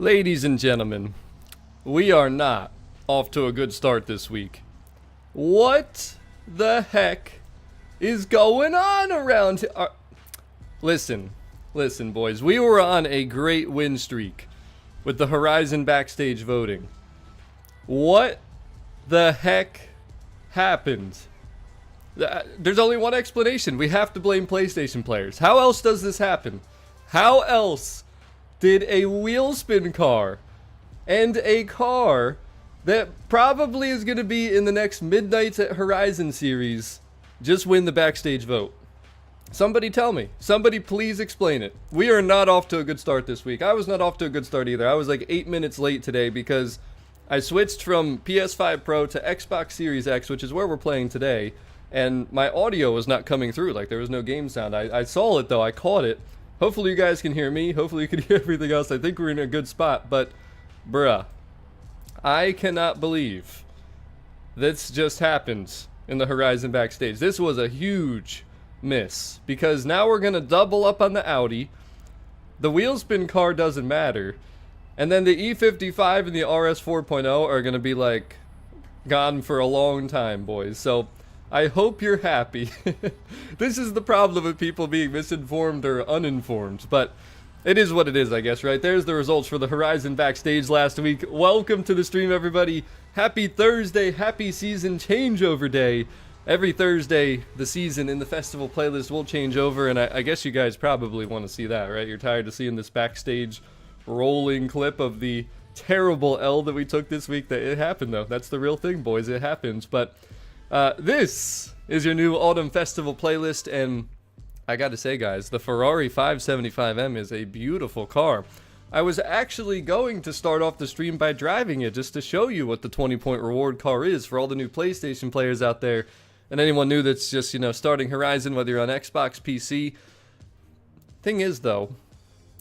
Ladies and gentlemen, we are not off to a good start this week. What the heck is going on around here? Listen, boys. We were on a great win streak with the Horizon Backstage voting. What the heck happened? There's only one explanation. We have to blame PlayStation players. How else does this happen? How else did a wheel spin car and a car that probably is going to be in the next Midnights at Horizon series just win the Backstage vote? Somebody tell me. Somebody please explain it. We are not off to a good start this week. I was not off to a good start either. I was like 8 minutes late today because I switched from PS5 Pro to Xbox Series X, which is where we're playing today, and my audio was not coming through. Like, there was no game sound. I saw it though. I caught it. Hopefully you guys can hear me. Hopefully you can hear everything else. I think we're in a good spot, but bruh, I cannot believe this just happened in the Horizon Backstage. This was a huge miss because now we're gonna double up on the Audi. The wheel spin car doesn't matter, and then the E55 and the RS 4.0 are gonna be like gone for a long time, boys. So I hope you're happy. This is the problem with people being misinformed or uninformed, but it is what it is, I guess, right? There's the results for the Horizon Backstage last week. Welcome to the stream, everybody. Happy Thursday, happy season changeover day. Every Thursday, the season in the festival playlist will change over, and I guess you guys probably want to see that, right? You're tired of seeing this Backstage rolling clip of the terrible L that we took this week. That it happened, though. That's the real thing, boys. It happens, but this is your new Autumn Festival playlist, and I gotta say, guys, the Ferrari 575M is a beautiful car. I was actually going to start off the stream by driving it just to show you what the 20-point reward car is for all the new PlayStation players out there, and anyone new that's just, you know, starting Horizon, whether you're on Xbox, PC. Thing is, though,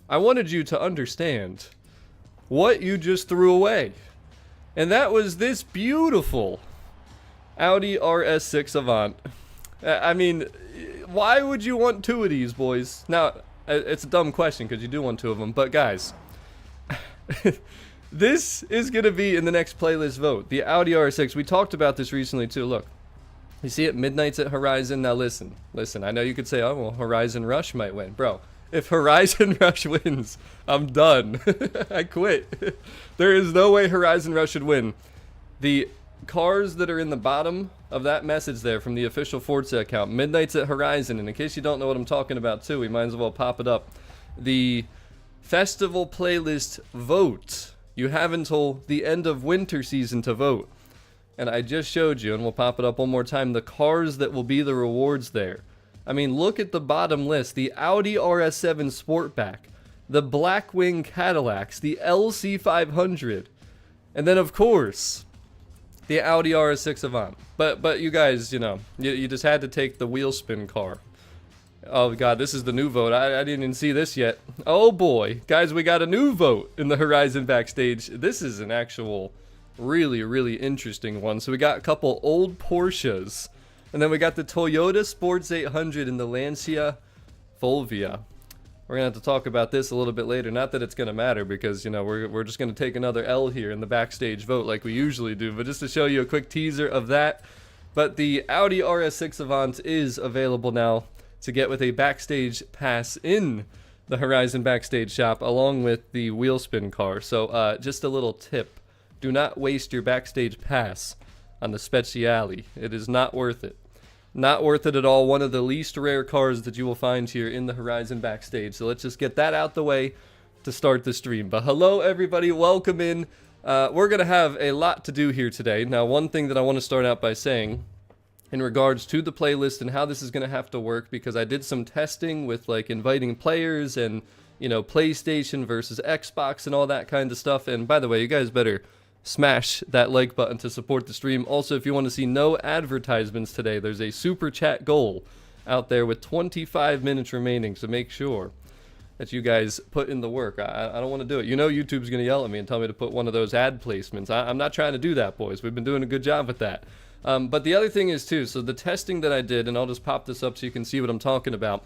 I wanted you to understand what you just threw away, and that was this beautiful Audi RS6 Avant. I mean, why would you want two of these, boys? Now, it's a dumb question because you do want two of them, but guys, this is going to be in the next playlist vote. The Audi RS6, we talked about this recently too. Look, you see it, Midnights at Horizon. Now listen, I know you could say, oh, well, Horizon Rush might win. Bro, if Horizon Rush wins, I'm done. I quit. There is no way Horizon Rush should win. The cars that are in the bottom of that message there from the official Forza account, Midnights at Horizon, and in case you don't know what I'm talking about too, we might as well pop it up. The festival playlist vote. You have until the end of winter season to vote. And I just showed you, and we'll pop it up one more time, the cars that will be the rewards there. I mean, look at the bottom list. The Audi RS7 Sportback, the Blackwing Cadillacs, the LC500, and then of course the Audi RS6 Avant. But you guys, you know, you just had to take the wheel spin car. Oh god, this is the new vote. I didn't even see this yet. Oh boy. Guys, we got a new vote in the Horizon Backstage. This is an actual really interesting one. So we got a couple old Porsches, and then we got the Toyota Sports 800 and the Lancia Fulvia. We're going to have to talk about this a little bit later. Not that it's going to matter because, you know, we're just going to take another L here in the Backstage vote like we usually do. But just to show you a quick teaser of that. But the Audi RS6 Avant is available now to get with a Backstage pass in the Horizon Backstage shop along with the wheel spin car. So just a little tip. Do not waste your Backstage pass on the Speciale. It is not worth it. Not worth it at all. One of the least rare cars that you will find here in the Horizon Backstage. So let's just get that out the way to start the stream. But hello everybody, welcome in. We're going to have a lot to do here today. Now, one thing that I want to start out by saying in regards to the playlist and how this is going to have to work, because I did some testing with like inviting players and, you know, PlayStation versus Xbox and all that kind of stuff. And by the way, you guys better smash that like button to support the stream. Also, if you want to see no advertisements today, there's a super chat goal out there with 25 minutes remaining, so make sure that you guys put in the work. I don't want to do it. You know YouTube's going to yell at me and tell me to put one of those ad placements. I'm not trying to do that, boys. We've been doing a good job with that. But the other thing is, too, so the testing that I did, and I'll just pop this up so you can see what I'm talking about.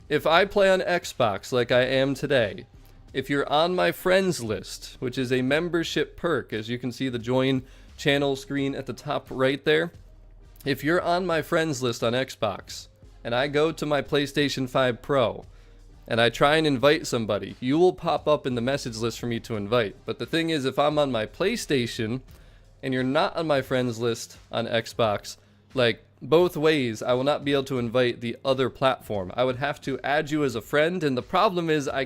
If I play on Xbox like I am today, if you're on my friends list, which is a membership perk, as you can see the join channel screen at the top right there. If you're on my friends list on Xbox, and I go to my PlayStation 5 Pro, and I try and invite somebody, you will pop up in the message list for me to invite. But the thing is, if I'm on my PlayStation, and you're not on my friends list on Xbox, like, both ways, I will not be able to invite the other platform. I would have to add you as a friend, and the problem is I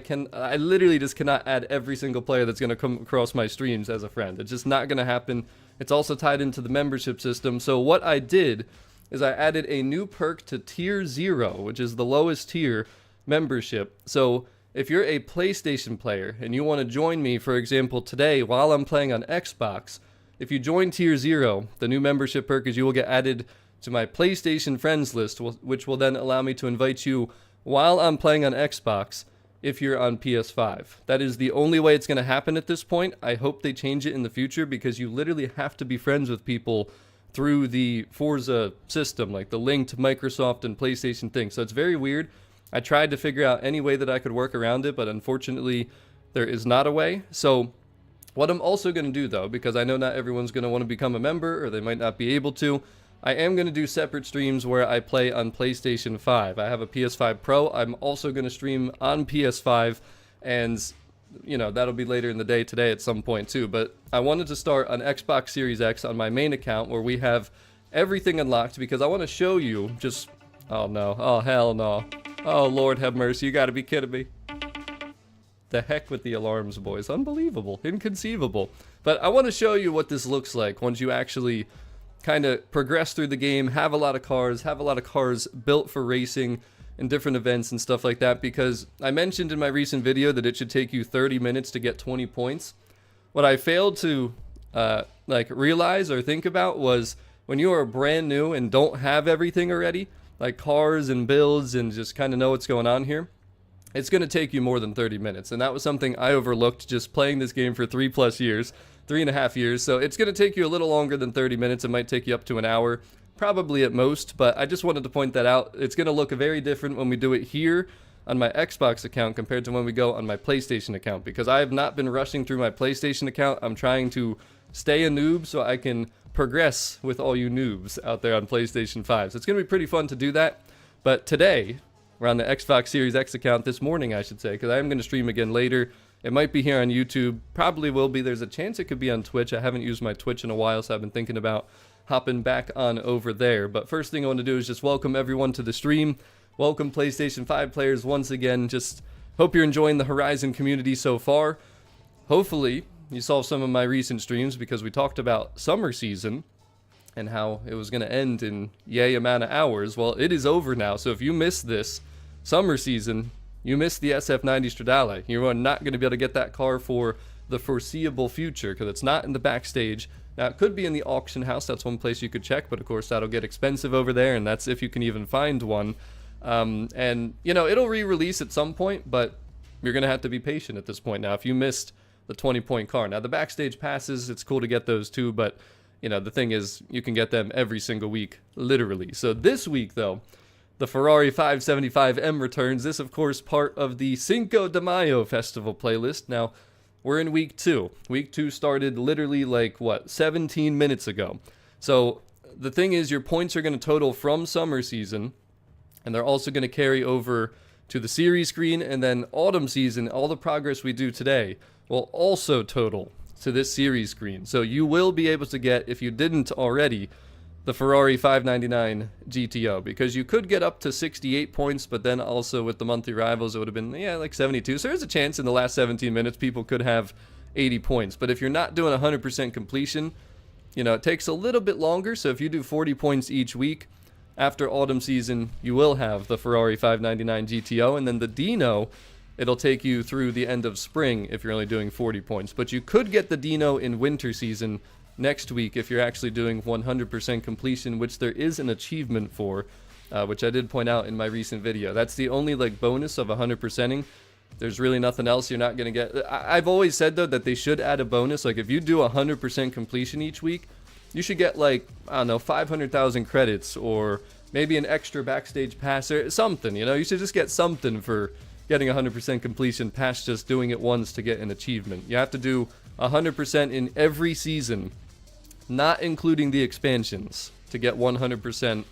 literally just cannot add every single player that's going to come across my streams as a friend. It's just not going to happen. It's also tied into the membership system. So what I did is I added a new perk to Tier 0, which is the lowest tier membership. So if you're a PlayStation player and you want to join me, for example, today while I'm playing on Xbox, if you join Tier 0, the new membership perk is you will get added to my PlayStation friends list, which will then allow me to invite you while I'm playing on Xbox if you're on PS5. That is the only way it's going to happen at this point. I hope they change it in the future because you literally have to be friends with people through the Forza system, like the linked Microsoft and PlayStation thing. So it's very weird. I tried to figure out any way that I could work around it, but unfortunately there is not a way. So what I'm also going to do though, because I know not everyone's going to want to become a member or they might not be able to, I am going to do separate streams where I play on PlayStation 5. I have a PS5 Pro. I'm also going to stream on PS5, and, you know, that'll be later in the day today at some point too. But I wanted to start on Xbox Series X on my main account where we have everything unlocked because I want to show you just... Oh, no. Oh, hell no. Oh, Lord have mercy. You got to be kidding me. The heck with the alarms, boys. Unbelievable. Inconceivable. But I want to show you what this looks like once you actually kind of progress through the game, have a lot of cars built for racing and different events and stuff like that, because I mentioned in my recent video that it should take you 30 minutes to get 20 points. What I failed to realize or think about was when you are brand new and don't have everything already, like cars and builds and just kind of know what's going on here, it's going to take you more than 30 minutes. And that was something I overlooked just playing this game for 3+ years. 3.5 years, so it's going to take you a little longer than 30 minutes. It might take you up to an hour, probably at most, but I just wanted to point that out. It's going to look very different when we do it here on my Xbox account compared to when we go on my PlayStation account, because I have not been rushing through my PlayStation account. I'm trying to stay a noob so I can progress with all you noobs out there on PlayStation 5. So it's going to be pretty fun to do that, but today, we're on the Xbox Series X account, this morning I should say, because I am going to stream again later. It might be here on YouTube, probably will be. There's a chance it could be on Twitch. I haven't used my Twitch in a while, so I've been thinking about hopping back on over there. But first thing I want to do is just welcome everyone to the stream. Welcome PlayStation 5 players once again. Just hope you're enjoying the Horizon community so far. Hopefully, you saw some of my recent streams because we talked about summer season and how it was going to end in yay amount of hours. Well, it is over now, so if you missed this summer season, you missed the SF90 Stradale. You are not going to be able to get that car for the foreseeable future because it's not in the Backstage. Now, it could be in the auction house. That's one place you could check, but of course, that'll get expensive over there, and that's if you can even find one. And, you know, it'll re-release at some point, but you're going to have to be patient at this point now if you missed the 20-point car. Now, the Backstage passes, it's cool to get those too, but, you know, the thing is, you can get them every single week, literally. So this week, though, the Ferrari 575M returns. This, of course, part of the Cinco de Mayo festival playlist. Now, we're in week 2. Week 2 started literally, 17 minutes ago. So, the thing is, your points are going to total from summer season, and they're also going to carry over to the series screen, and then autumn season, all the progress we do today, will also total to this series screen. So, you will be able to get, if you didn't already, the Ferrari 599 GTO, because you could get up to 68 points, but then also with the monthly rivals, it would have been, like 72. So there's a chance in the last 17 minutes people could have 80 points. But if you're not doing 100% completion, you know, it takes a little bit longer. So if you do 40 points each week, after autumn season, you will have the Ferrari 599 GTO, and then the Dino, it'll take you through the end of spring if you're only doing 40 points. But you could get the Dino in winter season next week if you're actually doing 100% completion, which there is an achievement for, which I did point out in my recent video. That's the only bonus of 100%ing. There's really nothing else you're not going to get. I've always said though that they should add a bonus. Like if you do 100% completion each week, you should get I don't know, 500,000 credits or maybe an extra Backstage pass or something, you know. You should just get something for getting 100% completion past just doing it once to get an achievement. You have to do 100% in every season, not including the expansions, to get 100%.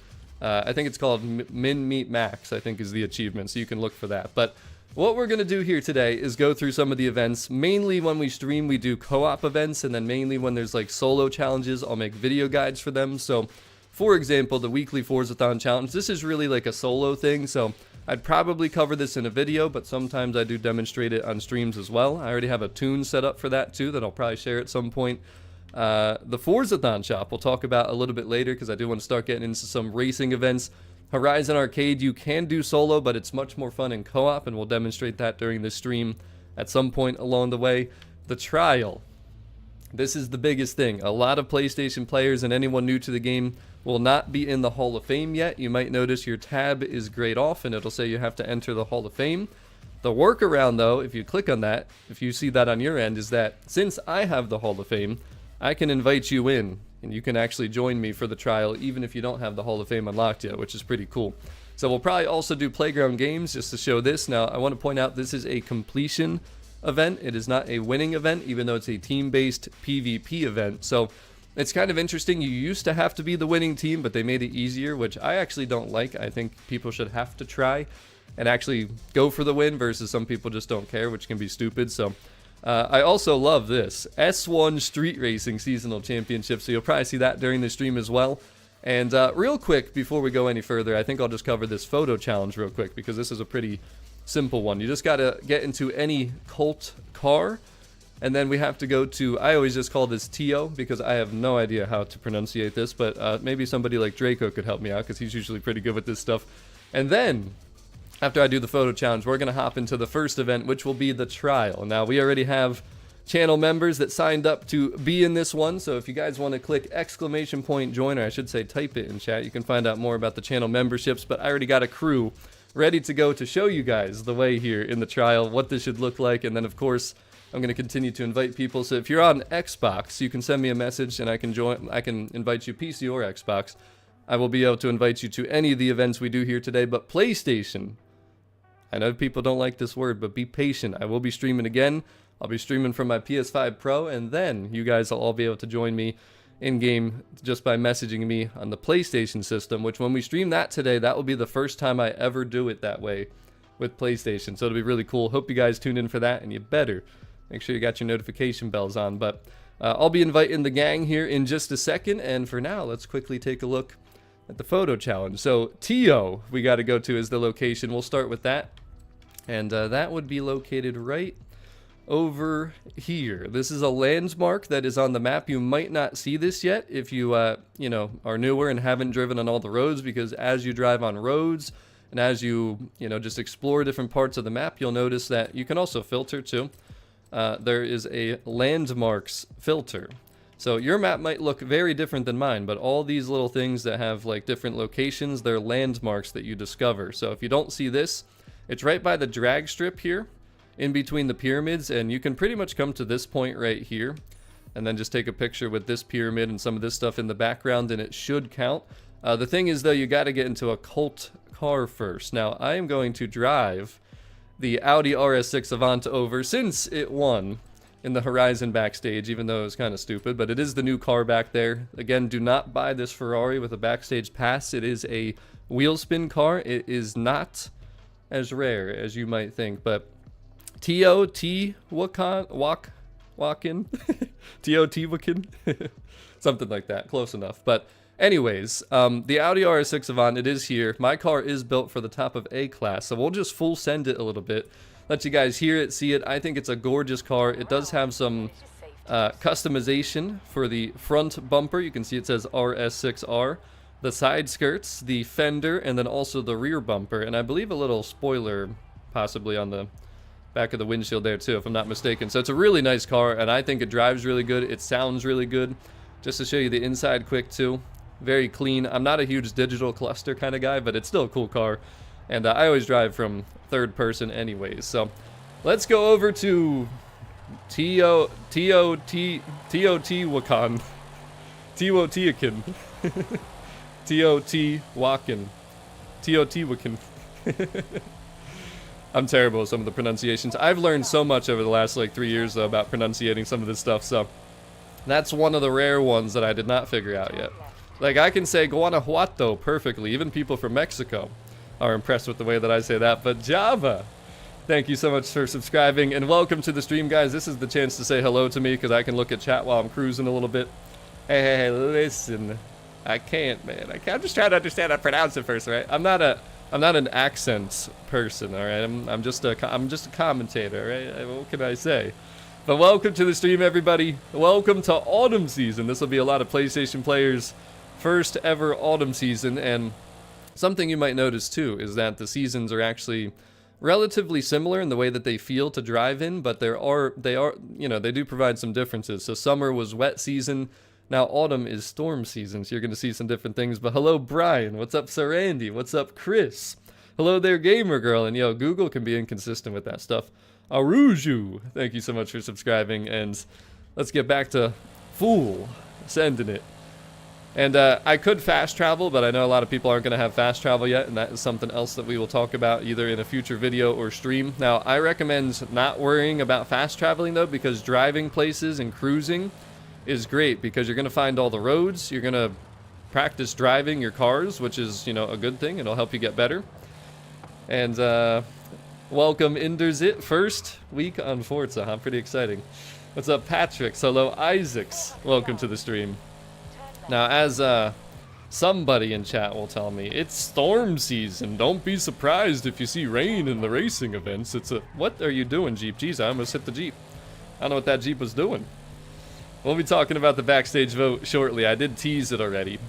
I think it's called Min Meet Max, I think is the achievement, so you can look for that. But what we're going to do here today is go through some of the events. Mainly when we stream, we do co-op events, and then mainly when there's like solo challenges, I'll make video guides for them. So, for example, the weekly Forzathon challenge, this is really like a solo thing, so I'd probably cover this in a video, but sometimes I do demonstrate it on streams as well. I already have a tune set up for that too that I'll probably share at some point. The Forzathon shop we'll talk about a little bit later because I do want to start getting into some racing events. Horizon Arcade, you can do solo, but it's much more fun in co-op, and we'll demonstrate that during this stream at some point along the way. The trial. This is the biggest thing. A lot of PlayStation players and anyone new to the game will not be in the Hall of Fame yet. You might notice your tab is grayed off, and it'll say you have to enter the Hall of Fame. The workaround, though, if you click on that, if you see that on your end, is that since I have the Hall of Fame, I can invite you in, and you can actually join me for the trial even if you don't have the Hall of Fame unlocked yet, which is pretty cool. So we'll probably also do playground games just to show this. Now, I want to point out this is a completion event. It is not a winning event, even though it's a team-based PvP event. So it's kind of interesting. You used to have to be the winning team, but they made it easier, which I actually don't like. I think people should have to try and actually go for the win versus some people just don't care, which can be stupid. So I also love this S1 Street Racing Seasonal Championship, so you'll probably see that during the stream as well. And real quick, before we go any further, I think I'll just cover this photo challenge real quick because this is a pretty simple one. You just got to get into any cult car, and then we have to go to, I always just call this Tio because I have no idea how to pronunciate this, but maybe somebody like Draco could help me out because he's usually pretty good with this stuff. And then after I do the photo challenge, we're going to hop into the first event, which will be the trial. Now, we already have channel members that signed up to be in this one, so if you guys want to click !join, or I should say type it in chat, you can find out more about the channel memberships. But I already got a crew ready to go to show you guys the way here in the trial, what this should look like, and then of course I'm going to continue to invite people. So if you're on Xbox, you can send me a message and I can invite you, PC or Xbox. I will be able to invite you to any of the events we do here today. But PlayStation, I know people don't like this word, but be patient. I will be streaming again. I'll be streaming from my PS5 Pro, and then you guys will all be able to join me in-game just by messaging me on the PlayStation system, which when we stream that today, that will be the first time I ever do it that way with PlayStation. So it'll be really cool. Hope you guys tune in for that, and you better make sure you got your notification bells on. But I'll be inviting the gang here in just a second, and for now, let's quickly take a look at the photo challenge. So Tio, we got to go to is the location. We'll start with that, and that would be located right over here. This is a landmark that is on the map. You might not see this yet if you you know, are newer and haven't driven on all the roads, because as you drive on roads and as you know, just explore different parts of the map, you'll notice that you can also filter too. There is a landmarks filter. So your map might look very different than mine, but all these little things that have like different locations, they're landmarks that you discover. So if you don't see this, it's right by the drag strip here, in between the pyramids, and you can pretty much come to this point right here and then just take a picture with this pyramid and some of this stuff in the background, and it should count. The thing is though, you got to get into a cult car first. Now I am going to drive the Audi RS6 Avant over, since it won in the Horizon Backstage, even though it was kind of stupid, but it is the new car back there. Again, do not buy this Ferrari with a Backstage pass. It is a wheel spin car. It is not as rare as you might think, but T.O.T. Walkin? T.O.T. Wakin? Something like that. Close enough. But anyways, the Audi RS6 Avant, it is here. My car is built for the top of A-Class, so we'll just full send it a little bit. Let you guys hear it, see it. I think it's a gorgeous car. It does have some customization for the front bumper. You can see it says RS6R. The side skirts, the fender, and then also the rear bumper. And I believe a little spoiler possibly on the back of the windshield there too, if I'm not mistaken. So it's a really nice car, and I think it drives really good. It sounds really good. Just to show you the inside quick too, very clean. I'm not a huge digital cluster kind of guy, but it's still a cool car, and I always drive from third person anyways. So let's go over to T.O.T. Wakan. T.O.T.akin. T.O.T. Wakin. T.O.T. Wakin. I'm terrible with some of the pronunciations. I've learned so much over the last like 3 years though about pronunciating some of this stuff, so that's one of the rare ones that I did not figure out yet. Like, I can say Guanajuato perfectly. Even people from Mexico are impressed with the way that I say that. But Java, thank you so much for subscribing, and welcome to the stream, guys. This is the chance to say hello to me, because I can look at chat while I'm cruising a little bit. Hey, listen. I can't, man. I'm just trying to understand how to pronounce it first, right? I'm not an accent person, all right? I'm just a commentator, right? What can I say? But welcome to the stream, everybody. Welcome to autumn season. This will be a lot of PlayStation players' first ever autumn season, and something you might notice too is that the seasons are actually relatively similar in the way that they feel to drive in, but they do provide some differences. So summer was wet season, now autumn is storm season, so you're going to see some different things. But hello Brian, what's up Sir Andy, what's up Chris, hello there Gamer Girl, and yo, Google can be inconsistent with that stuff. Aruju, thank you so much for subscribing, and let's get back to Fool, sending it. And I could fast travel, but I know a lot of people aren't going to have fast travel yet, and that is something else that we will talk about either in a future video or stream. Now, I recommend not worrying about fast traveling, though, because driving places and cruising is great, because you're going to find all the roads, you're going to practice driving your cars, which is, you know, a good thing. It'll help you get better. And welcome, Inderzit, first week on Forza, huh? Pretty exciting. What's up, Patrick? Hello, Isaacs. Welcome to the stream. Now, as somebody in chat will tell me, it's storm season. Don't be surprised if you see rain in the racing events. What are you doing, Jeep? Jeez, I almost hit the Jeep. I don't know what that Jeep was doing. We'll be talking about the Backstage vote shortly. I did tease it already.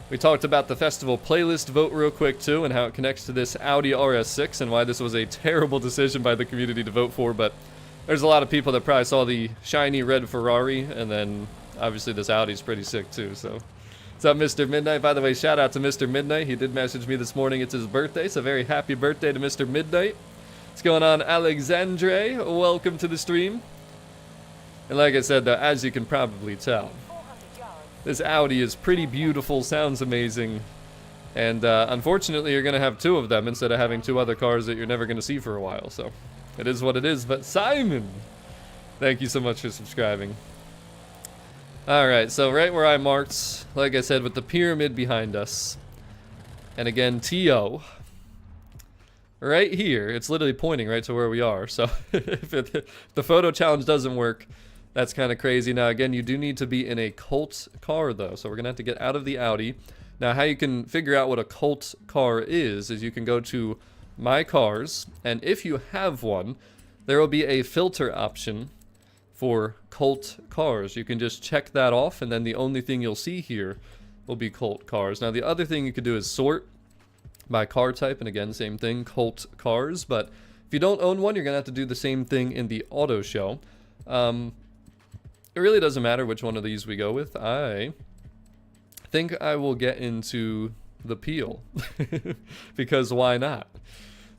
We talked about the festival playlist vote real quick, too, and how it connects to this Audi RS6 and why this was a terrible decision by the community to vote for, but there's a lot of people that probably saw the shiny red Ferrari, and then obviously this Audi's pretty sick too, so. What's up, Mr. Midnight? By the way, shout out to Mr. Midnight. He did message me this morning. It's his birthday, so very happy birthday to Mr. Midnight. What's going on, Alexandre? Welcome to the stream. And like I said, though, as you can probably tell, this Audi is pretty beautiful, sounds amazing, and unfortunately you're going to have two of them instead of having two other cars that you're never going to see for a while, so it is what it is. But Simon, thank you so much for subscribing. Alright, so right where I marked, like I said, with the pyramid behind us, and again, TO, right here, it's literally pointing right to where we are, so if the photo challenge doesn't work, that's kind of crazy. Now again, you do need to be in a cult car though, so we're going to have to get out of the Audi. Now how you can figure out what a cult car is you can go to My Cars, and if you have one, there will be a filter option for cult cars. You can just check that off, and then the only thing you'll see here will be cult cars. Now the other thing you could do is sort by car type, and again, same thing, cult cars. But if you don't own one, you're gonna have to do the same thing in the auto show. It really doesn't matter which one of these we go with. I think I will get into the peel because why not?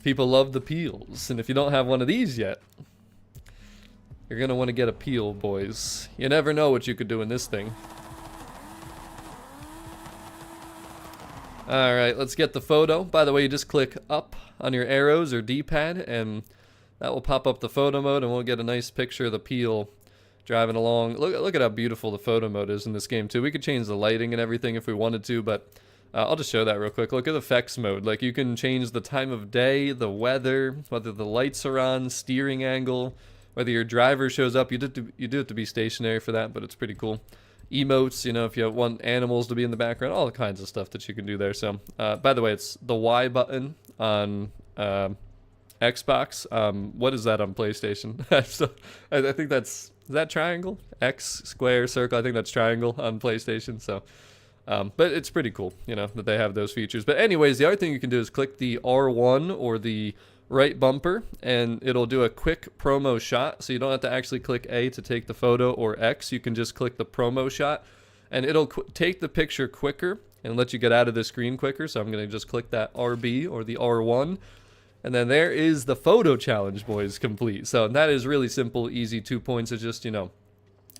People love the peels, and if you don't have one of these yet, you're gonna want to get a peel, boys. You never know what you could do in this thing. Alright, let's get the photo. By the way, you just click up on your arrows or D-pad, and that will pop up the photo mode, and we'll get a nice picture of the peel driving along. Look at how beautiful the photo mode is in this game, too. We could change the lighting and everything if we wanted to, but I'll just show that real quick. Look at the effects mode. Like, you can change the time of day, the weather, whether the lights are on, steering angle, whether your driver shows up. You do have to be stationary for that, but it's pretty cool. Emotes, you know, if you want animals to be in the background, all kinds of stuff that you can do there. So, by the way, it's the Y button on Xbox. What is that on PlayStation? So, I think is that triangle? X, square, circle. I think that's triangle on PlayStation. So, but it's pretty cool, you know, that they have those features. But anyways, the other thing you can do is click the R1 or the right bumper, and it'll do a quick promo shot, so you don't have to actually click A to take the photo, or X. You can just click the promo shot, and it'll take the picture quicker and let you get out of the screen quicker. So I'm going to just click that RB or the R1, and then there is the photo challenge, boys, complete. So that is really simple, easy. 2 points. It's just, you know,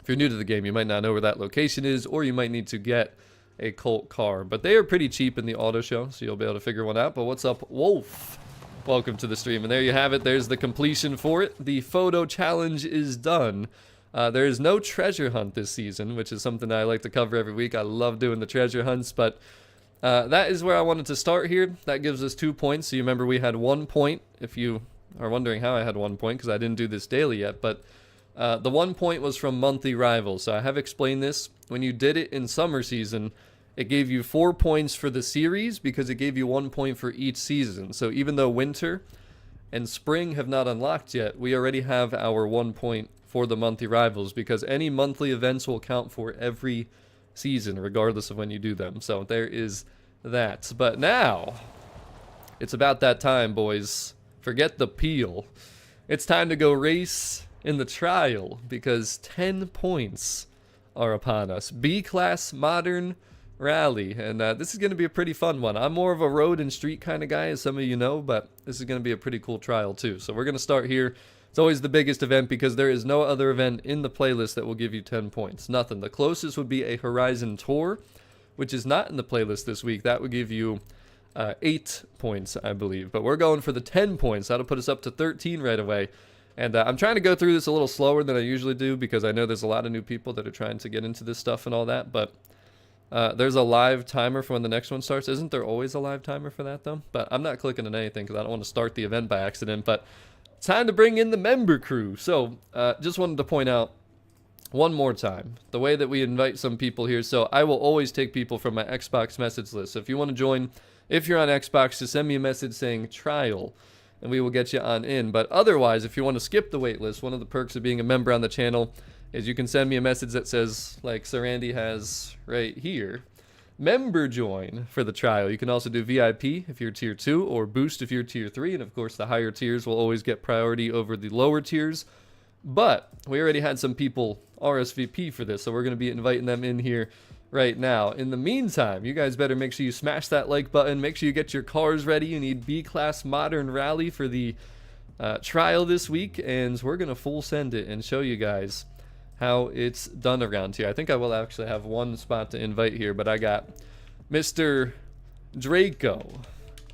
if you're new to the game, you might not know where that location is, or you might need to get a cult car, but they are pretty cheap in the auto show, so you'll be able to figure one out. But what's up, Wolf? welcome to the stream. And there you have it. There's the completion for it. The photo challenge is done. There is no treasure hunt this season, which is something that I like to cover every week. I love doing the treasure hunts, but that is where I wanted to start here. That gives us 2 points. So you remember we had 1 point, if you are wondering how I had 1 point, because I didn't do this daily yet, but the 1 point was from monthly rivals. So I have explained this. When you did it in summer season, it gave you 4 points for the series because it gave you 1 point for each season. So even though winter and spring have not unlocked yet, we already have our 1 point for the monthly rivals because any monthly events will count for every season regardless of when you do them. So there is that. But now it's about that time, boys. Forget the peel. It's time to go race in the trial because 10 points are upon us. B-class modern rally, and this is going to be a pretty fun one. I'm more of a road and street kind of guy, as some of you know, but this is going to be a pretty cool trial too. So we're going to start here. It's always the biggest event because there is no other event in the playlist that will give you 10 points. Nothing. The closest would be a Horizon Tour, which is not in the playlist this week. That would give you 8 points, I believe. But we're going for the 10 points. That'll put us up to 13 right away. And I'm trying to go through this a little slower than I usually do because I know there's a lot of new people that are trying to get into this stuff and all that. But there's a live timer for when the next one starts. Isn't there always a live timer for that, though? But I'm not clicking on anything because I don't want to start the event by accident. But it's time to bring in the member crew. So just wanted to point out one more time the way that we invite some people here. So I will always take people from my Xbox message list. So if you want to join, if you're on Xbox, just send me a message saying trial and we will get you on in. But otherwise, if you want to skip the wait list, one of the perks of being a member on the channel is you can send me a message that says, like Sir Andy has right here, member join for the trial. You can also do VIP if you're tier 2 or boost if you're tier 3. And of course, the higher tiers will always get priority over the lower tiers. But we already had some people RSVP for this, so we're going to be inviting them in here right now. In the meantime, you guys better make sure you smash that like button. Make sure you get your cars ready. You need B-Class Modern Rally for the trial this week. And we're going to full send it and show you guys how it's done around here. I think I will actually have one spot to invite here, but I got Mr. Draco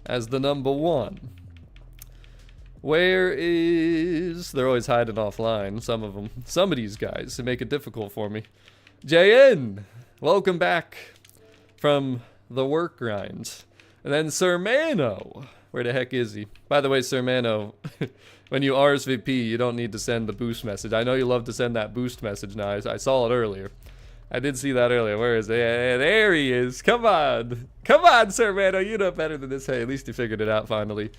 as the number 1. Where is... They're always hiding offline, some of them. Some of these guys to make it difficult for me. JN, welcome back from the work grind. And then Sir Mano. Where the heck is he? By the way, Sir Mano, when you RSVP, you don't need to send the boost message. I know you love to send that boost message now. I saw it earlier. I did see that earlier. Where is he? Yeah, there he is. Come on. Come on, Sir Mano. You know better than this. Hey, at least you figured it out finally.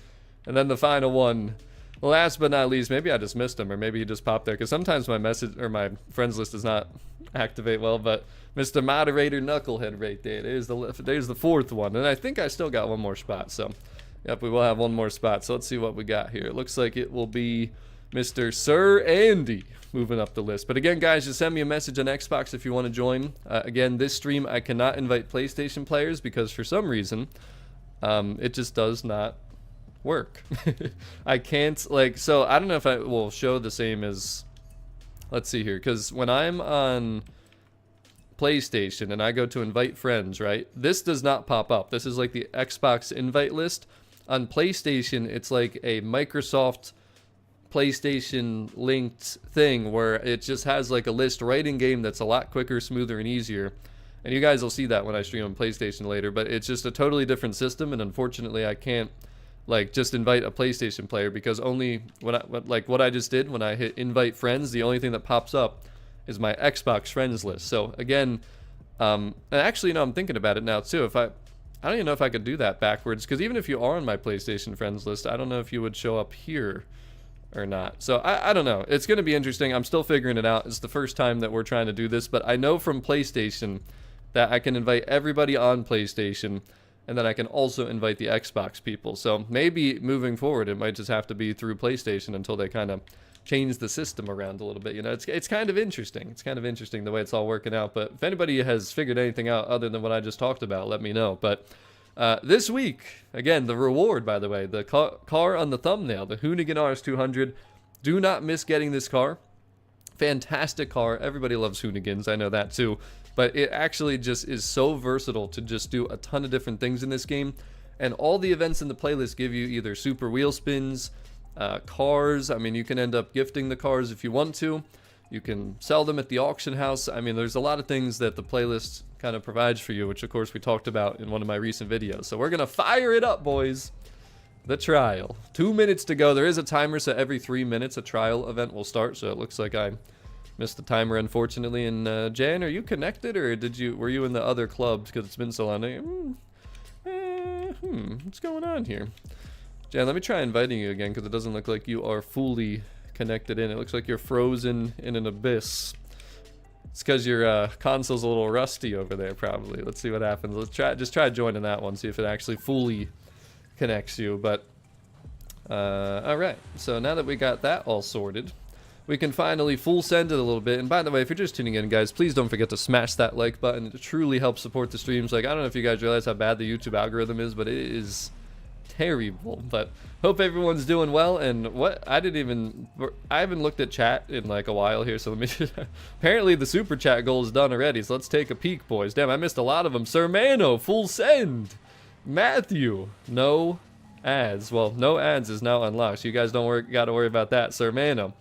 And then the final one. Last but not least, maybe I just missed him, or maybe he just popped there, because sometimes my message or my friends list does not activate well. But Mr. Moderator Knucklehead right there. There's the 4th one, and I think I still got one more spot. So, yep, we will have one more spot. So let's see what we got here. It looks like it will be Mr. Sir Andy moving up the list. But again, guys, just send me a message on Xbox if you want to join. Again, this stream I cannot invite PlayStation players because for some reason, it just does not work. I can't, like, so I don't know if I will show the same as, let's see here, because when I'm on PlayStation and I go to invite friends, right, this does not pop up. This is like the Xbox invite list. On PlayStation, it's like a Microsoft PlayStation linked thing where it just has like a list right in game that's a lot quicker, smoother, and easier. And you guys will see that when I stream on PlayStation later, but it's just a totally different system, and unfortunately I can't like just invite a PlayStation player because only what I just did when I hit invite friends, the only thing that pops up is my Xbox friends list. So again, and actually, you know, I'm thinking about it now too. If I don't even know if I could do that backwards, because even if you are on my PlayStation friends list, I don't know if you would show up here or not. So I don't know. It's going to be interesting. I'm still figuring it out. It's the first time that we're trying to do this, but I know from PlayStation that I can invite everybody on PlayStation, and then I can also invite the Xbox people. So maybe moving forward, it might just have to be through PlayStation until they kind of change the system around a little bit. You know, it's kind of interesting. It's kind of interesting the way it's all working out. But if anybody has figured anything out other than what I just talked about, let me know. But this week, again, the reward, by the way, the car on the thumbnail, the Hoonigan RS200. Do not miss getting this car. Fantastic car. Everybody loves Hoonigans. I know that too. But it actually just is so versatile to just do a ton of different things in this game. And all the events in the playlist give you either super wheel spins, cars. I mean, you can end up gifting the cars if you want to. You can sell them at the auction house. I mean, there's a lot of things that the playlist kind of provides for you, which of course we talked about in one of my recent videos. So we're gonna fire it up, boys. The trial. 2 minutes to go. There is a timer, so every 3 minutes a trial event will start. So it looks like I missed the timer, unfortunately. And Jan, are you connected, or were you in the other clubs? Because it's been so long. What's going on here? Jan, let me try inviting you again, because it doesn't look like you are fully connected in. It looks like you're frozen in an abyss. It's because your console's a little rusty over there, probably. Let's see what happens. Just try joining that one, see if it actually fully connects you. But all right, so now that we got that all sorted, we can finally full send it a little bit. And by the way, if you're just tuning in, guys, please don't forget to smash that like button. It truly helps support the streams. Like, I don't know if you guys realize how bad the YouTube algorithm is, but it is terrible. But hope everyone's doing well. And what I haven't looked at chat in like a while here, so let me apparently the super chat goal is done already, so let's take a peek, boys. Damn, I missed a lot of them. Sir Mano, full send. Matthew, no ads. Well, no ads is now unlocked, so you guys gotta worry about that. Sir Mano,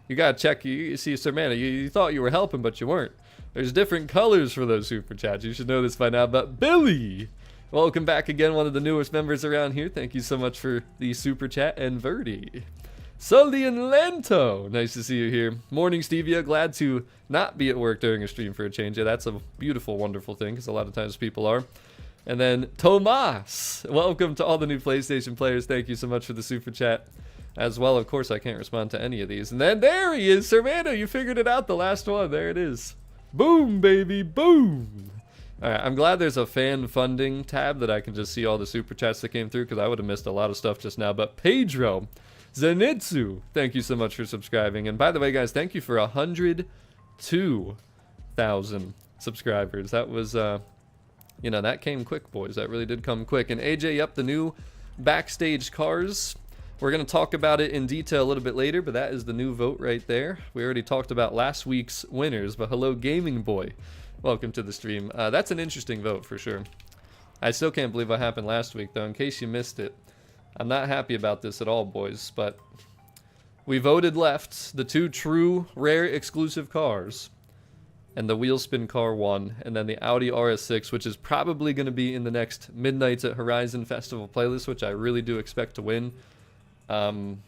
you gotta check. You see, Sir Mano, you thought you were helping, but you weren't. There's different colors for those super chats. You should know this by now. But Billy, welcome back again, one of the newest members around here. Thank you so much for the super chat. And Verdi, Sully and Lento, nice to see you here. Morning, Stevia. Glad to not be at work during a stream for a change. Yeah, that's a beautiful, wonderful thing, because a lot of times people are. And then Tomas, welcome to all the new PlayStation players. Thank you so much for the super chat as well. Of course, I can't respond to any of these. And then there he is, Sir Mano. You figured it out, the last one. There it is. Boom, baby, boom. All right, I'm glad there's a fan funding tab that I can just see all the super chats that came through, because I would have missed a lot of stuff just now. But Pedro Zenitsu, thank you so much for subscribing. And by the way, guys, thank you for 102,000 subscribers. That was, you know, that came quick, boys. That really did come quick. And AJ, yep, the new Backstage cars. We're going to talk about it in detail a little bit later, but that is the new vote right there. We already talked about last week's winners, but hello, Gaming Boy. Welcome to the stream. That's an interesting vote for sure. I still can't believe what happened last week, though, in case you missed it. I'm not happy about this at all, boys, but we voted left. The two true, rare, exclusive cars. And the wheel spin car won, and then the Audi RS6, which is probably going to be in the next Midnights at Horizon Festival playlist, which I really do expect to win. I don't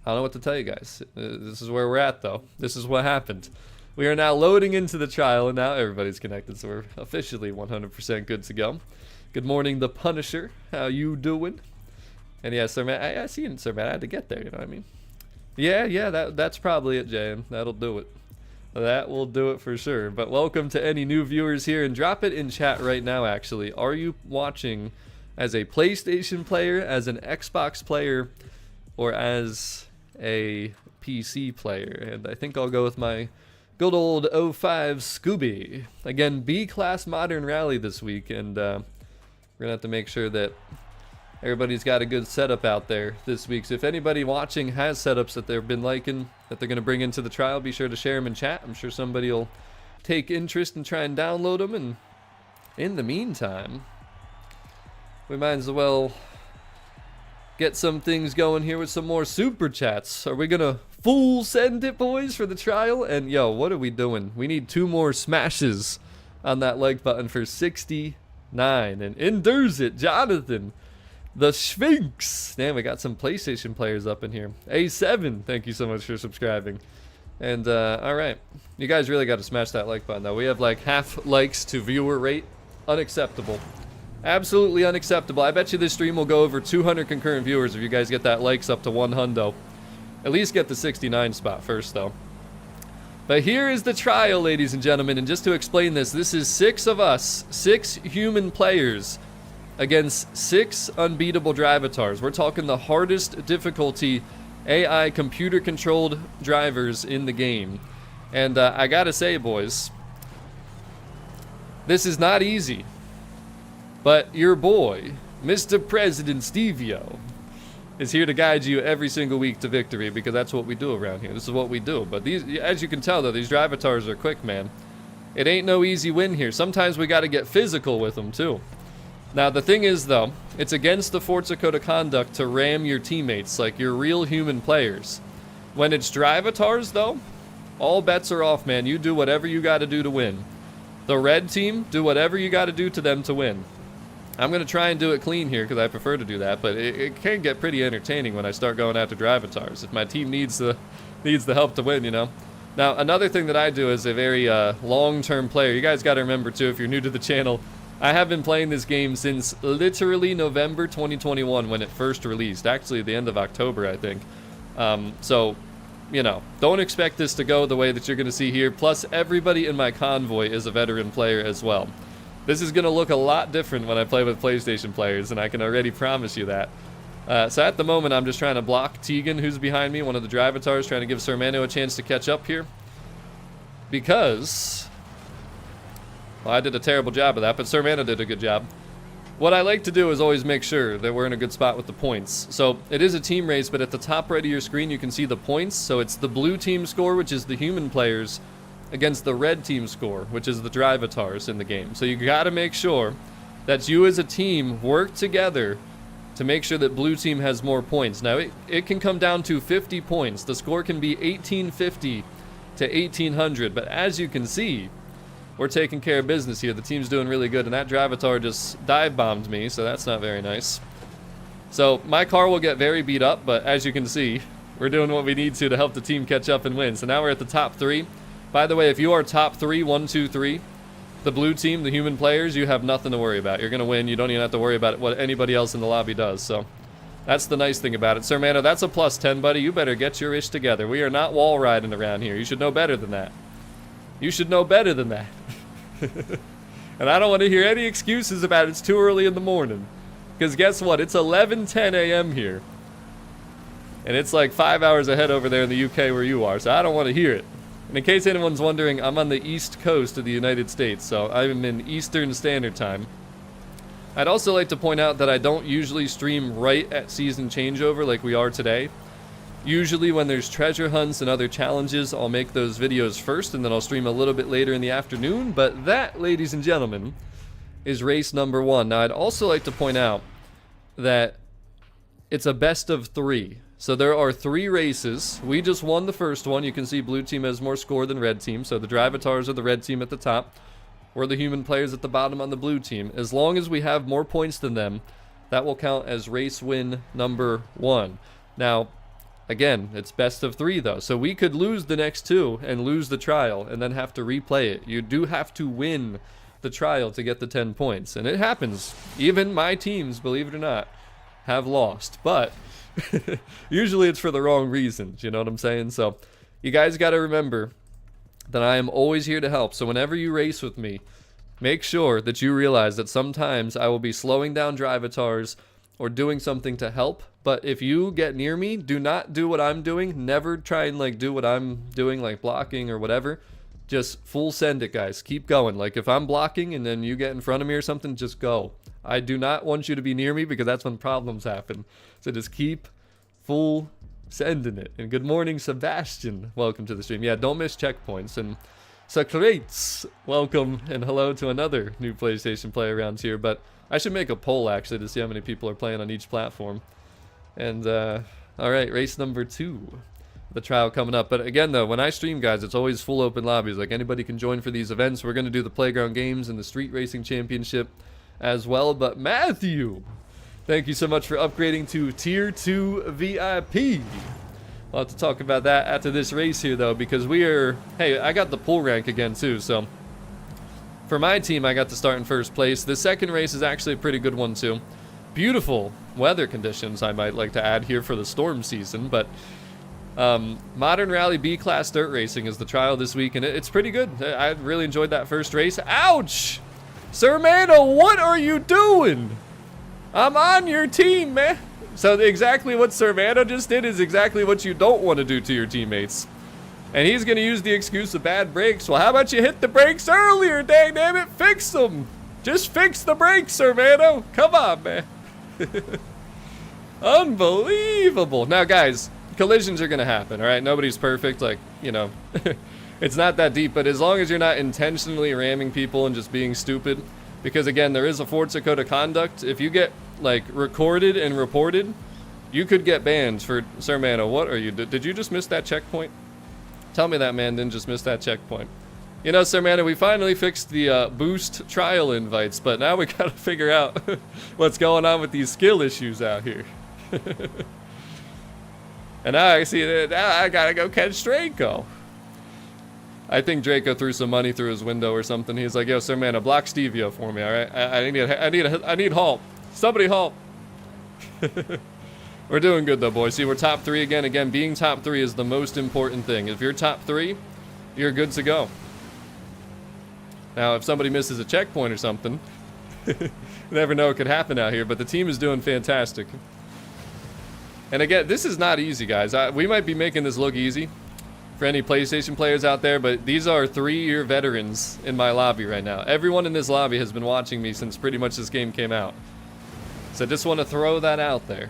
know what to tell you guys. This is where we're at, though. This is what happened. We are now loading into the trial, and now everybody's connected, so we're officially 100% good to go. Good morning, the Punisher. How you doing? And yeah, Sir Man, I see it, Sir Man. I had to get there, you know what I mean? Yeah, that's probably it, Jan. That'll do it. That will do it for sure. But welcome to any new viewers here, and drop it in chat right now, actually. Are you watching as a PlayStation player, as an Xbox player, or as a PC player? And I think I'll go with my good old 05 Scooby. Again, B-Class Modern Rally this week, and we're gonna have to make sure that everybody's got a good setup out there this week. So if anybody watching has setups that they've been liking, that they're going to bring into the trial, be sure to share them in chat. I'm sure somebody will take interest and try and download them. And in the meantime, we might as well get some things going here with some more super chats. Are we going to full send it, boys, for the trial? And yo, what are we doing? We need 2 more smashes on that like button for 69. And endures it, Jonathan. The Sphinx. Damn, we got some PlayStation players up in here. A7, thank you so much for subscribing. And, alright. You guys really got to smash that like button, though. We have, like, half likes to viewer rate. Unacceptable. Absolutely unacceptable. I bet you this stream will go over 200 concurrent viewers if you guys get that likes up to 100. At least get the 69 spot first, though. But here is the trial, ladies and gentlemen. And just to explain this, this is 6 of us, 6 human players, against 6 unbeatable drivatars. We're talking the hardest difficulty AI computer-controlled drivers in the game. And I gotta say, boys, this is not easy. But your boy, Mr. President Stevio, is here to guide you every single week to victory, because that's what we do around here. This is what we do. But these, as you can tell, though, these drivatars are quick, man. It ain't no easy win here. Sometimes we gotta get physical with them, too. Now, the thing is, though, it's against the Forza Code of Conduct to ram your teammates, like your real human players. When it's drivatars, though, all bets are off, man. You do whatever you got to do to win. The red team, do whatever you got to do to them to win. I'm going to try and do it clean here because I prefer to do that, but it can get pretty entertaining when I start going after drivatars. If my team needs the help to win, you know. Now, another thing that I do as a very long-term player, you guys got to remember, too, if you're new to the channel, I have been playing this game since literally November 2021 when it first released. Actually, the end of October, I think. So, you know, don't expect this to go the way that you're going to see here. Plus, everybody in my convoy is a veteran player as well. This is going to look a lot different when I play with PlayStation players, and I can already promise you that. So at the moment, I'm just trying to block Tegan, who's behind me, one of the drivatars, trying to give Sermano a chance to catch up here. Because, well, I did a terrible job of that, but Sermano did a good job. What I like to do is always make sure that we're in a good spot with the points. So it is a team race, but at the top right of your screen, you can see the points. So it's the blue team score, which is the human players, against the red team score, which is the drivatars in the game. So you gotta make sure that you as a team work together to make sure that blue team has more points. Now, it can come down to 50 points. The score can be 1850 to 1800, but as you can see, we're taking care of business here. The team's doing really good, and that drivatar just dive bombed me, so that's not very nice. So my car will get very beat up, but as you can see, we're doing what we need to help the team catch up and win. So now we're at the top 3. By the way, if you are top 3, 1, 2, 3, the blue team, the human players, you have nothing to worry about. You're going to win. You don't even have to worry about what anybody else in the lobby does. So that's the nice thing about it. Sermano, that's a plus 10, buddy. You better get your ish together. We are not wall riding around here. You should know better than that. You should know better than that. And I don't want to hear any excuses about it's too early in the morning. Because guess what? It's 11:10 a.m. here. And it's like 5 hours ahead over there in the UK where you are. So I don't want to hear it. And in case anyone's wondering, I'm on the east coast of the United States, so I'm in Eastern Standard Time. I'd also like to point out that I don't usually stream right at season changeover like we are today. Usually when there's treasure hunts and other challenges, I'll make those videos first, and then I'll stream a little bit later in the afternoon. But that, ladies and gentlemen, is race number 1. Now, I'd also like to point out that it's a best of 3. So there are 3 races. We just won the first one. You can see blue team has more score than red team. So the drivatars are the red team at the top. We're the human players at the bottom on the blue team. As long as we have more points than them, that will count as race win number 1. Now, again, it's best of 3 though. So we could lose the next 2 and lose the trial and then have to replay it. You do have to win the trial to get the 10 points. And it happens. Even my teams, believe it or not, have lost. But usually it's for the wrong reasons, you know what I'm saying? So you guys got to remember that I am always here to help. So whenever you race with me, make sure that you realize that sometimes I will be slowing down drivatars or doing something to help. But if you get near me, do not do what I'm doing. Never try and like do what I'm doing, like blocking or whatever. Just full send it, guys. Keep going. Like if I'm blocking and then you get in front of me or something, just go. I do not want you to be near me because that's when problems happen. So just keep full sending it. And good morning, Sebastian. Welcome to the stream. Yeah, don't miss checkpoints. And Socrates, welcome and hello to another new PlayStation player around here. But I should make a poll actually to see how many people are playing on each platform. And all right, race number 2. The trial coming up. But again though, when I stream, guys, it's always full open lobbies. Like anybody can join for these events. We're going to do the playground games and the street racing championship as well. But Matthew, thank you so much for upgrading to tier 2 VIP. I'll have to talk about that after this race here though, because we are, hey, I got the pool rank again too. So for my team, I got to start in first place. The second race is actually a pretty good one too. Beautiful weather conditions, I might like to add here for the storm season. But Modern Rally B-Class Dirt Racing is the trial this week, and it's pretty good. I really enjoyed that first race. Ouch! Sermano, what are you doing? I'm on your team, man. So exactly what Sermano just did is exactly what you don't want to do to your teammates. And he's going to use the excuse of bad brakes. Well, how about you hit the brakes earlier, dang damn it? Fix them. Just fix the brakes, Sermano. Come on, man. Unbelievable. Now, guys, collisions are going to happen, all right? Nobody's perfect, like, you know. It's not that deep, but as long as you're not intentionally ramming people and just being stupid, Because again, there is a Forza code of conduct. If you get like recorded and reported, you could get banned for Sir Mano. What are you? Did you just miss that checkpoint? Tell me that man didn't just miss that checkpoint. You know, Sir Mano, we finally fixed the boost trial invites, but now we gotta figure out what's going on with these skill issues out here. And now I see that now I gotta go catch Draco. I think Draco threw some money through his window or something. He's like, "Yo, Sir Mano, block Stevia for me, all right? I need help. Somebody help." We're doing good though, boys. See, we're top 3 again. Again, being top 3 is the most important thing. If you're top 3, you're good to go. Now, if somebody misses a checkpoint or something, you never know what could happen out here, but the team is doing fantastic. And again, this is not easy, guys. We might be making this look easy for any PlayStation players out there, but these are 3-year veterans in my lobby right now. Everyone in this lobby has been watching me since pretty much this game came out. So I just want to throw that out there.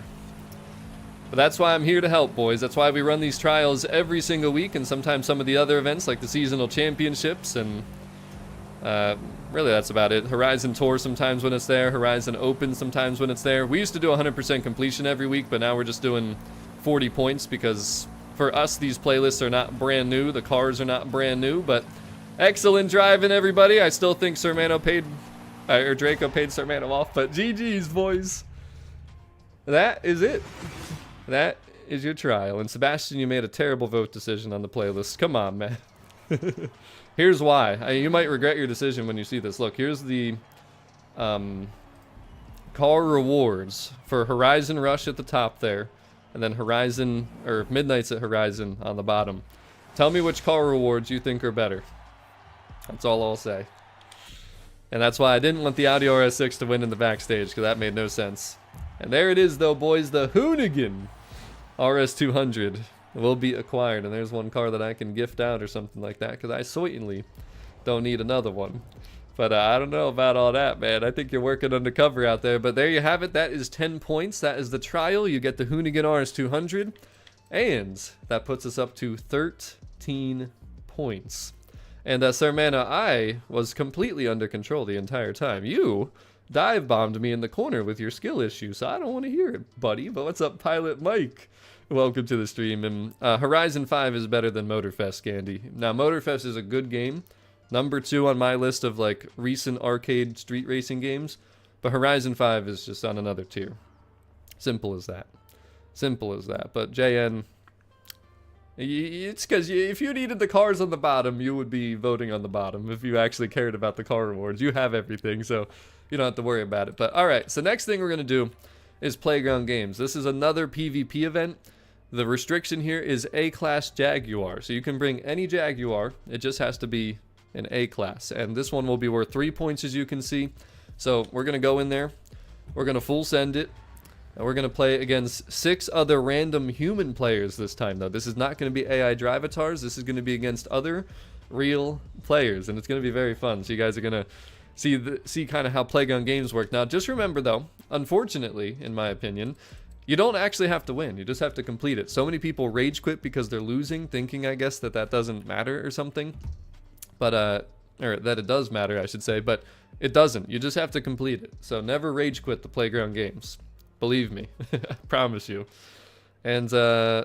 But that's why I'm here to help, boys. That's why we run these trials every single week, and sometimes some of the other events like the seasonal championships, and really that's about it. Horizon Tour sometimes when it's there, Horizon Open sometimes when it's there. We used to do 100% completion every week, but now we're just doing 40 points because for us these playlists are not brand new, the cars are not brand new, but excellent driving, everybody. I still think Sir Mano paid, or Draco paid Sir Mano off, but GG's, boys. That is it. That is your trial. And Sebastian, you made a terrible vote decision on the playlist. Come on, man. Here's why. You might regret your decision when you see this. Look, here's the car rewards for Horizon Rush at the top there, and then Horizon, or Midnight's at Horizon on the bottom. Tell me which car rewards you think are better. That's all I'll say. And that's why I didn't want the Audi RS6 to win in the backstage, because that made no sense. And there it is, though, boys. The Hoonigan RS200 will be acquired. And there's one car that I can gift out or something like that, because I certainly don't need another one. But I don't know about all that, man. I think you're working undercover out there. But there you have it. That is 10 points. That is the trial. You get the Hoonigan RS200. And that puts us up to 13 points. And Sir Mano, I was completely under control the entire time. You dive bombed me in the corner with your skill issue, so I don't want to hear it, buddy. But what's up, Pilot Mike? Welcome to the stream. And Horizon 5 is better than Motorfest, Candy. Now, Motorfest is a good game. Number 2 on my list of like recent arcade street racing games. But Horizon 5 is just on another tier. Simple as that. Simple as that. But JN, it's because if you needed the cars on the bottom, you would be voting on the bottom if you actually cared about the car rewards. You have everything, so you don't have to worry about it. But alright, so next thing we're going to do is Playground Games. This is another PvP event. The restriction here is A-Class Jaguar. So you can bring any Jaguar. It just has to be an A-Class. And this one will be worth 3 points, as you can see. So we're going to go in there. We're going to full send it. And we're going to play against 6 other random human players this time, though. This is not going to be AI Drivatars. This is going to be against other real players. And it's going to be very fun. So you guys are going to see kind of how Playground Games work. Now, just remember, though, unfortunately, in my opinion, you don't actually have to win. You just have to complete it. So many people rage quit because they're losing, thinking, I guess, that doesn't matter or something. But, or that it does matter, I should say. But it doesn't. You just have to complete it. So never rage quit the Playground Games. Believe me. I promise you. And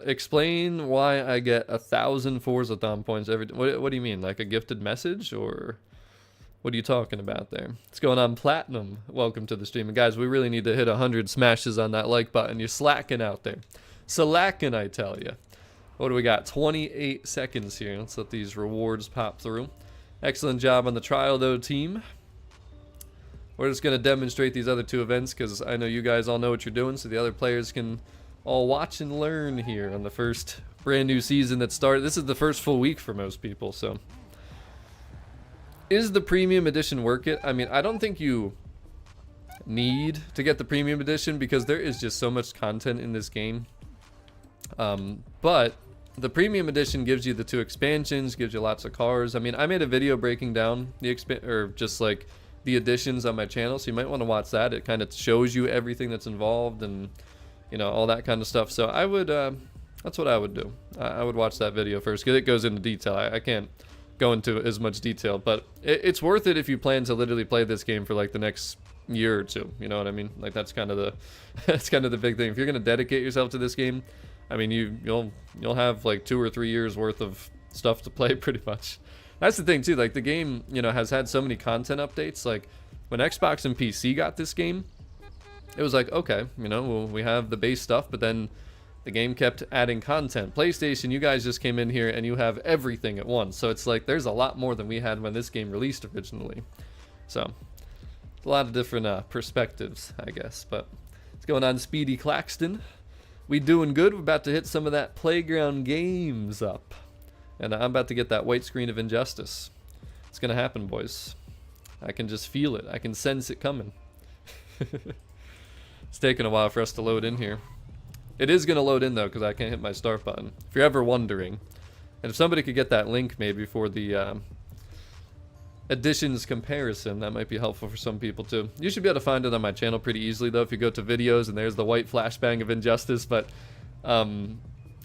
explain why I get 1,000 Forzathon points every... What do you mean? Like a gifted message? Or what are you talking about there? What's going on, Platinum? Welcome to the stream. And guys, we really need to hit 100 smashes on that like button. You're slacking out there. Slacking, I tell you. What do we got? 28 seconds here. Let's let these rewards pop through. Excellent job on the trial, though, team. We're just going to demonstrate these other 2 events because I know you guys all know what you're doing, so the other players can all watch and learn here on the first brand new season that started. This is the first full week for most people, so. Is the premium edition worth it? I mean, I don't think you need to get the premium edition because there is just so much content in this game. But the premium edition gives you the 2 expansions, gives you lots of cars. I mean, I made a video breaking down the just like the additions on my channel, so you might want to watch that. It kind of shows you everything that's involved and, you know, all that kind of stuff. So I would that's what I would do. I would watch that video first because it goes into detail. I can't go into as much detail, but it's worth it if you plan to literally play this game for like the next year or two. You know what I mean? Like that's kind of the that's kind of the big thing. If you're gonna dedicate yourself to this game, I mean you'll have like 2 or 3 years worth of stuff to play pretty much. That's the thing too. Like the game, you know, has had so many content updates. Like when Xbox and PC got this game, it was like, okay, you know, well, we have the base stuff, but then the game kept adding content. PlayStation, you guys just came in here and you have everything at once. So it's like there's a lot more than we had when this game released originally. So a lot of different perspectives, I guess. But what's going on, Speedy Claxton? We doing good. We're about to hit some of that playground games up. And I'm about to get that white screen of injustice. It's going to happen, boys. I can just feel it. I can sense it coming. It's taking a while for us to load in here. It is going to load in, though, because I can't hit my start button. If you're ever wondering. And if somebody could get that link, maybe, for the editions comparison, that might be helpful for some people, too. You should be able to find it on my channel pretty easily, though, if you go to videos, and there's the white flashbang of injustice. But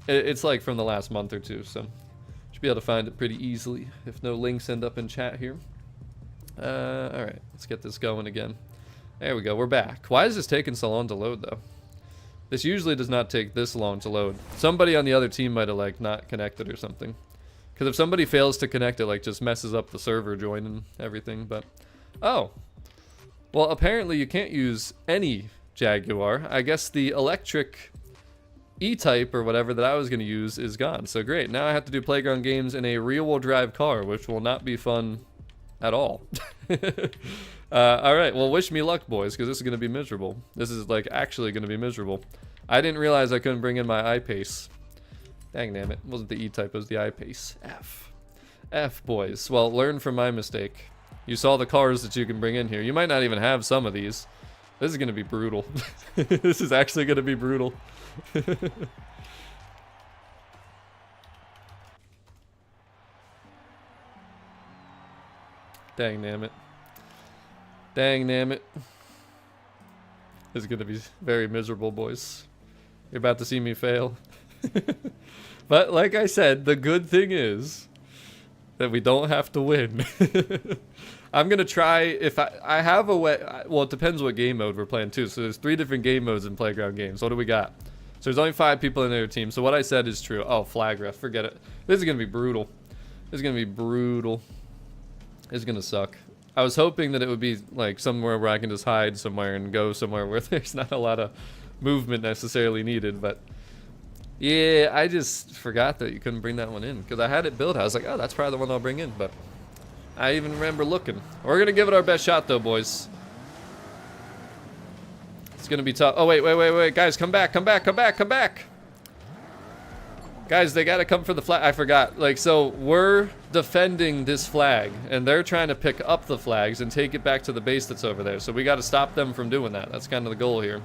it's, like, from the last month or two, so should be able to find it pretty easily, if no links end up in chat here. Alright, let's get this going again. There we go, we're back. Why is this taking so long to load, though? This usually does not take this long to load. Somebody on the other team might have, like, not connected or something. Because if somebody fails to connect, it, like, just messes up the server joining everything, but... Oh. Well, apparently you can't use any Jaguar. I guess the electric E-Type or whatever that I was going to use is gone. So great, now I have to do playground games in a rear-wheel drive car, which will not be fun at all. Alright, well, wish me luck, boys, because this is going to be miserable. This is, like, actually going to be miserable. I didn't realize I couldn't bring in my I-Pace. Dang damn it. It wasn't the E-Type, it was the I-Pace. F, boys. Well, learn from my mistake. You saw the cars that you can bring in here. You might not even have some of these. This is going to be brutal. This is actually going to be brutal. Dang damn it. Dang damn it. This is going to be very miserable, boys. You're about to see me fail. But like I said, the good thing is that we don't have to win. I'm going to try, if I have a way, well, it depends what game mode we're playing too. So there's 3 different game modes in playground games. What do we got? So there's only 5 people in their team. So what I said is true. Oh, flag ref, forget it. This is going to be brutal. This is going to be brutal. It's going to suck. I was hoping that it would be like somewhere where I can just hide somewhere and go somewhere where there's not a lot of movement necessarily needed, but yeah, I just forgot that you couldn't bring that one in because I had it built. I was like, oh, that's probably the one I'll bring in, but I even remember looking. We're going to give it our best shot though, boys. It's going to be tough. Oh, wait. Guys, come back. Guys, they got to come for the flag. I forgot. Like, so we're defending this flag, and they're trying to pick up the flags and take it back to the base that's over there. So we got to stop them from doing that. That's kind of the goal here.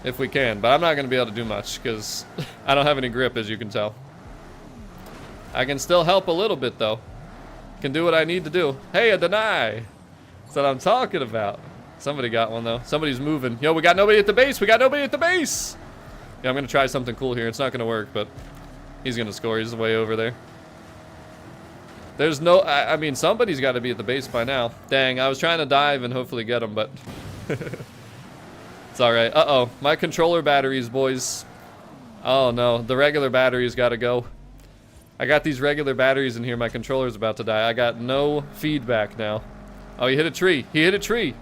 If we can. But I'm not going to be able to do much because I don't have any grip, as you can tell. I can still help a little bit, though. Can do what I need to do. Hey, a deny. That's what I'm talking about. Somebody got one, though. Somebody's moving. Yo, we got nobody at the base. Yeah, I'm going to try something cool here. It's not going to work, but he's going to score. He's way over there. There's no... I mean, somebody's got to be at the base by now. Dang, I was trying to dive and hopefully get him, but... It's alright. Uh-oh. My controller batteries, boys. Oh, no. The regular batteries got to go. I got these regular batteries in here. My controller's about to die. I got no feedback now. Oh, he hit a tree.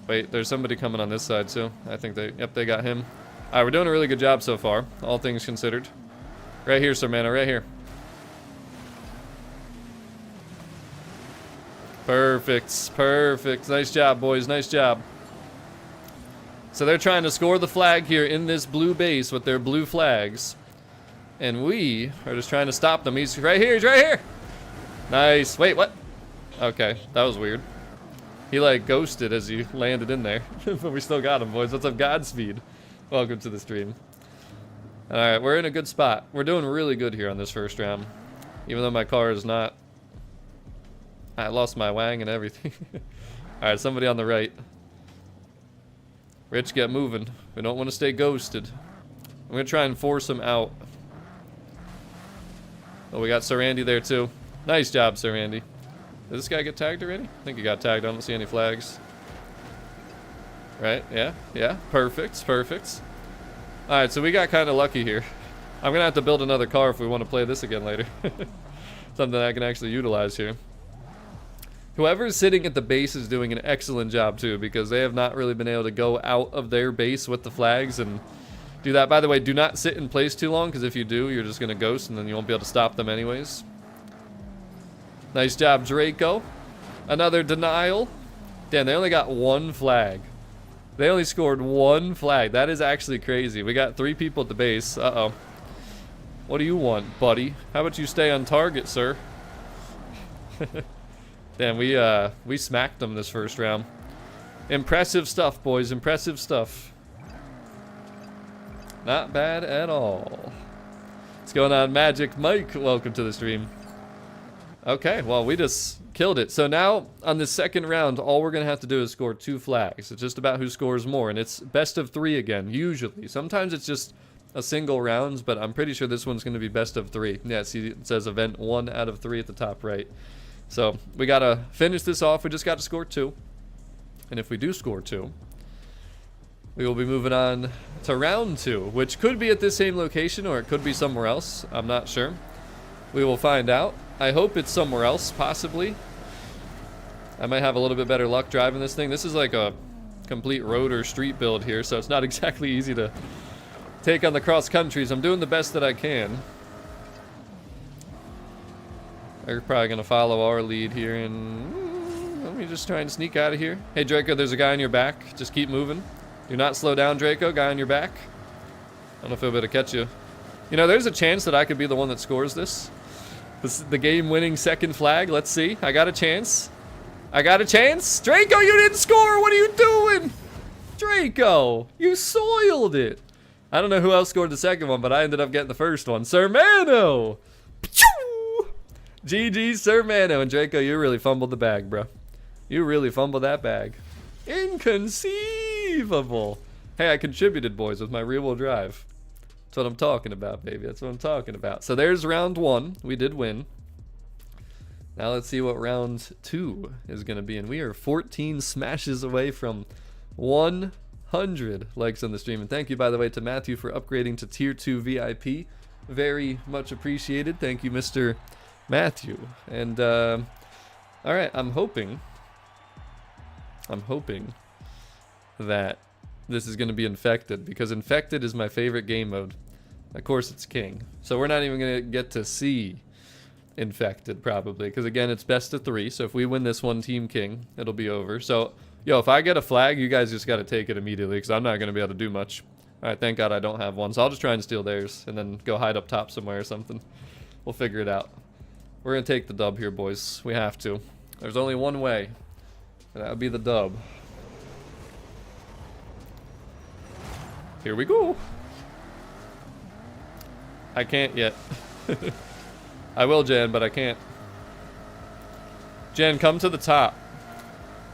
Wait, there's somebody coming on this side, too. I think they got him. Alright, we're doing a really good job so far, all things considered. Right here, Sir right here. Perfect. Nice job, boys. Nice job. So they're trying to score the flag here in this blue base with their blue flags. And we are just trying to stop them. He's right here. Nice. Wait, what? Okay, that was weird. He, like, ghosted as he landed in there. But we still got him, boys. What's up, Godspeed? Welcome to the stream. Alright, we're in a good spot. We're doing really good here on this first round. Even though my car is not... I lost my wang and everything. Alright, somebody on the right. Rich, get moving. We don't want to stay ghosted. I'm going to try and force him out. Oh, we got Sir Andy there too. Nice job, Sir Andy. Did this guy get tagged already? I think he got tagged. I don't see any flags. Right, yeah, yeah. Perfect, perfect. Alright, so we got kind of lucky here. I'm going to have to build another car if we want to play this again later. Something I can actually utilize here. Whoever's sitting at the base is doing an excellent job too, because they have not really been able to go out of their base with the flags and do that. By the way, do not sit in place too long, because if you do, you're just going to ghost and then you won't be able to stop them anyways. Nice job, Draco. Another denial. Damn, they only got one flag. They only scored one flag. That is actually crazy. We got 3 people at the base. Uh-oh. What do you want, buddy? How about you stay on target, sir? Damn, we smacked them this first round. Impressive stuff, boys. Impressive stuff. Not bad at all. What's going on, Magic Mike? Welcome to the stream. Okay, well, we just killed it. So now, on the second round, all we're going to have to do is score 2 flags. It's just about who scores more, and it's best of 3 again, usually. Sometimes it's just a single rounds, but I'm pretty sure this one's going to be best of 3. Yeah, see, it says event 1 out of 3 at the top right. So, we got to finish this off. We just got to score 2. And if we do score 2, we will be moving on to round 2, which could be at this same location, or it could be somewhere else. I'm not sure. We will find out. I hope it's somewhere else, possibly. I might have a little bit better luck driving this thing. This is like a complete road or street build here, so it's not exactly easy to take on the cross countries. I'm doing the best that I can. They're probably going to follow our lead here, and let me just try and sneak out of here. Hey, Draco, there's a guy on your back. Just keep moving. Do not slow down, Draco. Guy on your back. I don't know if he'll be able to catch you. You know, there's a chance that I could be the one that scores this. This is the game-winning second flag. Let's see. I got a chance. I got a chance. Draco, you didn't score. What are you doing? Draco, you soiled it. I don't know who else scored the second one, but I ended up getting the first one. Sir Mano. GG, Sir Mano. And Draco, you really fumbled the bag, bro. You really fumbled that bag. Inconceivable. Hey, I contributed, boys, with my rear-wheel drive. That's what I'm talking about, baby. That's what I'm talking about. So there's round 1. We did win. Now let's see what round 2 is going to be. And we are 14 smashes away from 100 likes on the stream. And thank you, by the way, to Matthew for upgrading to Tier 2 VIP. Very much appreciated. Thank you, Mr. Matthew. And, all right, I'm hoping that this is going to be Infected, because Infected is my favorite game mode. Of course, it's King. So we're not even going to get to see Infected, probably, because, again, it's best of 3. So if we win this one, Team King, it'll be over. So, yo, if I get a flag, you guys just got to take it immediately, because I'm not going to be able to do much. All right, thank God I don't have one. So I'll just try and steal theirs and then go hide up top somewhere or something. We'll figure it out. We're going to take the dub here, boys. We have to. There's only one way, and that would be the dub. Here we go. I can't yet. I will, Jan, but I can't. Jan, come to the top.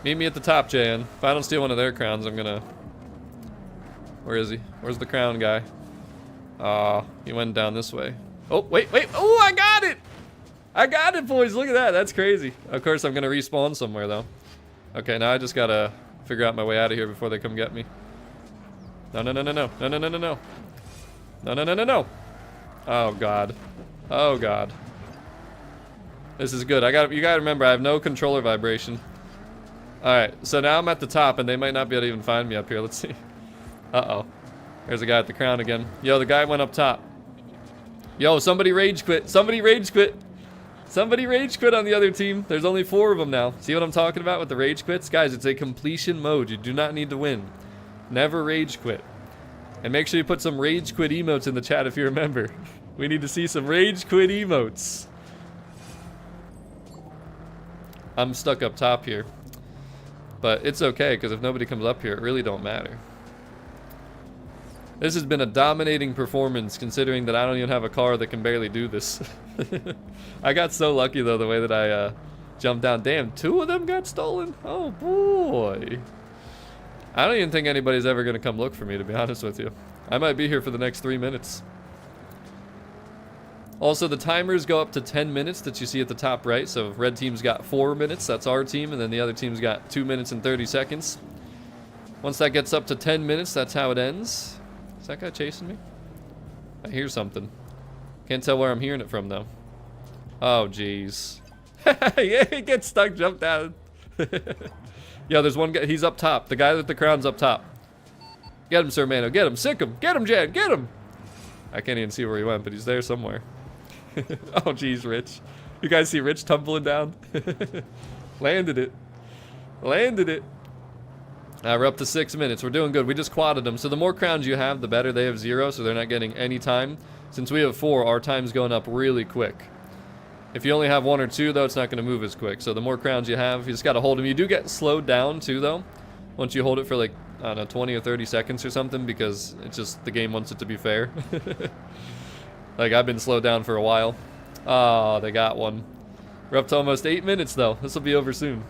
Meet me at the top, Jan. If I don't steal one of their crowns, I'm gonna... Where is he? Where's the crown guy? He went down this way. Oh, wait. Oh, I got it! I got it, boys. Look at that. That's crazy. Of course, I'm gonna respawn somewhere, though. Okay, now I just gotta figure out my way out of here before they come get me. No. Oh, God. Oh, God. This is good. You gotta remember, I have no controller vibration. Alright, so now I'm at the top, and they might not be able to even find me up here. Let's see. Uh-oh. There's a guy at the crown again. Yo, the guy went up top. Yo, somebody rage quit. Somebody rage quit. Somebody rage quit on the other team. There's only 4 of them now. See what I'm talking about with the rage quits? Guys, it's a completion mode. You do not need to win. Never rage quit. And make sure you put some rage quit emotes in the chat if you remember. We need to see some rage quit emotes. I'm stuck up top here. But it's okay, because if nobody comes up here, it really don't matter. This has been a dominating performance, considering that I don't even have a car that can barely do this. I got so lucky, though, the way that I jumped down. Damn, 2 of them got stolen? Oh, boy. I don't even think anybody's ever going to come look for me, to be honest with you. I might be here for the next 3 minutes. Also, the timers go up to 10 minutes that you see at the top right. So if red team's got 4 minutes, that's our team, and then the other team's got 2 minutes and 30 seconds. Once that gets up to 10 minutes, that's how it ends. Is that guy chasing me? I hear something. Can't tell where I'm hearing it from, though. Oh, jeez. Yeah, he gets stuck, jump down. Yeah, there's one guy. He's up top. The guy with the crown's up top. Get him, Sir Mano. Get him. Sick him. Get him, Jan. Get him. I can't even see where he went, but he's there somewhere. Oh, jeez, Rich. You guys see Rich tumbling down? Landed it. Landed it. We're up to 6 minutes. We're doing good. We just quadded them. So the more crowns you have, the better. They have 0, so they're not getting any time. Since we have 4, our time's going up really quick. If you only have 1 or 2, though, it's not going to move as quick. So the more crowns you have, you just got to hold them. You do get slowed down, too, though. Once you hold it for, like, I don't know, 20 or 30 seconds or something, because it's just the game wants it to be fair. Like, I've been slowed down for a while. Oh, they got one. We're up to almost 8 minutes, though. This will be over soon.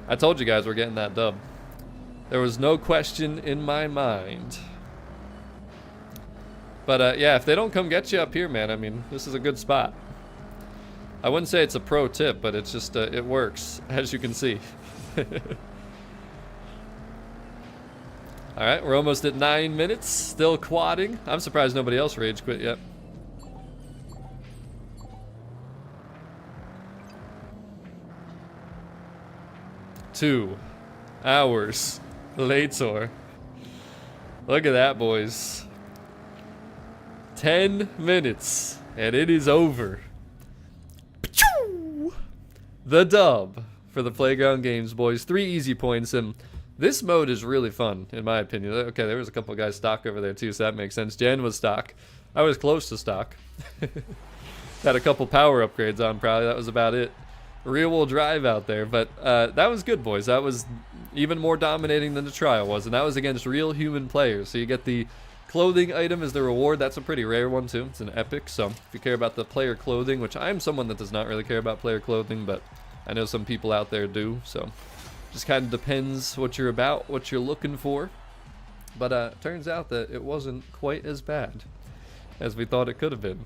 I told you guys we're getting that dub. There was no question in my mind. But, yeah, if they don't come get you up here, man, I mean, this is a good spot. I wouldn't say it's a pro tip, but it's just, it works, as you can see. Alright, we're almost at 9 minutes, still quadding. I'm surprised nobody else rage quit yet. Two hours later. Look at that, boys. 10 minutes, and it is over. The dub for the Playground Games, boys. 3 easy points, and this mode is really fun, in my opinion. Okay, there was a couple guys stock over there, too, so that makes sense. Jen was stock. I was close to stock. Had a couple power upgrades on, probably. That was about it. Rear-wheel drive out there, but that was good, boys. That was even more dominating than the trial was, and that was against real human players. So you get the clothing item as the reward. That's a pretty rare one, too. It's an epic, so if you care about the player clothing, which I'm someone that does not really care about player clothing, but I know some people out there do, so just kind of depends what you're about, what you're looking for. But turns out that it wasn't quite as bad as we thought it could have been.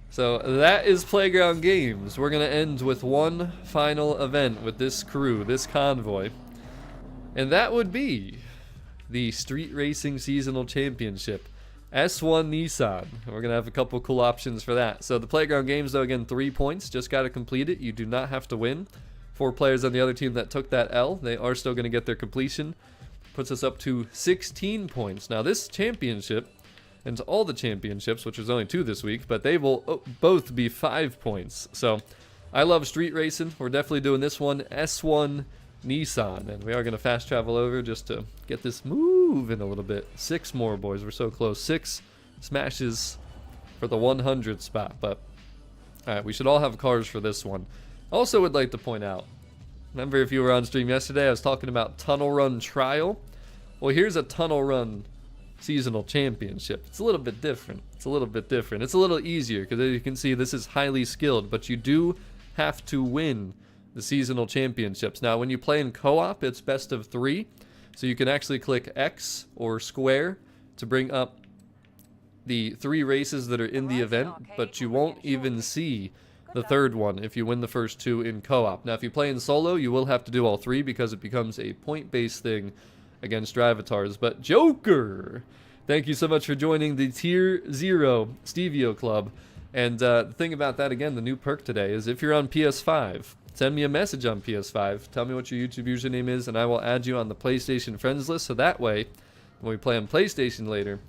So that is Playground Games. We're going to end with one final event with this crew, this convoy. And that would be the Street Racing Seasonal Championship. S1 Nissan. We're going to have a couple cool options for that. So the Playground Games, though, again, 3 points. Just got to complete it. You do not have to win. 4 players on the other team that took that L, they are still going to get their completion. Puts us up to 16 points. Now this championship, and all the championships, which is only 2 this week, but they will both be 5 points. So I love street racing. We're definitely doing this one, S1 Nissan, and we are going to fast travel over just to get this moving a little bit. 6 more, boys. We're so close. 6 smashes for the 100 spot, but all right, we should all have cars for this one. Also would like to point out, remember if you were on stream yesterday, I was talking about Tunnel Run Trial. Well, here's a Tunnel Run Seasonal Championship. It's a little bit different. It's a little easier because as you can see, this is highly skilled, but you do have to win the seasonal championships. Now, when you play in co-op, it's best of 3, so you can actually click X or square to bring up the 3 races that are in the event, but you won't even see the 3rd one if you win the first 2 in co-op. Now, if you play in solo, you will have to do all 3 because it becomes a point-based thing against Drivatars. But Joker, thank you so much for joining the Tier 0 Stevio Club. And the thing about that, again, the new perk today is if you're on PS5, send me a message on PS5. Tell me what your YouTube username is, and I will add you on the PlayStation friends list. So that way, when we play on PlayStation later,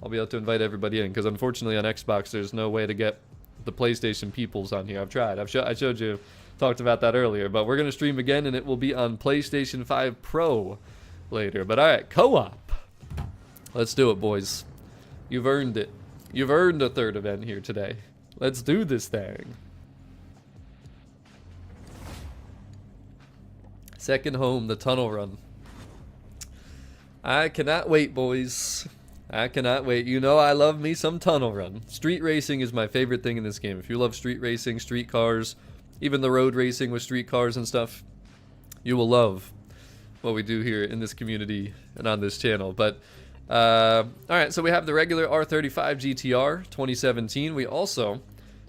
I'll be able to invite everybody in. Because unfortunately on Xbox, there's no way to get the PlayStation peoples on here. I've tried. I showed you, talked about that earlier. But we're going to stream again, and it will be on PlayStation 5 Pro later. But all right, co-op. Let's do it, boys. You've earned it. You've earned a 3rd event here today. Let's do this thing. Second home, the Tunnel Run. I cannot wait, boys. I cannot wait. You know I love me some Tunnel Run. Street racing is my favorite thing in this game. If you love street racing, street cars, even the road racing with street cars and stuff, you will love what we do here in this community and on this channel. But all right, so we have the regular R35 GTR 2017. We also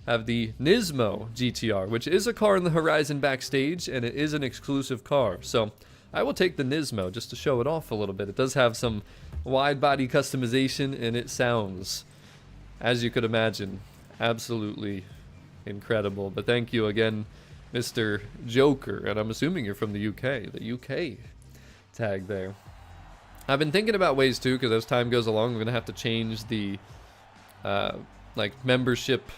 have the Nismo GTR, which is a car in the Horizon Backstage, and it is an exclusive car. So I will take the Nismo just to show it off a little bit. It does have some wide body customization, and it sounds, as you could imagine, absolutely incredible. But thank you again, Mr. Joker, and I'm assuming you're from the UK. The UK tag there. I've been thinking about ways too, because as time goes along, we're gonna have to change the like membership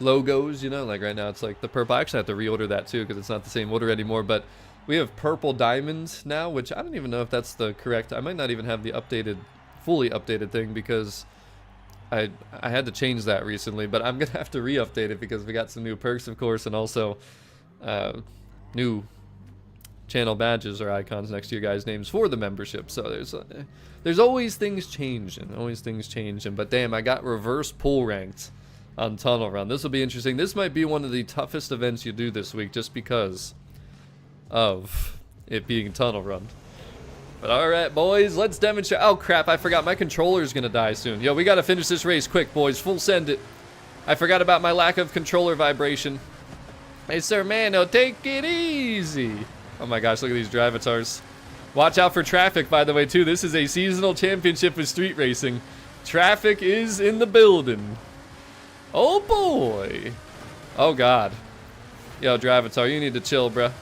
logos, you know, like right now it's like the purple. I actually have to reorder that too because it's not the same order anymore, but we have purple diamonds now, which I don't even know if that's the correct. I might not even have the updated, fully updated thing because I had to change that recently, but I'm gonna have to re-update it because we got some new perks, of course, and also new channel badges or icons next to your guys' names for the membership. So there's always things changing, but damn, I got reverse pull ranked on Tunnel Run. This will be interesting. This might be one of the toughest events you do this week just because of it being Tunnel Run. But alright, boys, let's demonstrate. Oh crap, I forgot my controller's gonna die soon. Yo, we gotta finish this race quick, boys. Full send it. I forgot about my lack of controller vibration. Hey, Sir Mano, take it easy. Oh my gosh, look at these drivatars. Watch out for traffic, by the way, too. This is a seasonal championship with street racing. Traffic is in the building. Oh boy. Oh god. Yo, drivatar, you need to chill, bruh.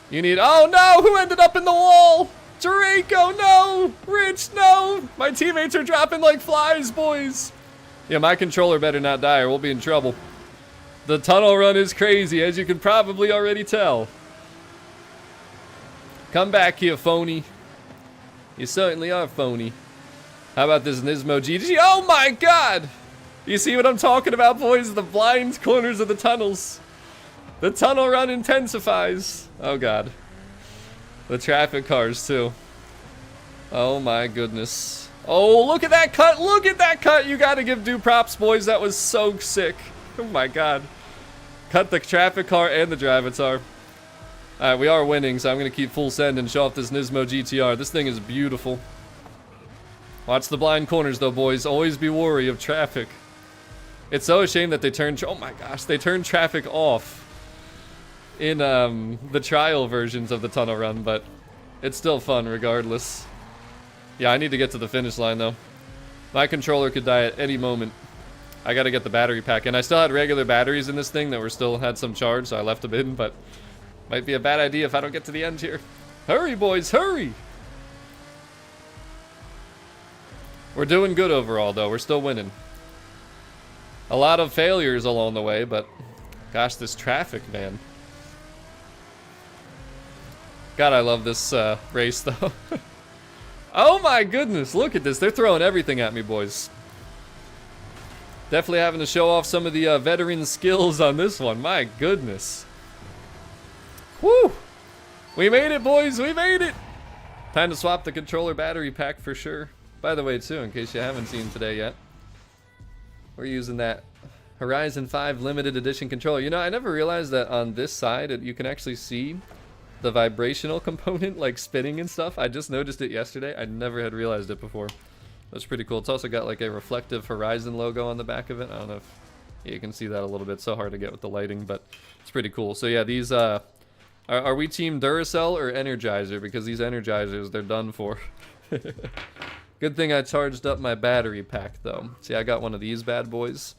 You need. Oh no! Who ended up in the wall? Draco, no! Rich, no! My teammates are dropping like flies, boys. Yeah, my controller better not die or we'll be in trouble. The tunnel run is crazy, as you can probably already tell. Come back here, phony. You certainly are phony. How about this Nismo GG? Oh my god! You see what I'm talking about, boys? The blind corners of the tunnels. The tunnel run intensifies. Oh god. The traffic cars too. Oh my goodness. Oh, look at that cut. Look at that cut. You gotta give due props, boys. That was so sick. Oh my god. Cut the traffic car and the drivatar. Alright, we are winning, so I'm gonna keep full send and show off this Nismo GTR. This thing is beautiful. Watch the blind corners though, boys. Always be wary of traffic. It's so a shame that they turned, oh my gosh, they turned traffic off in the trial versions of the tunnel run, but it's still fun regardless. Yeah, I need to get to the finish line though. My controller could die at any moment. I gotta get the battery pack, and I still had regular batteries in this thing that were still had some charge, so I left them in, but might be a bad idea if I don't get to the end here. Hurry, boys, hurry! We're doing good overall though, we're still winning. A lot of failures along the way, but gosh, this traffic, man. God, I love this race, though. Oh my goodness, look at this. They're throwing everything at me, boys. Definitely having to show off some of the veteran skills on this one. My goodness. Woo! We made it, boys. We made it. Time to swap the controller battery pack for sure. By the way, too, in case you haven't seen today yet, we're using that Horizon 5 limited edition controller. You know, I never realized that on this side you can actually see the vibrational component, like spinning and stuff. I just noticed it yesterday. I never had realized it before. That's pretty cool. It's also got like a reflective Horizon logo on the back of it. I don't know if you can see that a little bit. It's so hard to get with the lighting, but it's pretty cool. So yeah, these are we team Duracell or Energizer? Because these Energizers, they're done for. Good thing I charged up my battery pack though. See, I got one of these bad boys.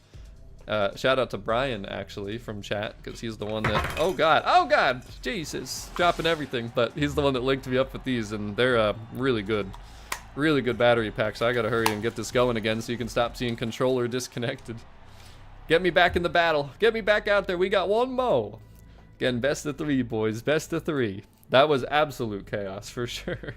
Shout out to Brian, actually, from chat, because he's the one that... Oh, God, Jesus, dropping everything, but he's the one that linked me up with these, and they're really good battery packs. So I gotta hurry and get this going again so you can stop seeing controller disconnected. Get me back in the battle. Get me back out there. We got one more. Again, best of 3, boys, best of 3. That was absolute chaos, for sure.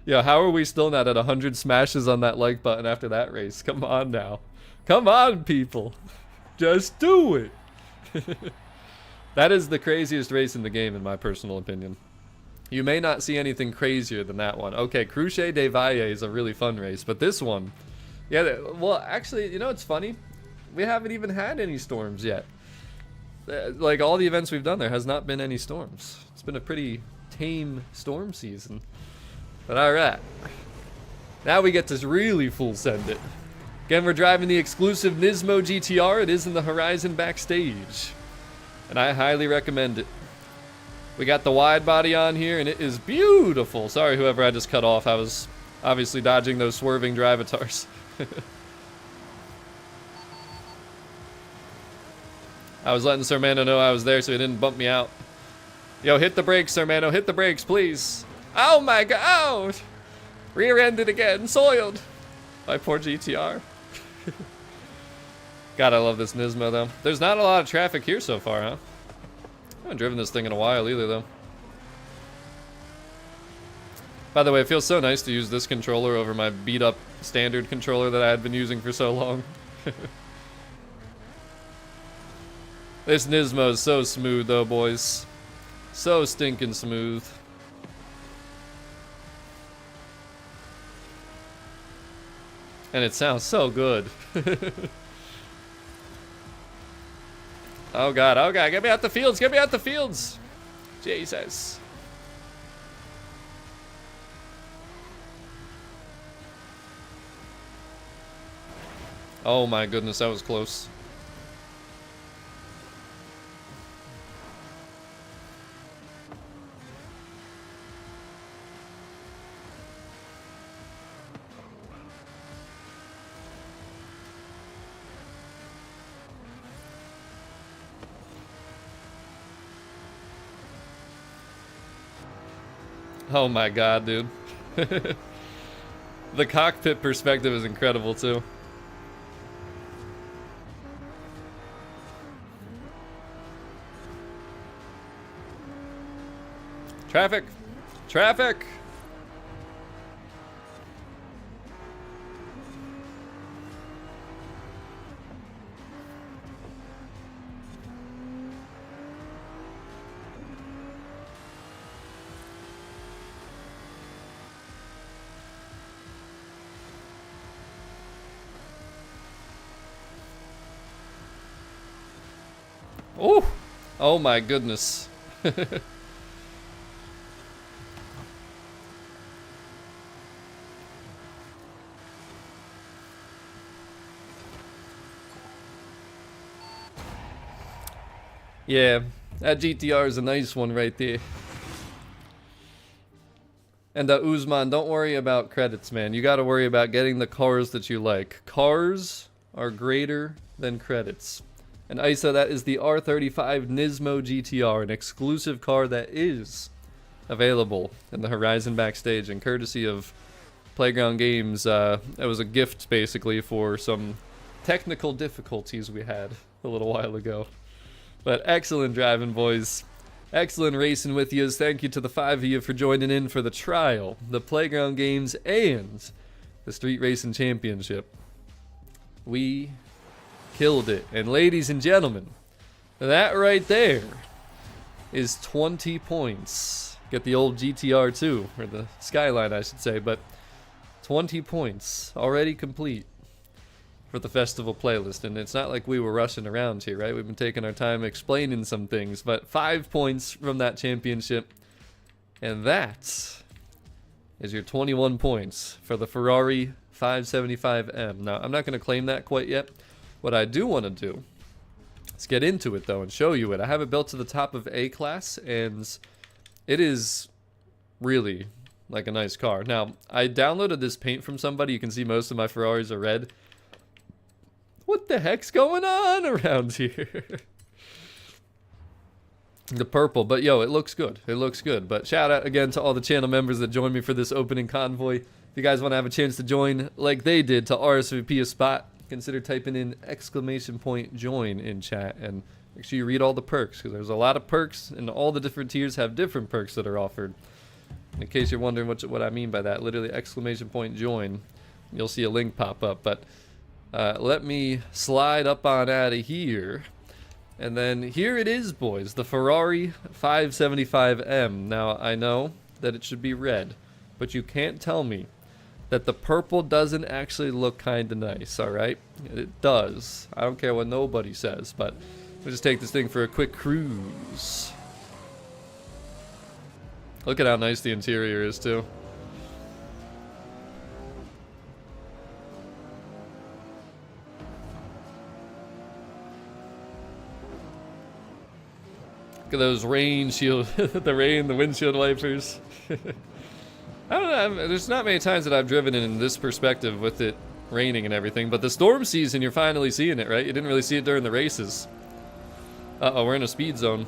Yeah, how are we still not at 100 smashes on that like button after that race? Come on now. Come on, people. Just do it. That is the craziest race in the game, in my personal opinion. You may not see anything crazier than that one. Okay, Cruce de Valle is a really fun race, but this one... Yeah, well, actually, you know what's funny? We haven't even had any storms yet. Like, all the events we've done, there has not been any storms. It's been a pretty tame storm season. But alright. Now we get to really full send it. Again, we're driving the exclusive Nismo GTR. It is in the Horizon Backstage, and I highly recommend it. We got the wide body on here, and it is beautiful. Sorry, whoever I just cut off. I was obviously dodging those swerving drivatars. I was letting Sir Mano know I was there so he didn't bump me out. Yo, hit the brakes, Sir Mano. Hit the brakes, please. Oh my god! Rear-ended again. Soiled. My poor GTR. God, I love this Nismo, though. There's not a lot of traffic here so far, huh? I haven't driven this thing in a while either, though. By the way, it feels so nice to use this controller over my beat-up standard controller that I had been using for so long. This Nismo is so smooth, though, boys. So stinking smooth. And it sounds so good. Oh god, get me out the fields, get me out the fields! Jesus. Oh my goodness, that was close. Oh my god, dude. The cockpit perspective is incredible, too. Traffic! Traffic! Oh! Oh my goodness. Yeah, that GTR is a nice one right there. And Uzman, don't worry about credits, man. You gotta worry about getting the cars that you like. Cars are greater than credits. And Isa, that is the R35 Nismo GTR, an exclusive car that is available in the Horizon Backstage, and courtesy of Playground Games. It was a gift, basically, for some technical difficulties we had a little while ago. But excellent driving, boys. Excellent racing with yous. Thank you to the 5 of you for joining in for the trial, the Playground Games, and the Street Racing Championship. We killed it. And ladies and gentlemen, that right there is 20 points. Get the old GTR too, or the Skyline I should say, but 20 points already complete for the festival playlist. And it's not like we were rushing around here, right? We've been taking our time explaining some things, but 5 points from that championship, and that is your 21 points for the Ferrari 575M. Now, I'm not going to claim that quite yet. What I do want to do is get into it, though, and show you it. I have it built to the top of A-Class, and it is really like a nice car. Now, I downloaded this paint from somebody. You can see most of my Ferraris are red. What the heck's going on around here? The purple, but yo, it looks good. It looks good. But shout out again to all the channel members that joined me for this opening convoy. If you guys want to have a chance to join like they did to RSVP a spot, consider typing in !join in chat, and make sure you read all the perks, because there's a lot of perks, and all the different tiers have different perks that are offered. In case you're wondering what I mean by that, literally !join. You'll see a link pop up. But let me slide up on out of here. And then here it is, boys, the Ferrari 575M. Now, I know that it should be red, but you can't tell me that the purple doesn't actually look kind of nice, alright? It does. I don't care what nobody says, but we'll just take this thing for a quick cruise. Look at how nice the interior is, too. Look at those rain shield, the rain, the windshield wipers. I don't know, there's not many times that I've driven in this perspective with it raining and everything, but the storm season, you're finally seeing it, right? You didn't really see it during the races. Uh-oh, we're in a speed zone.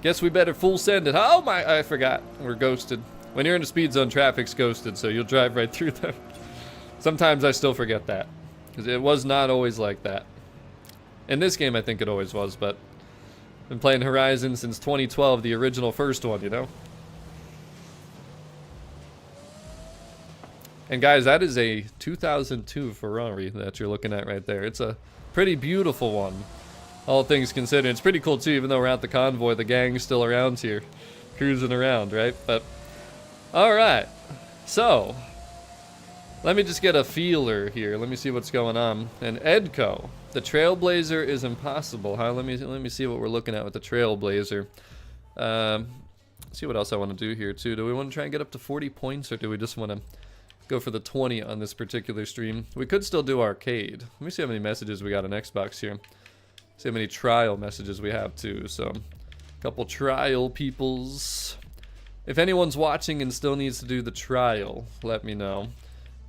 Guess we better full send it. Oh my, I forgot. We're ghosted. When you're in a speed zone, traffic's ghosted, so you'll drive right through them. Sometimes I still forget that, because it was not always like that. In this game, I think it always was, but I've been playing Horizon since 2012, the original first one, you know? And guys, that is a 2002 Ferrari that you're looking at right there. It's a pretty beautiful one, all things considered. It's pretty cool too, even though we're at the convoy, the gang's still around here, cruising around, right? But, alright, so, let me just get a feeler here. Let me see what's going on. And Edco, the Trailblazer is impossible, huh? Let me see what we're looking at with the Trailblazer. See what else I want to do here too. Do we want to try and get up to 40 points, or do we just want to go for the 20 on this particular stream? We could still do arcade. Let me see how many messages we got on Xbox here. See how many trial messages we have too. So, a couple trial peoples. If anyone's watching and still needs to do the trial, let me know.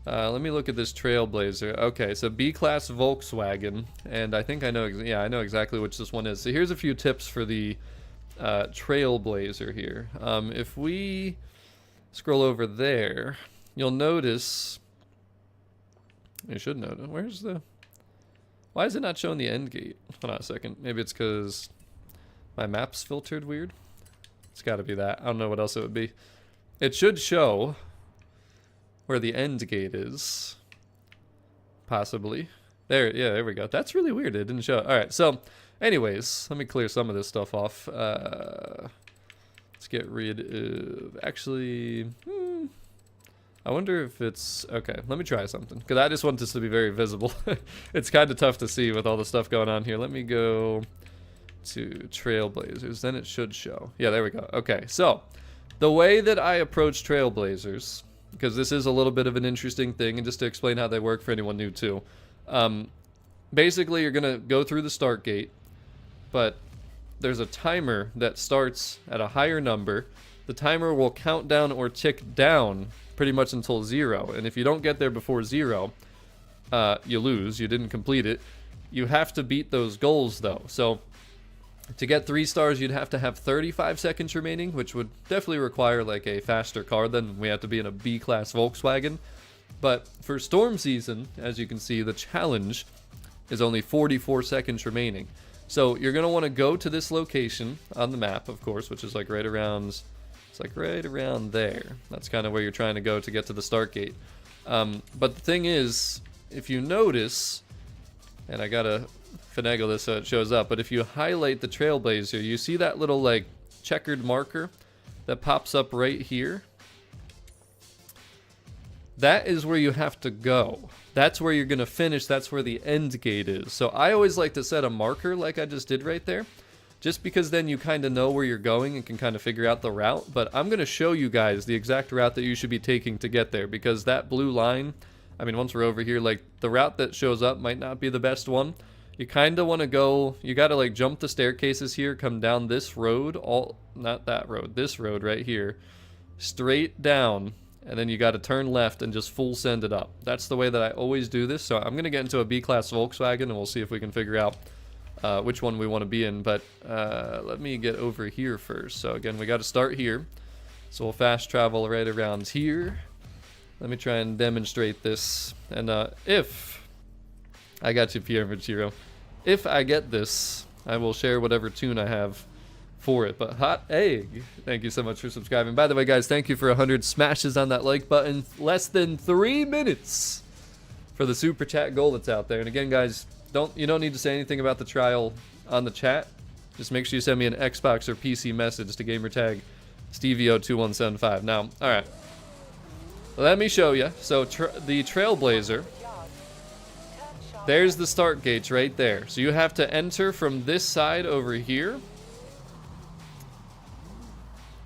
Let me look at this Trailblazer. Okay, so B-Class Volkswagen, and I think I know, yeah, I know exactly which this one is. So here's a few tips for the Trailblazer here. If we scroll over there, you'll notice, you should notice, where's the, why is it not showing the end gate? Hold on a second, maybe it's because my map's filtered weird. It's got to be that. I don't know what else it would be. It should show where the end gate is, possibly. There, yeah, there we go. That's really weird, it didn't show. All right, so anyways, let me clear some of this stuff off. Let's get rid of, actually, I wonder if it's, okay, let me try something, because I just want this to be very visible. It's kind of tough to see with all the stuff going on here. Let me go to Trailblazers, then it should show. Yeah, there we go. Okay, so the way that I approach Trailblazers, because this is a little bit of an interesting thing, and just to explain how they work for anyone new too. Basically, you're going to go through the start gate, but there's a timer that starts at a higher number. The timer will count down or tick down pretty much until 0, and if you don't get there before 0, you lose. You didn't complete it. You have to beat those goals though. So to get 3 stars, you'd have to have 35 seconds remaining, which would definitely require like a faster car. Then we have to be in a B-Class Volkswagen. But for storm season, as you can see, the challenge is only 44 seconds remaining. So you're going to want to go to this location on the map, of course, which is like right around, it's like right around there. That's kind of where you're trying to go to get to the start gate. But the thing is, if you notice, and I got to finagle this so it shows up, but if you highlight the Trailblazer, you see that little like checkered marker that pops up right here? That is where you have to go. That's where you're going to finish. That's where the end gate is. So I always like to set a marker like I just did right there, just because then you kind of know where you're going and can kind of figure out the route. But I'm going to show you guys the exact route that you should be taking to get there, because that blue line, I mean, once we're over here, like the route that shows up might not be the best one. You kind of want to go, you got to like jump the staircases here, come down this road, not that road, this road right here, straight down, and then you got to turn left and just full send it up. That's the way that I always do this. So I'm going to get into a B-Class Volkswagen, and we'll see if we can figure out which one we want to be in. But let me get over here first. So again, we got to start here. So we'll fast travel right around here. Let me try and demonstrate this. And if I got you, Pierre Machiro. If I get this, I will share whatever tune I have for it. But Hot Egg, thank you so much for subscribing. By the way, guys, thank you for 100 smashes on that like button. Less than 3 minutes for the super chat goal that's out there. And again, guys, you don't need to say anything about the trial on the chat. Just make sure you send me an Xbox or PC message to gamertag Stevio2175. Now, all right, let me show you. So the Trailblazer, there's the start gates right there. So you have to enter from this side over here,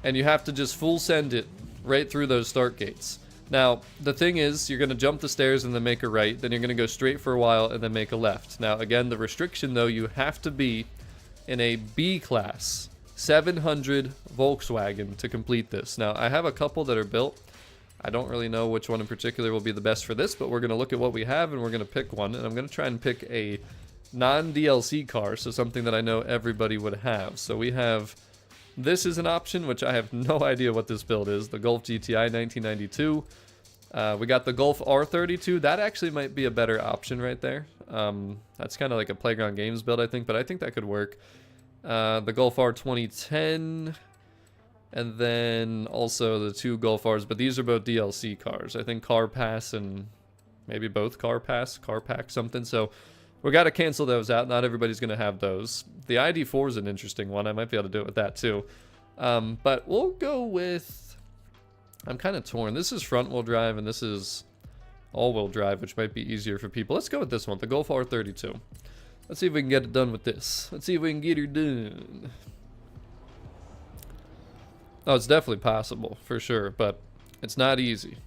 and you have to just full send it right through those start gates. Now, the thing is, you're going to jump the stairs and then make a right, then you're going to go straight for a while and then make a left. Now, again, the restriction, though, you have to be in a B-Class 700 Volkswagen to complete this. Now, I have a couple that are built. I don't really know which one in particular will be the best for this, but we're going to look at what we have and we're going to pick one. And I'm going to try and pick a non-DLC car, so something that I know everybody would have. So we have, this is an option, which I have no idea what this build is. The Golf GTI 1992. We got the Golf R32. That actually might be a better option right there. That's kind of like a Playground Games build, I think, but I think that could work. The Golf R 2010. And then also the 2 Golf Rs, but these are both DLC cars. I think Car Pass and maybe both Car Pass, Car Pack something. So we got to cancel those out. Not everybody's going to have those. The ID4 is an interesting one. I might be able to do it with that too. But we'll go with, I'm kind of torn. This is front wheel drive and this is all wheel drive, which might be easier for people. Let's go with this one, the Golf R32. Let's see if we can get it done with this. Let's see if we can get her done. Oh, it's definitely possible, for sure, but it's not easy.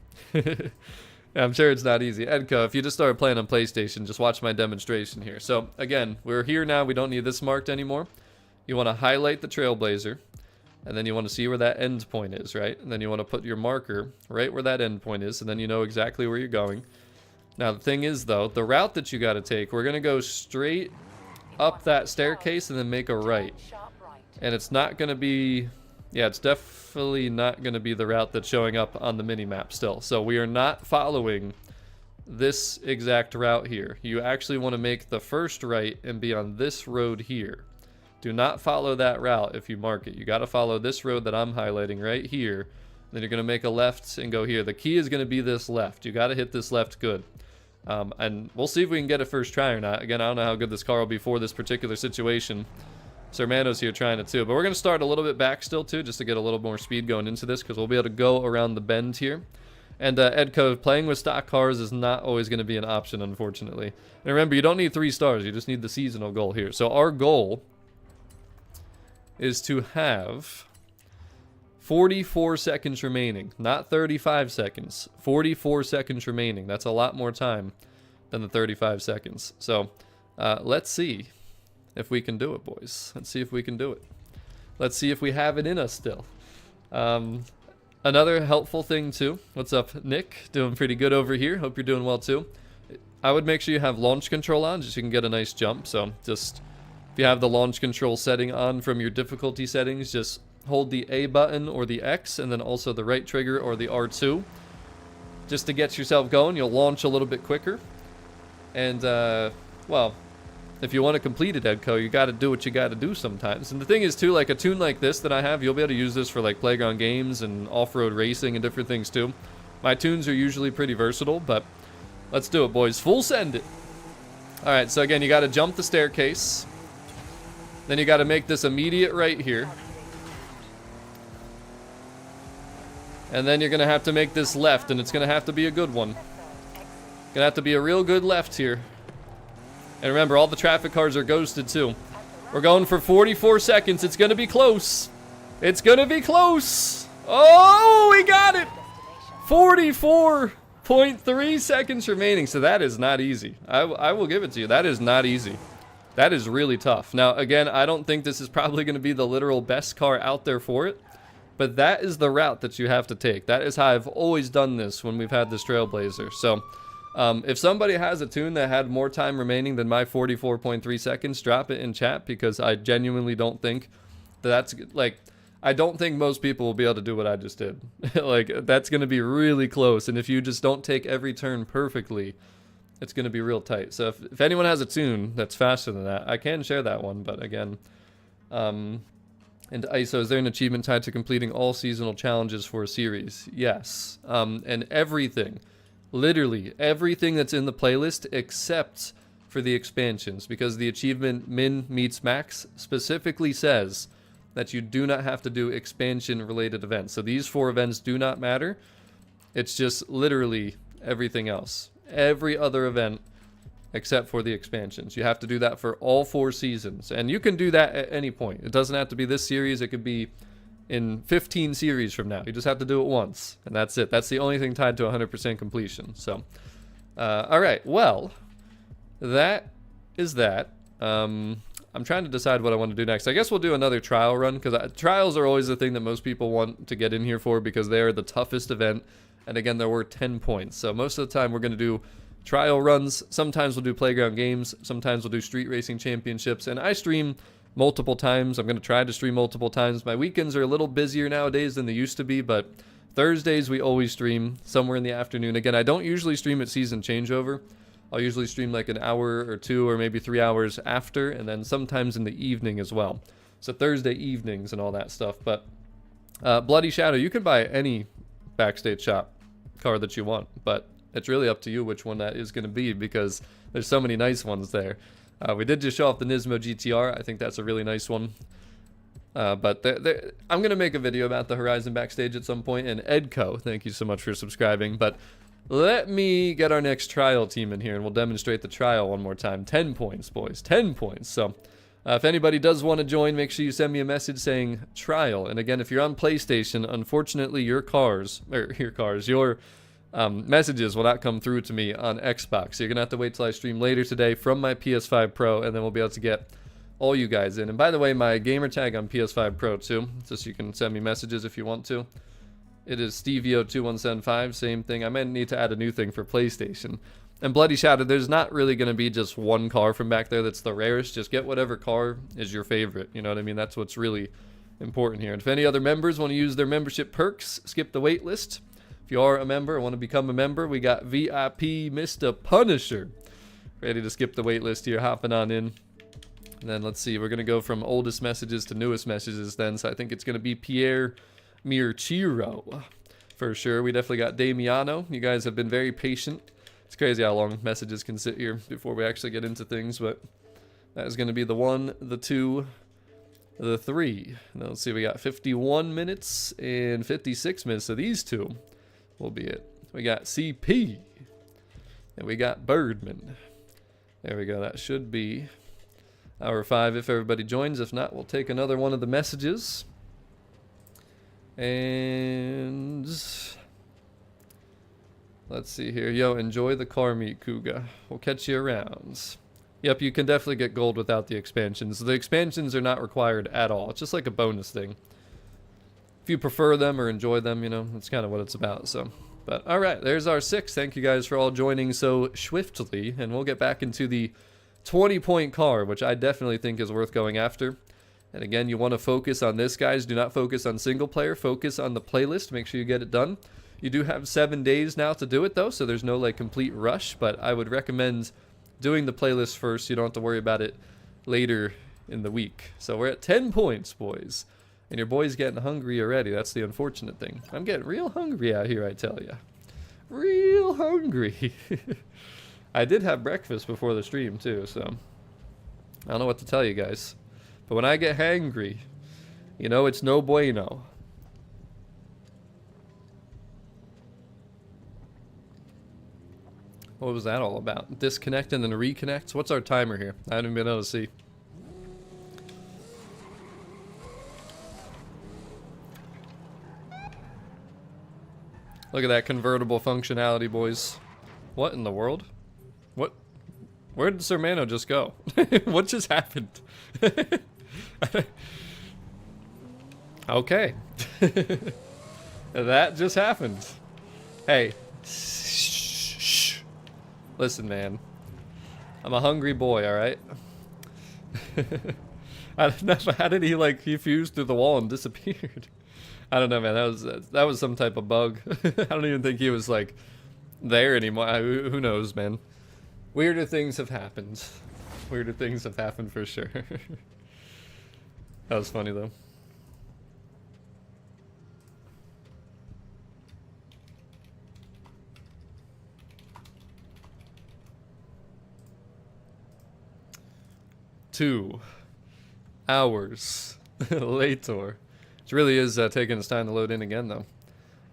I'm sure it's not easy. Edco, if you just started playing on PlayStation, just watch my demonstration here. So, again, we're here now. We don't need this marked anymore. You want to highlight the Trailblazer, and then you want to see where that end point is, right? And then you want to put your marker right where that end point is, and then you know exactly where you're going. Now, the thing is, though, the route that you got to take, we're going to go straight up that staircase and then make a right. And it's not going to be... Yeah, it's definitely not going to be the route that's showing up on the mini-map still. So we are not following this exact route here. You actually want to make the first right and be on this road here. Do not follow that route if you mark it. You got to follow this road that I'm highlighting right here. Then you're going to make a left and go here. The key is going to be this left. You got to hit this left good. And we'll see if we can get it first try or not. Again, I don't know how good this car will be for this particular situation. Sir Mando's here trying it too, but we're going to start a little bit back still too, just to get a little more speed going into this, because we'll be able to go around the bend here. And Edco, playing with stock cars is not always going to be an option, unfortunately. And remember, you don't need 3 stars, you just need the seasonal goal here. So our goal is to have 44 seconds remaining, not 35 seconds, 44 seconds remaining. That's a lot more time than the 35 seconds. So let's see if we can do it, boys. Let's see if we can do it. Let's see if we have it in us still. Another helpful thing too. What's up, Nick? Doing pretty good over here. Hope you're doing well too. I would make sure you have launch control on, just so you can get a nice jump. So just, if you have the launch control setting on from your difficulty settings, just hold the A button or the X, and then also the right trigger or the R2. Just to get yourself going, you'll launch a little bit quicker. And, well, if you want to complete it, Edco, you got to do what you got to do sometimes. And the thing is, too, like a tune like this that I have, you'll be able to use this for, like, Playground Games and off-road racing and different things, too. My tunes are usually pretty versatile, but let's do it, boys. Full send it. All right, so again, you got to jump the staircase. Then you got to make this immediate right here. And then you're going to have to make this left, and it's going to have to be a good one. Going to have to be a real good left here. And remember, all the traffic cars are ghosted too. We're going for 44 seconds. It's going to be close. It's going to be close. Oh, we got it. 44.3 seconds remaining. So that is not easy. I will give it to you. That is not easy. That is really tough. Now, again, I don't think this is probably going to be the literal best car out there for it. But that is the route that you have to take. That is how I've always done this when we've had this Trailblazer. So if somebody has a tune that had more time remaining than my 44.3 seconds, drop it in chat, because I genuinely don't think that's, like, I don't think most people will be able to do what I just did. Like, that's going to be really close, and if you just don't take every turn perfectly, it's going to be real tight. So if anyone has a tune that's faster than that, I can share that one, but again, and ISO, is there an achievement tied to completing all seasonal challenges for a series? Yes, and everything. Literally everything that's in the playlist except for the expansions, because the achievement min meets max specifically says that you do not have to do expansion related events. So these 4 events do not matter. It's just literally everything else. Every other event except for the expansions. You have to do that for all 4 seasons. And you can do that at any point. It doesn't have to be this series. It could be in 15 series from now. You just have to do it once, and that's it. That's the only thing tied to 100% completion. So, all right, well, that is that. I'm trying to decide what I want to do next. I guess we'll do another trial run, because trials are always the thing that most people want to get in here for, because they are the toughest event. And again, there were 10 points. So most of the time we're going to do trial runs. Sometimes we'll do playground games. Sometimes we'll do street racing championships. And I stream multiple times. I'm going to try to stream multiple times. My weekends are a little busier nowadays than they used to be, but Thursdays we always stream somewhere in the afternoon. Again, I don't usually stream at season changeover. I'll usually stream like an hour or 2 or maybe 3 hours after, and then sometimes in the evening as well. So Thursday evenings and all that stuff. But Bloody Shadow, you can buy any Backstage shop car that you want, but it's really up to you which one that is going to be, because there's so many nice ones there. We did just show off the Nismo GTR. I think that's a really nice one. But I'm going to make a video about the Horizon Backstage at some point. And Edco, thank you so much for subscribing. But let me get our next trial team in here, and we'll demonstrate the trial one more time. 10 points, boys. 10 points. So if anybody does want to join, make sure you send me a message saying trial. And again, if you're on PlayStation, unfortunately, your messages will not come through to me on Xbox. So you're going to have to wait till I stream later today from my PS5 Pro, and then we'll be able to get all you guys in. And by the way, my gamer tag on PS5 Pro too, just so you can send me messages if you want to. It is Stevio2175, same thing. I might need to add a new thing for PlayStation. And Bloody Shadow, there's not really going to be just one car from back there that's the rarest. Just get whatever car is your favorite. You know what I mean? That's what's really important here. And if any other members want to use their membership perks, skip the wait list. If you are a member and want to become a member, we got VIP Mr. Punisher ready to skip the wait list here, hopping on in. And then let's see, we're going to go from oldest messages to newest messages then. So I think it's going to be Pierre Mirchiro for sure. We definitely got Damiano. You guys have been very patient. It's crazy how long messages can sit here before we actually get into things, but that is going to be the 1, the 2, the 3. Now let's see, we got 51 minutes and 56 minutes, so these two will be it. We got CP, and we got Birdman. There we go, that should be hour 5 if everybody joins. If not, we'll take another one of the messages. And let's see here. Yo, enjoy the car meet, Kuga. We'll catch you around. Yep, you can definitely get gold without the expansions. The expansions are not required at all. It's just like a bonus thing. If you prefer them or enjoy them, you know, that's kind of what it's about. So, but all right, there's our 6. Thank you guys for all joining so swiftly. And we'll get back into the 20-point car, which I definitely think is worth going after. And again, you want to focus on this, guys. Do not focus on single player. Focus on the playlist. Make sure you get it done. You do have 7 days now to do it, though, so there's no, like, complete rush. But I would recommend doing the playlist first. You don't have to worry about it later in the week. So we're at 10 points, boys. And your boy's getting hungry already. That's the unfortunate thing. I'm getting real hungry out here, I tell you. Real hungry. I did have breakfast before the stream, too, so I don't know what to tell you guys. But when I get hangry, you know it's no bueno. What was that all about? Disconnect and then reconnect? What's our timer here? I haven't been able to see. Look at that convertible functionality, boys. What in the world? What? Where did Sir Mano just go? What just happened? Okay. That just happened. Hey. Shh. Listen, man. I'm a hungry boy, alright? I don't know, how did he, like, he fused through the wall and disappeared? I don't know, man. That was some type of bug. I don't even think he was, like, there anymore. Who knows, man? Weirder things have happened. Weirder things have happened for sure. That was funny, though. Two hours later. It really is taking its time to load in again, though.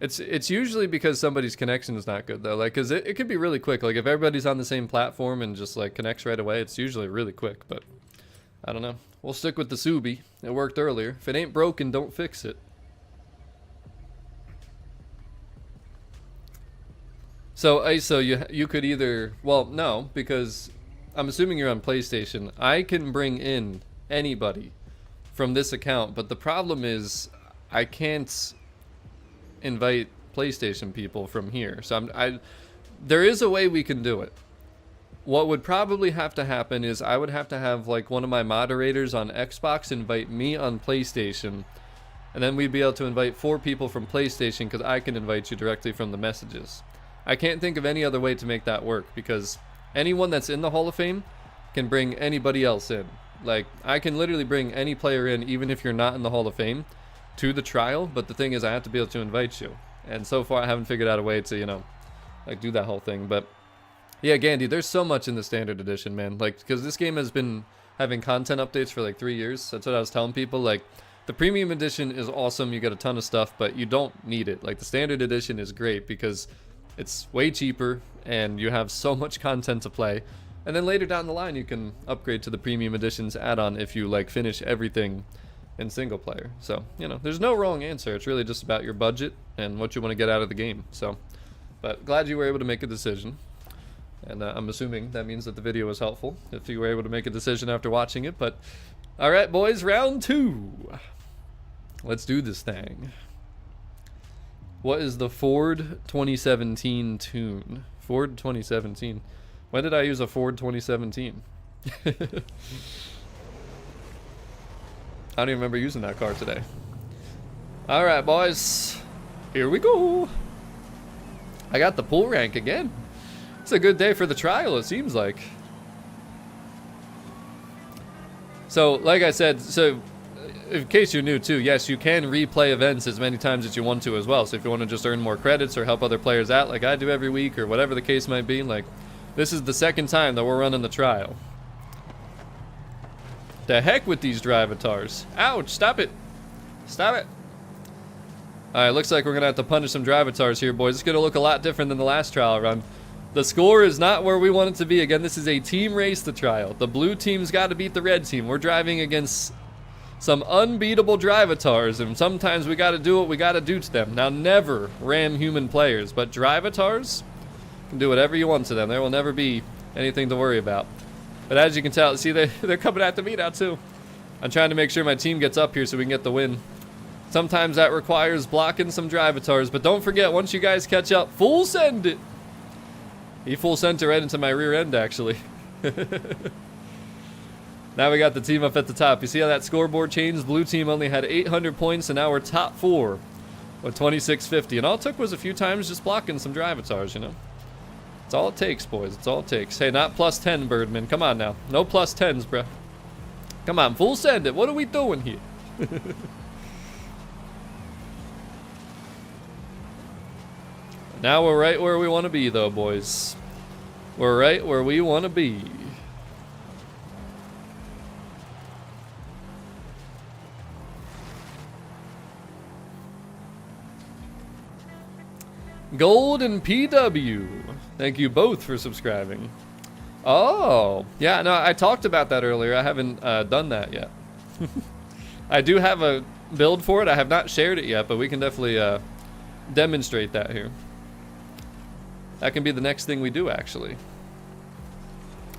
It's usually because somebody's connection is not good, though. Like, cause it could be really quick. Like, if everybody's on the same platform and just like connects right away, it's usually really quick. But I don't know. We'll stick with the Subi. It worked earlier. If it ain't broken, don't fix it. So ISO, you could either, well, no, because I'm assuming you're on PlayStation. I can bring in anybody from this account, but the problem is I can't invite PlayStation people from here. So there is a way we can do it. What would probably have to happen is I would have to have like one of my moderators on Xbox invite me on PlayStation, and then we'd be able to invite 4 people from PlayStation because I can invite you directly from the messages. I can't think of any other way to make that work because anyone that's in the Hall of Fame can bring anybody else in. Like, I can literally bring any player in, even if you're not in the Hall of Fame, to the trial, but the thing is I have to be able to invite you. And so far I haven't figured out a way to, you know, like do that whole thing. But yeah, Gandhi, there's so much in the standard edition, man. Like, because this game has been having content updates for like 3 years. That's what I was telling people. Like, the premium edition is awesome. You get a ton of stuff, but you don't need it. Like, the standard edition is great because it's way cheaper and you have so much content to play. And then later down the line, you can upgrade to the premium edition's add-on if you like finish everything in single player. So, you know, there's no wrong answer. It's really just about your budget and what you want to get out of the game. So, but glad you were able to make a decision. And I'm assuming that means that the video was helpful if you were able to make a decision after watching it. But all right, boys, round 2. Let's do this thing. What is the Ford 2017 tune? Ford 2017. When did I use a Ford 2017? I don't even remember using that car today. All right, boys. Here we go. I got the pool rank again. It's a good day for the trial, it seems like. So, like I said, so in case you're new too, yes, you can replay events as many times as you want to as well. So if you want to just earn more credits or help other players out like I do every week or whatever the case might be, like this is the second time that we're running the trial. The heck with these drivatars. Ouch, stop it. Stop it. Alright, looks like we're going to have to punish some drivatars here, boys. It's going to look a lot different than the last trial run. The score is not where we want it to be. Again, this is a team race, the trial. The blue team's got to beat the red team. We're driving against some unbeatable drivatars, and sometimes we got to do what we got to do to them. Now, never ram human players, but drivatars can do whatever you want to them. There will never be anything to worry about. But as you can tell, see, they're coming after me now, too. I'm trying to make sure my team gets up here so we can get the win. Sometimes that requires blocking some drivatars, but don't forget, once you guys catch up, full send it. He full sent it right into my rear end, actually. Now we got the team up at the top. You see how that scoreboard changed? Blue team only had 800 points, and now we're top 4 with 2650. And all it took was a few times just blocking some drivatars, you know. It's all it takes, boys. It's all it takes. Hey, not plus 10, Birdman. Come on now. No plus 10s, bro. Come on, full send it. What are we doing here? Now we're right where we want to be, though, boys. We're right where we want to be. Gold and PW. Thank you both for subscribing. Oh, yeah, no, I talked about that earlier. I haven't done that yet. I do have a build for it. I have not shared it yet, but we can definitely demonstrate that here. That can be the next thing we do, actually.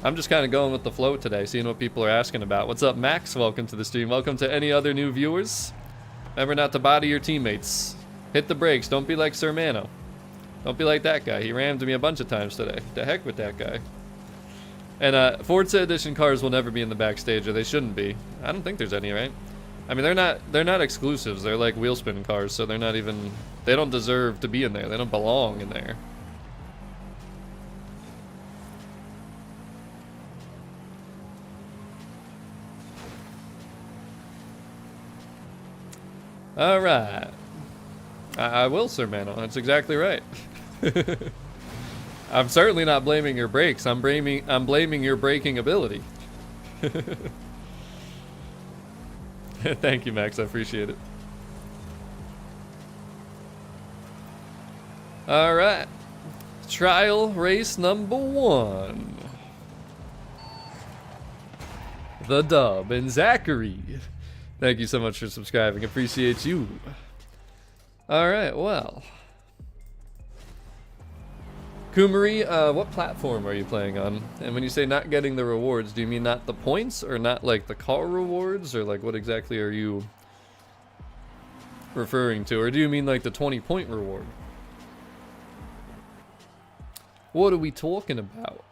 I'm just kind of going with the flow today, seeing what people are asking about. What's up, Max? Welcome to the stream. Welcome to any other new viewers. Remember not to body your teammates. Hit the brakes. Don't be like Sir Mano. Don't be like that guy. He rammed me a bunch of times today. The heck with that guy. And Forza Edition cars will never be in the Backstage, or they shouldn't be. I don't think there's any, right? I mean, they're not exclusives. They're like wheel spin cars, so they're not even... They don't deserve to be in there. They don't belong in there. All right. I will, Sir Mano. That's exactly right. I'm certainly not blaming your brakes. I'm blaming your braking ability. Thank you, Max. I appreciate it. All right. Trial race number 1. The Dub and Zachary. Thank you so much for subscribing. Appreciate you. All right, well. Kumari, what platform are you playing on? And when you say not getting the rewards, do you mean not the points or not like the car rewards, or like what exactly are you referring to? Or do you mean like the 20-point reward? What are we talking about?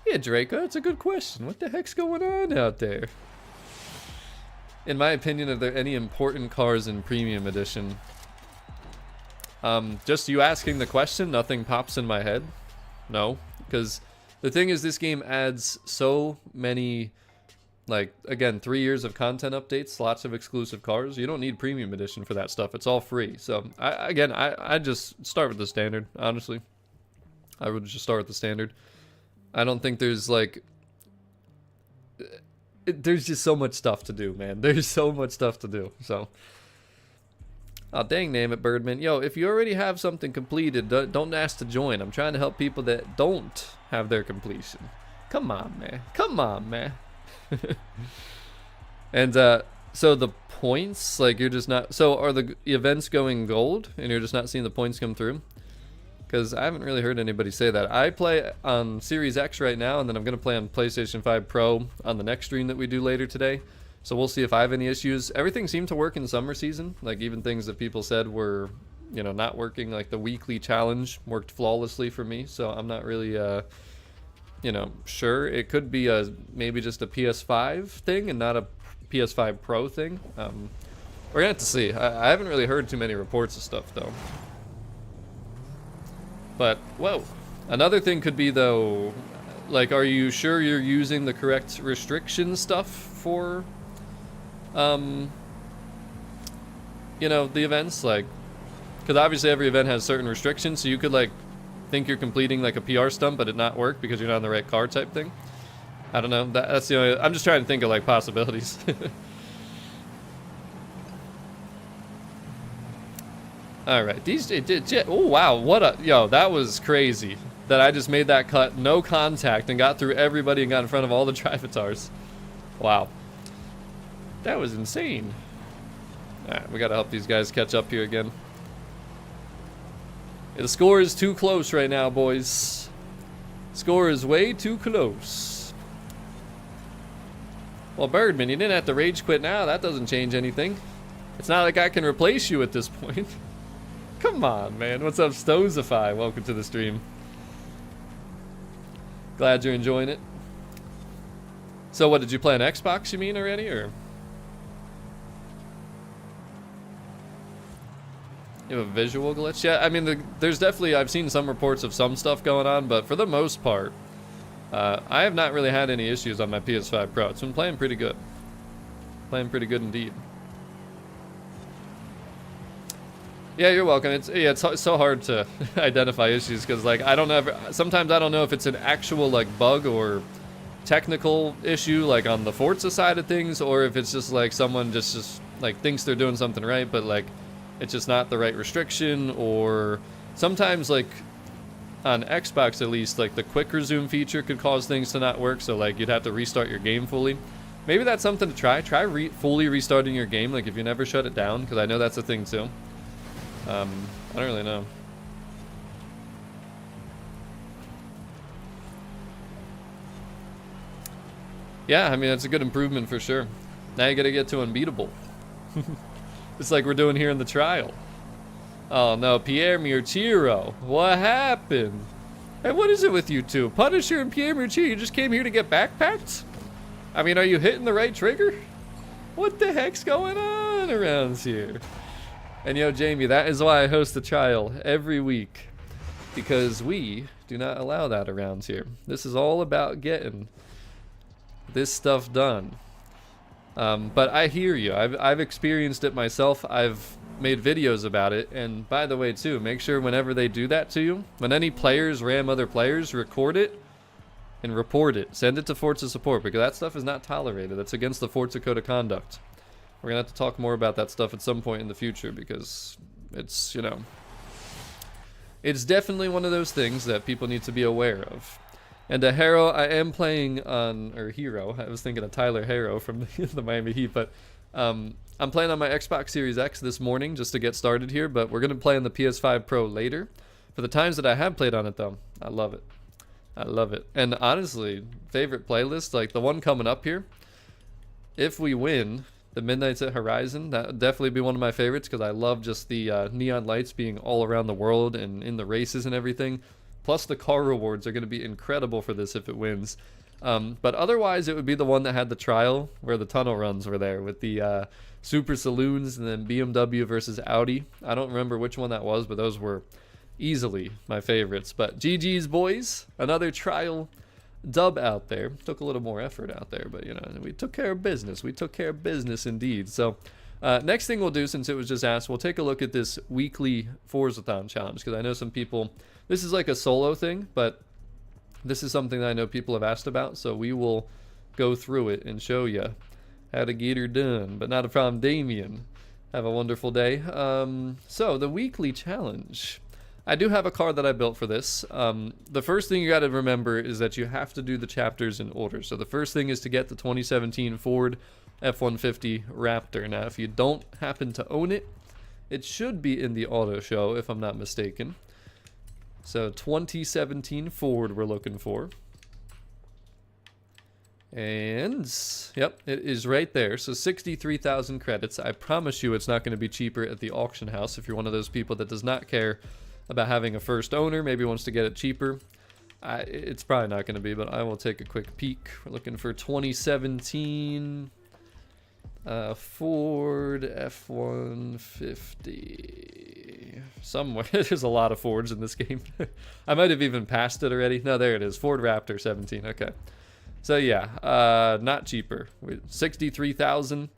Yeah, Draco, it's a good question. What the heck's going on out there? In my opinion, are there any important cars in Premium Edition? Just you asking the question, nothing pops in my head. No, because the thing is, this game adds so many, like, again, 3 years of content updates, lots of exclusive cars. You don't need Premium Edition for that stuff. It's all free. So, I just start with the standard, honestly. I would just start with the standard. I don't think there's, like... There's just so much stuff to do, man. There's so much stuff to do, so... Oh, dang, name it, Birdman. Yo, if you already have something completed, don't ask to join. I'm trying to help people that don't have their completion. Come on, man. Come on, man. And, so the points, like, you're just not... So, are the events going gold, and you're just not seeing the points come through? Because I haven't really heard anybody say that. I play on Series X right now, and then I'm going to play on PlayStation 5 Pro on the next stream that we do later today. So we'll see if I have any issues. Everything seemed to work in summer season. Like, even things that people said were, you know, not working. Like, the weekly challenge worked flawlessly for me. So I'm not really, you know, sure. It could be maybe just a PS5 thing and not a PS5 Pro thing. We're going to have to see. I haven't really heard too many reports of stuff, though. But, whoa. Another thing could be, though, like, are you sure you're using the correct restriction stuff for, you know, the events? Like, because obviously every event has certain restrictions, so you could, like, think you're completing, like, a PR stunt, but it not work because you're not in the right car type thing. I don't know. That's the only... I'm just trying to think of, like, possibilities. All right, these oh wow, what a that was crazy that I just made that cut, no contact, and got through everybody and got in front of all the Trivatars. Wow, that was insane. All right, we gotta help these guys catch up here again. Yeah, the score is too close right now, boys. Score is way too close. Well, Birdman, you didn't have to rage quit now. That doesn't change anything. It's not like I can replace you at this point. Come on, man. What's up, Stozify? Welcome to the stream. Glad you're enjoying it. So what, did you play on Xbox, you mean, already, or? You have a visual glitch? Yeah, I mean, there's definitely, I've seen some reports of some stuff going on, but for the most part, I have not really had any issues on my PS5 Pro. It's been playing pretty good. Playing pretty good indeed. Yeah, you're welcome. It's so hard to identify issues because, like, I don't know. Sometimes I don't know if it's an actual, like, bug or technical issue, like on the Forza side of things, or if it's just like someone just like thinks they're doing something right, but like it's just not the right restriction. Or sometimes, like on Xbox at least, like the quick resume feature could cause things to not work. So like you'd have to restart your game fully. Maybe that's something to try. Try fully restarting your game, like if you never shut it down, because I know that's a thing too. I don't really know. Yeah, I mean, that's a good improvement for sure. Now you gotta get to unbeatable. It's like we're doing here in the trial. Oh no, Pierre Mirchiro. What happened? Hey, what is it with you two? Punisher and Pierre Mirchiro, you just came here to get backpacked? I mean, are you hitting the right trigger? What the heck's going on around here? And yo, Jamie, that is why I host the trial every week. Because we do not allow that around here. This is all about getting this stuff done. But I hear you. I've experienced it myself. I've made videos about it. And by the way, too, make sure whenever they do that to you, when any players ram other players, record it and report it. Send it to Forza support, because that stuff is not tolerated. That's against the Forza Code of Conduct. We're going to have to talk more about that stuff at some point in the future, because it's, you know, it's definitely one of those things that people need to be aware of. And a Hero, I am playing on, or Hero, I was thinking of Tyler Hero from the Miami Heat, but I'm playing on my Xbox Series X this morning just to get started here, but we're going to play on the PS5 Pro later. For the times that I have played on it, though, I love it. I love it. And honestly, favorite playlist, like the one coming up here, if we win the Midnights at Horizon, that would definitely be one of my favorites because I love just the neon lights being all around the world and in the races and everything. Plus the car rewards are going to be incredible for this if it wins. But otherwise, it would be the one that had the trial where the tunnel runs were there with the Super Saloons and then BMW versus Audi. I don't remember which one that was, but those were easily my favorites. But GG's, boys. Another trial dub out there. Took a little more effort out there, but, you know, we took care of business. We took care of business indeed. So next thing we'll do, since it was just asked, we'll take a look at this weekly Forzathon challenge because I know some people, this is like a solo thing, but this is something that I know people have asked about, so we will go through it and show you how to get her done. But not a problem, Damien. Have a wonderful day. So the weekly challenge. I do have a car that I built for this. The first thing you got to remember is that you have to do the chapters in order. So the first thing is to get the 2017 Ford F-150 Raptor. Now, if you don't happen to own it, it should be in the auto show, if I'm not mistaken. So 2017 Ford we're looking for. And, yep, it is right there. So 63,000 credits. I promise you it's not going to be cheaper at the auction house if you're one of those people that does not care about having a first owner, maybe wants to get it cheaper. It's probably not going to be, but I will take a quick peek. We're looking for 2017 Ford F-150. Somewhere. There's a lot of Fords in this game. I might have even passed it already. No, there it is. Ford Raptor 17. Okay. So yeah, not cheaper. 63,000.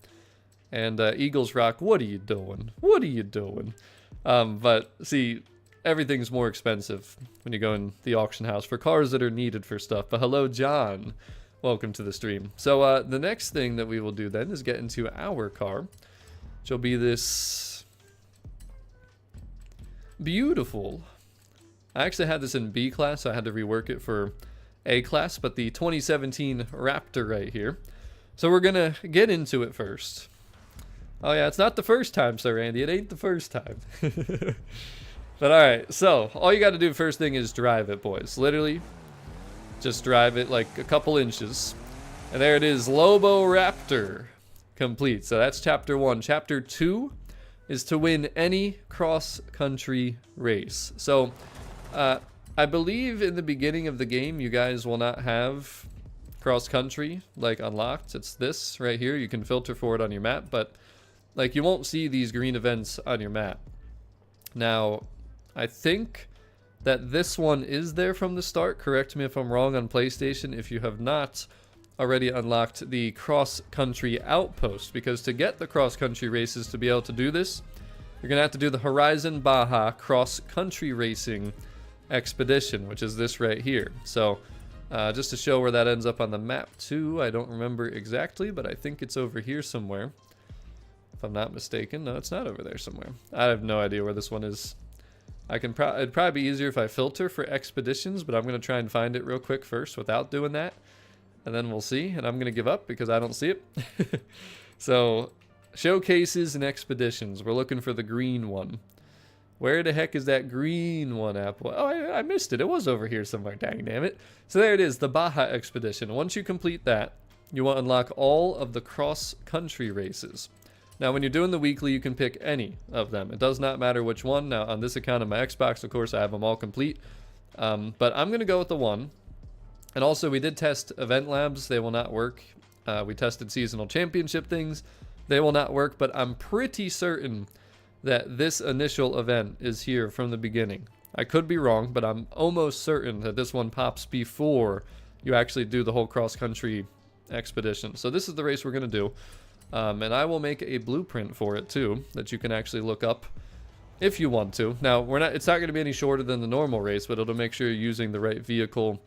And Eagles Rock, what are you doing? What are you doing? But see, everything's more expensive when you go in the auction house for cars that are needed for stuff. But hello, John. Welcome to the stream. So the next thing that we will do then is get into our car, which will be this beautiful. I actually had this in B class, so I had to rework it for A class, but the 2017 Raptor right here. So we're gonna get into it first. Oh yeah, it's not the first time, Sir Randy. It ain't the first time. But alright, so all you gotta do first thing is drive it, boys. Literally, just drive it like a couple inches. And there it is, Lobo Raptor complete. So that's chapter 1. Chapter 2 is to win any cross-country race. So I believe in the beginning of the game, you guys will not have cross-country like unlocked. It's this right here. You can filter for it on your map, but like you won't see these green events on your map. Now, I think that this one is there from the start. Correct me if I'm wrong on PlayStation if you have not already unlocked the cross-country outpost, because to get the cross-country races to be able to do this, you're gonna have to do the Horizon Baja cross-country racing expedition, which is this right here. So just to show where that ends up on the map too, I don't remember exactly, but I think it's over here somewhere if I'm not mistaken. No, it's not over there somewhere. I have no idea where this one is. It'd probably be easier if I filter for expeditions, but I'm gonna try and find it real quick first without doing that, and then we'll see. And I'm gonna give up because I don't see it. So showcases and expeditions, we're looking for the green one. Where the heck is that green one, Apple? Oh, I missed it. It was over here somewhere. Dang, damn it. So there it is, the Baja Expedition. Once you complete that, you will unlock all of the cross-country races. Now, when you're doing the weekly, you can pick any of them. It does not matter which one. Now, on this account of my Xbox, of course, I have them all complete. But I'm going to go with the one. And also, we did test event labs. They will not work. We tested seasonal championship things. They will not work, but I'm pretty certain that this initial event is here from the beginning. I could be wrong, but I'm almost certain that this one pops before you actually do the whole cross-country expedition. So this is the race we're going to do. And I will make a blueprint for it too, that you can actually look up if you want to. Now, it's not going to be any shorter than the normal race, but it'll make sure you're using the right vehicle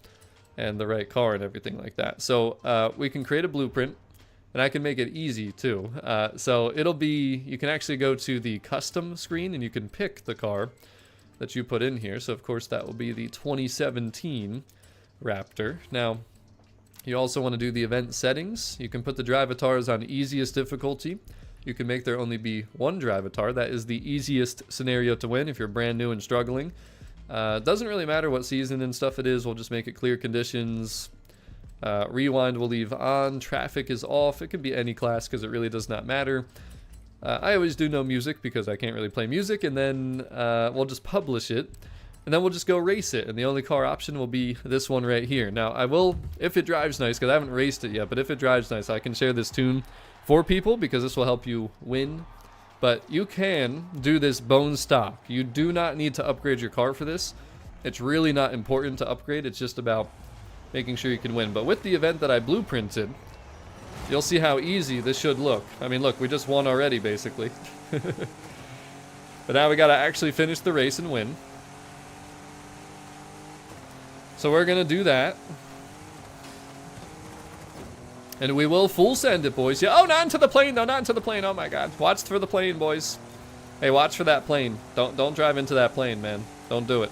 and the right car and everything like that. So we can create a blueprint. And I can make it easy too. So it'll be, you can actually go to the custom screen and you can pick the car that you put in here. So of course that will be the 2017 Raptor. Now, you also want to do the event settings. You can put the drivatars on easiest difficulty. You can make there only be one drivatar. That is the easiest scenario to win if you're brand new and struggling. Doesn't really matter what season and stuff it is. We'll just make it clear conditions. Rewind we'll leave on. Traffic is off. It can be any class because it really does not matter. I always do no music because I can't really play music. And then we'll just publish it. And then we'll just go race it. And the only car option will be this one right here. Now, I will, if it drives nice, because I haven't raced it yet, but if it drives nice, I can share this tune for people because this will help you win. But you can do this bone stock. You do not need to upgrade your car for this. It's really not important to upgrade. It's just about making sure you can win. But with the event that I blueprinted, you'll see how easy this should look. I mean, look, we just won already, basically. But now we got to actually finish the race and win. So we're going to do that. And we will full send it, boys. Yeah. Oh, not into the plane, though. Not into the plane. Oh, my God. Watch for the plane, boys. Hey, watch for that plane. Don't drive into that plane, man. Don't do it.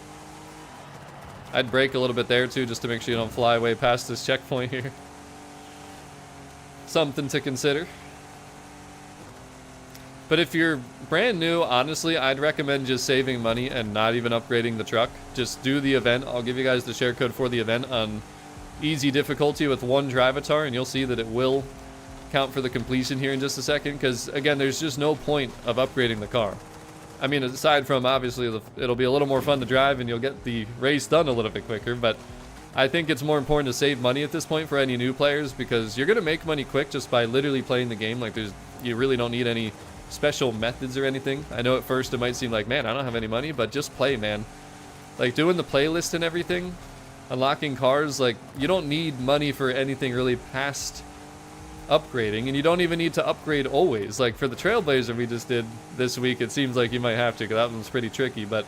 I'd brake a little bit there, too, just to make sure you don't fly way past this checkpoint here. Something to consider. But if you're brand new, honestly, I'd recommend just saving money and not even upgrading the truck. Just do the event. I'll give you guys the share code for the event on easy difficulty with one drivatar, and you'll see that it will count for the completion here in just a second. Because, again, there's just no point of upgrading the car. I mean, aside from, obviously, it'll be a little more fun to drive and you'll get the race done a little bit quicker. But I think it's more important to save money at this point for any new players because you're going to make money quick just by literally playing the game. Like, you really don't need any special methods or anything. I know at first it might seem like, man, I don't have any money, but just play, man. Like, doing the playlist and everything, unlocking cars, like, you don't need money for anything really past upgrading, and you don't even need to upgrade always. Like, for the Trailblazer we just did this week, it seems like you might have to, because that one's pretty tricky, but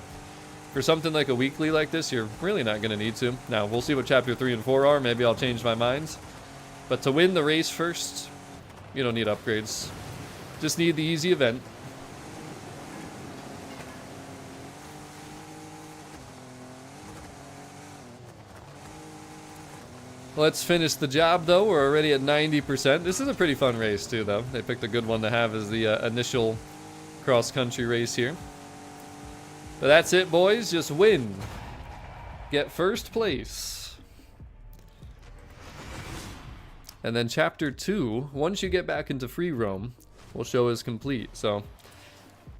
for something like a weekly like this, you're really not going to need to. Now, we'll see what Chapter 3 and 4 are. Maybe I'll change my mind. But to win the race first, you don't need upgrades. Just need the easy event. Let's finish the job, though. We're already at 90%. This is a pretty fun race, too, though. They picked a good one to have as the initial cross-country race here. But that's it, boys. Just win. Get first place. And then Chapter 2, once you get back into free roam, will show as complete. So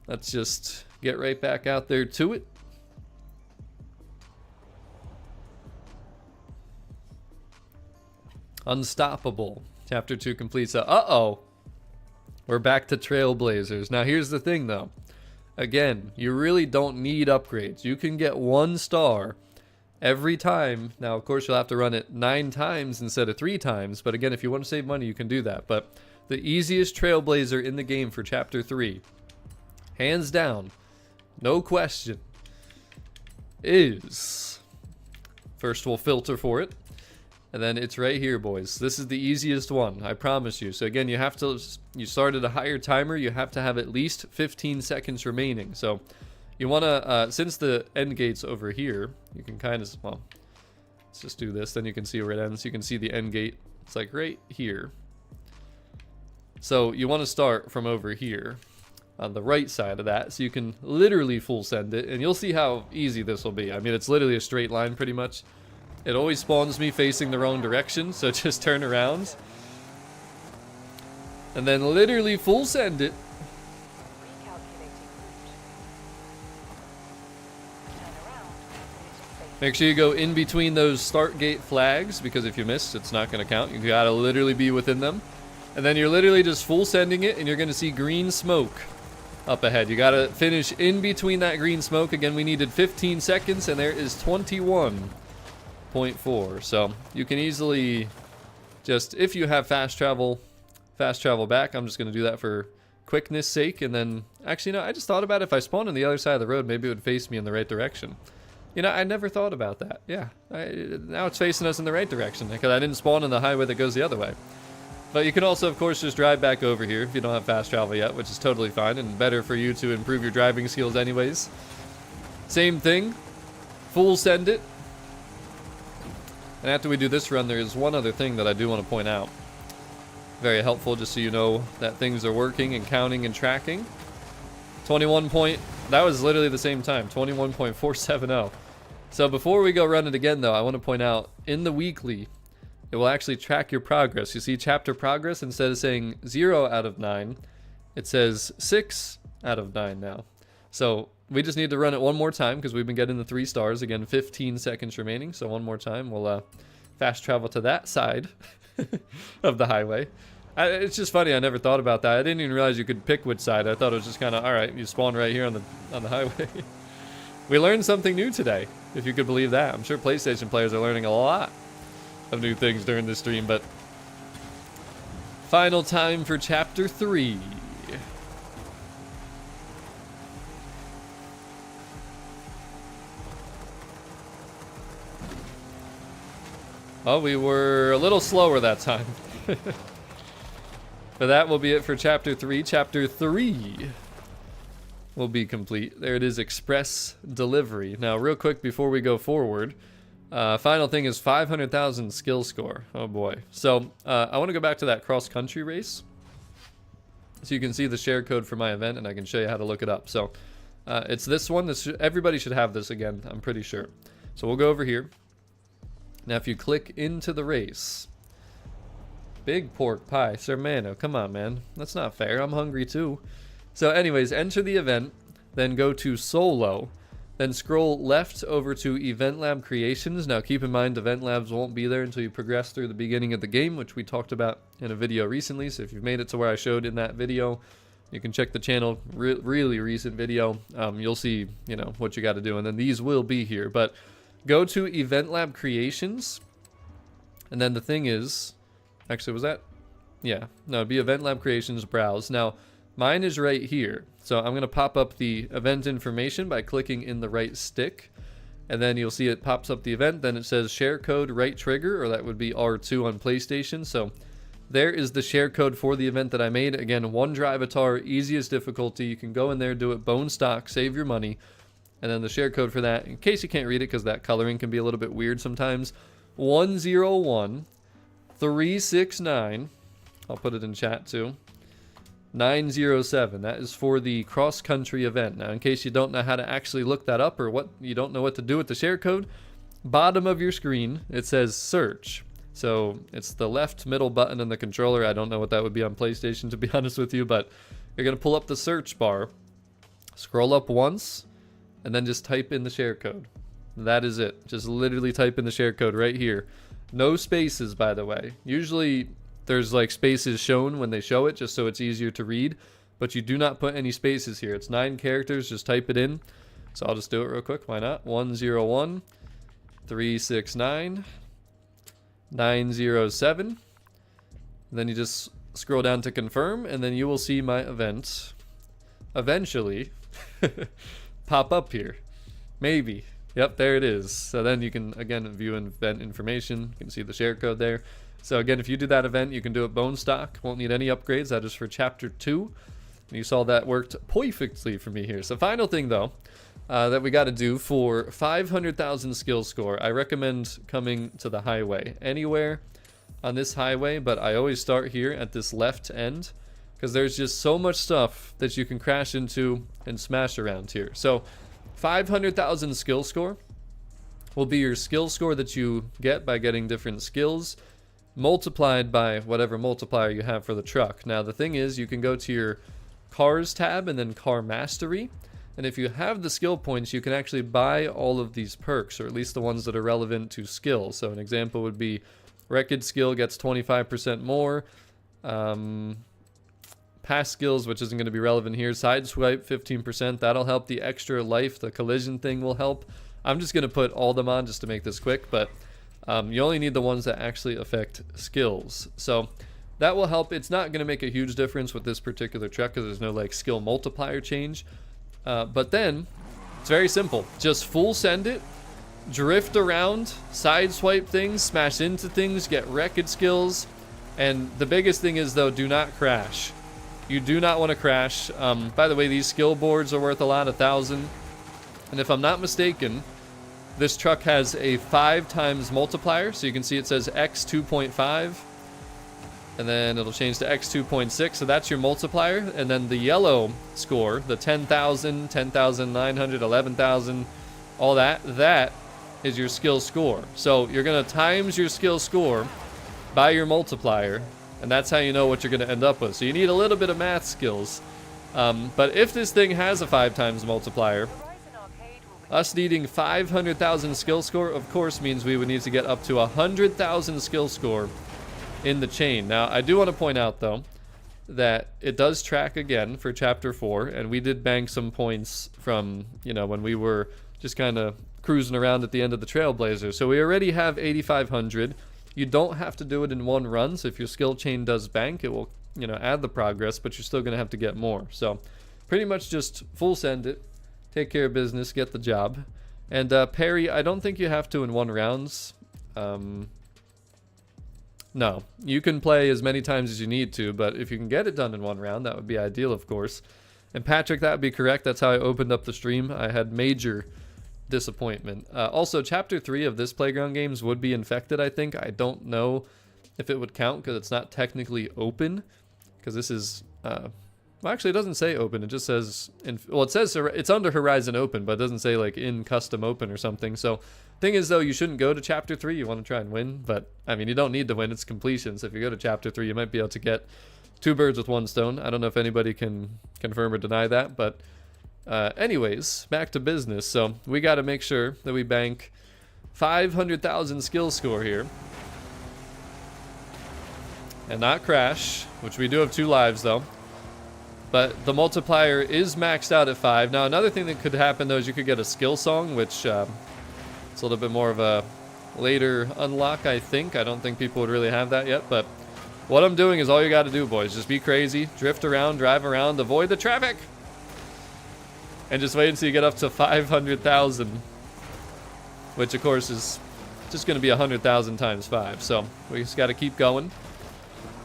let's just get right back out there to it. Unstoppable. Chapter 2 completes. Uh-oh. We're back to Trailblazers. Now, here's the thing, though. Again, you really don't need upgrades. You can get 1 star every time. Now, of course, you'll have to run it 9 times instead of 3 times. But again, if you want to save money, you can do that. But the easiest Trailblazer in the game for Chapter 3, hands down, no question, is... First, we'll filter for it. And then it's right here, boys. This is the easiest one, I promise you. So again, you start at a higher timer, you have to have at least 15 seconds remaining. So you want to, since the end gate's over here, you can kind of, well, let's just do this. Then you can see where it ends. You can see the end gate. It's like right here. So you want to start from over here on the right side of that. So you can literally full send it. And you'll see how easy this will be. I mean, it's literally a straight line pretty much. It always spawns me facing the wrong direction, so just turn around. And then literally full send it. Make sure you go in between those start gate flags, because if you miss, it's not going to count. You gotta literally be within them. And then you're literally just full sending it, and you're going to see green smoke up ahead. You gotta finish in between that green smoke. Again, we needed 15 seconds, and there is 21.4. So you can easily just, if you have fast travel back, I'm just going to do that for quickness sake. And then actually, no, I just thought about if I spawned on the other side of the road, maybe it would face me in the right direction. You know, I never thought about that. Yeah, now it's facing us in the right direction because I didn't spawn on the highway that goes the other way. But you can also, of course, just drive back over here if you don't have fast travel yet, which is totally fine and better for you to improve your driving skills anyways. Same thing, full send it. And after we do this run, there is one other thing that I do want to point out. Very helpful, just so you know that things are working and counting and tracking. 21 point, that was literally the same time, 21.470. So before we go run it again, though, I want to point out, in the weekly, it will actually track your progress. You see chapter progress, instead of saying 0 out of 9, it says 6 out of 9 now. So we just need to run it one more time because we've been getting the 3 stars. Again, 15 seconds remaining. So one more time, we'll fast travel to that side of the highway. It's just funny, I never thought about that. I didn't even realize you could pick which side. I thought it was just kind of, all right, you spawn right here on the highway. We learned something new today, if you could believe that. I'm sure PlayStation players are learning a lot of new things during this stream, but final time for chapter 3. Oh, we were a little slower that time. But that will be it for chapter 3. Chapter 3 will be complete. There it is, express delivery. Now, real quick before we go forward, final thing is 500,000 skill score. Oh boy. So I want to go back to that cross-country race, so you can see the share code for my event, and I can show you how to look it up. So it's this one. Everybody should have this again, I'm pretty sure. So we'll go over here. Now, if you click into the race, big pork pie, Sermano, come on, man. That's not fair. I'm hungry too. So anyways, enter the event, then go to solo, then scroll left over to Event Lab Creations. Now keep in mind, Event Labs won't be there until you progress through the beginning of the game, which we talked about in a video recently. So if you've made it to where I showed in that video, you can check the channel, really recent video. You'll see, you know, what you got to do, and then these will be here. But go to Event Lab Creations, and then the thing is, actually, was that? Yeah, no, it'd be Event Lab Creations, browse. Now, mine is right here. So I'm going to pop up the event information by clicking in the right stick. And then you'll see it pops up the event. Then it says share code right trigger, or that would be R2 on PlayStation. So there is the share code for the event that I made. Again, OneDrive Atar, easiest difficulty. You can go in there, do it bone stock, save your money. And then the share code for that, in case you can't read it because that coloring can be a little bit weird sometimes, 101369. I'll put it in chat too. 907. That is for the cross-country event. Now, in case you don't know how to actually look that up, or what you don't know what to do with the share code, bottom of your screen, it says search. So it's the left middle button in the controller. I don't know what that would be on PlayStation, to be honest with you, but you're going to pull up the search bar, scroll up once, and then just type in the share code. That is it. Just literally type in the share code right here. No spaces, by the way. Usually there's like spaces shown when they show it, just so it's easier to read, but you do not put any spaces here. It's 9 characters, just type it in. So I'll just do it real quick, why not? 101369 907. Then you just scroll down to confirm, and then you will see my event eventually pop up here. Maybe. Yep, there it is. So then you can, again, view event information. You can see the share code there. So again, if you do that event, you can do it bone stock. Won't need any upgrades. That is for chapter 2. And you saw that worked perfectly for me here. So final thing, though, that we got to do for 500,000 skill score, I recommend coming to the highway. Anywhere on this highway, but I always start here at this left end, because there's just so much stuff that you can crash into and smash around here. So 500,000 skill score will be your skill score that you get by getting different skills, multiplied by whatever multiplier you have for the truck. Now the thing is, you can go to your cars tab and then car mastery, and if you have the skill points, you can actually buy all of these perks, or at least the ones that are relevant to skills. So an example would be Wreckage skill gets 25% more, pass skills, which isn't going to be relevant here, sideswipe 15%, that'll help. The extra life, the collision thing, will help. I'm just going to put all them on just to make this quick, but you only need the ones that actually affect skills. So that will help. It's not going to make a huge difference with this particular truck because there's no like skill multiplier change. But then it's very simple. Just full send it, drift around, sideswipe things, smash into things, get wreckage skills. And the biggest thing is, though, do not crash. You do not want to crash. By the way, these skill boards are worth a lot, 1,000. And if I'm not mistaken, this truck has a 5 times multiplier, so you can see it says X 2.5, and then it'll change to X 2.6, so that's your multiplier. And then the yellow score, the 10,000, 10,900, 11,000, all that is your skill score. So you're going to times your skill score by your multiplier, and that's how you know what you're going to end up with. So you need a little bit of math skills. But if this thing has a 5 times multiplier, us needing 500,000 skill score, of course, means we would need to get up to 100,000 skill score in the chain. Now, I do want to point out, though, that it does track again for Chapter 4, and we did bank some points from, you know, when we were just kind of cruising around at the end of the Trailblazer. So we already have 8,500. You don't have to do it in one run, so if your skill chain does bank, it will, you know, add the progress, but you're still going to have to get more. So pretty much just full send it, take care of business, get the job. And parry, I don't think you have to in one rounds. No, you can play as many times as you need to, but if you can get it done in one round, that would be ideal, of course. And Patrick, that would be correct. That's how I opened up the stream. I had major disappointment. Also, Chapter 3 of this Playground Games would be infected, I think. I don't know if it would count because it's not technically open. Because this is... well, actually, it doesn't say open. It just says... well, it says it's under Horizon Open, but it doesn't say, like, in Custom Open or something. So, thing is, though, you shouldn't go to Chapter 3. You want to try and win. But, I mean, you don't need to win. It's completion. So, if you go to Chapter 3, you might be able to get 2 birds with 1 stone. I don't know if anybody can confirm or deny that, but... anyways, back to business. So we got to make sure that we bank 500,000 skill score here and not crash, which we do have 2 lives though. But the multiplier is maxed out at 5. Now another thing that could happen though is you could get a skill song, which it's a little bit more of a later unlock, I think. I don't think people would really have that yet, but what I'm doing is all you got to do, boys. Just be crazy, drift around, drive around, avoid the traffic. And just wait until you get up to 500,000, which of course is just going to be 100,000 times 5. So we just got to keep going.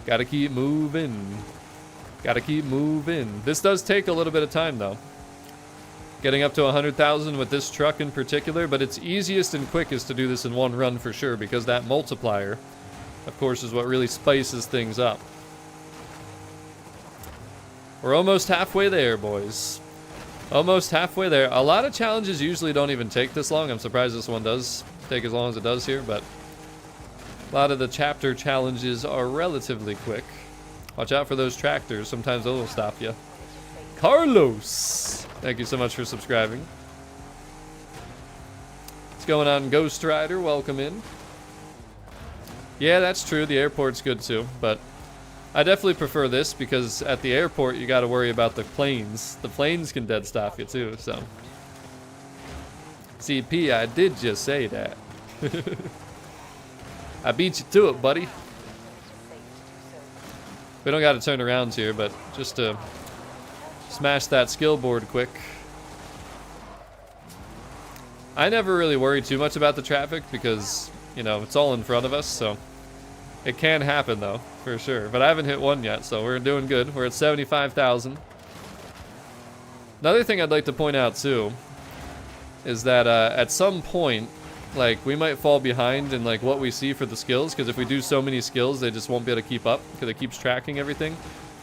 Got to keep moving. Got to keep moving. This does take a little bit of time though. Getting up to 100,000 with this truck in particular, but it's easiest and quickest to do this in one run for sure because that multiplier, of course, is what really spices things up. We're almost halfway there, boys. Almost halfway there. A lot of challenges usually don't even take this long. I'm surprised this one does take as long as it does here, but a lot of the chapter challenges are relatively quick. Watch out for those tractors. Sometimes those will stop you. Carlos! Thank you so much for subscribing. What's going on, Ghost Rider? Welcome in. Yeah, that's true. The airport's good too, but I definitely prefer this because at the airport you got to worry about the planes. The planes can dead stop you too, so. CP, I did just say that. I beat you to it, buddy. We don't got to turn around here, but just to smash that skill board quick. I never really worry too much about the traffic because, you know, it's all in front of us, so. It can happen though, for sure. But I haven't hit one yet, so we're doing good. We're at 75,000. Another thing I'd like to point out too is that at some point, like, we might fall behind in like what we see for the skills, because if we do so many skills, they just won't be able to keep up because it keeps tracking everything.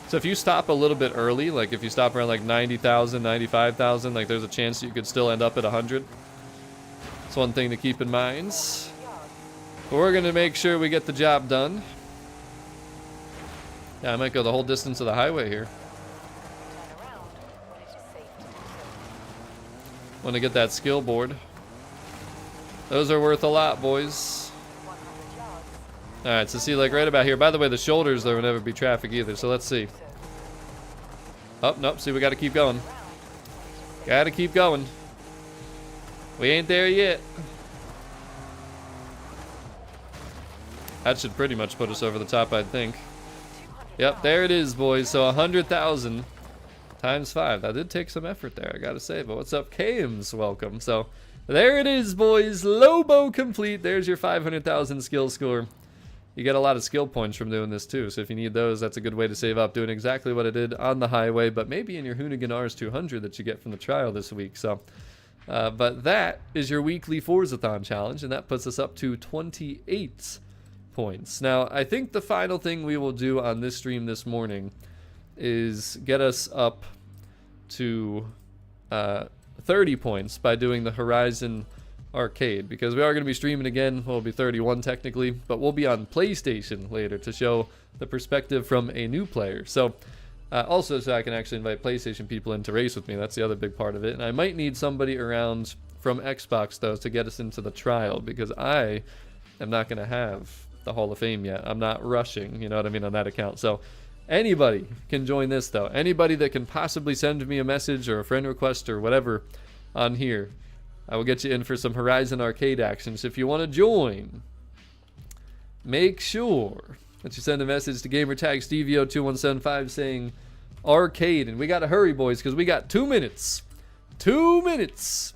So if you stop a little bit early, like if you stop around like 90,000, 95,000, like there's a chance you could still end up at 100. It's one thing to keep in mind. But we're gonna make sure we get the job done. Yeah, I might go the whole distance of the highway here. Want to get that skill board. Those are worth a lot, boys. Alright, so see, like right about here. By the way, the shoulders, there will never be traffic either, so let's see. Oh, nope, see, we gotta keep going. Gotta keep going. We ain't there yet. That should pretty much put us over the top, I think. Yep, there it is, boys. So 100,000 times 5. That did take some effort there, I gotta say. But what's up, Kames? Welcome. So there it is, boys. Lobo complete. There's your 500,000 skill score. You get a lot of skill points from doing this too. So if you need those, that's a good way to save up. Doing exactly what I did on the highway, but maybe in your Hoonigan RS200 that you get from the trial this week. So, but that is your weekly Forzathon challenge, and that puts us up to 28 points. Now, I think the final thing we will do on this stream this morning is get us up to 30 points by doing the Horizon arcade, because we are going to be streaming again. We'll be 31 technically, but we'll be on PlayStation later to show the perspective from a new player. So also so I can actually invite PlayStation people in to race with me. That's the other big part of it. And I might need somebody around from Xbox though to get us into the trial, because I am not going to have the Hall of Fame yet. I'm not rushing, you know what I mean, on that account. So anybody can join this though. Anybody that can possibly send me a message or a friend request or whatever on here, I will get you in for some Horizon Arcade actions. If you want to join, make sure that you send a message to gamertag Stevio2175 saying arcade. And we got to hurry, boys, because we got 2 minutes. 2 minutes.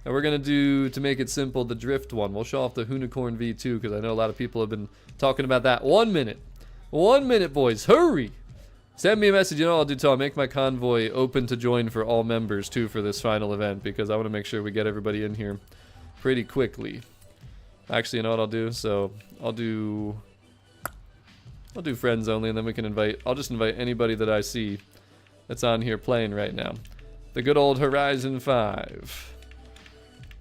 And we're going to do, to make it simple, the drift one. We'll show off the Unicorn V2 because I know a lot of people have been talking about that. 1 minute. 1 minute, boys. Hurry. Send me a message. You know what I'll do too? I'll make my convoy open to join for all members too for this final event, because I want to make sure we get everybody in here pretty quickly. Actually, you know what I'll do? So I'll do friends only, and then we can I'll just invite anybody that I see that's on here playing right now. The good old Horizon 5.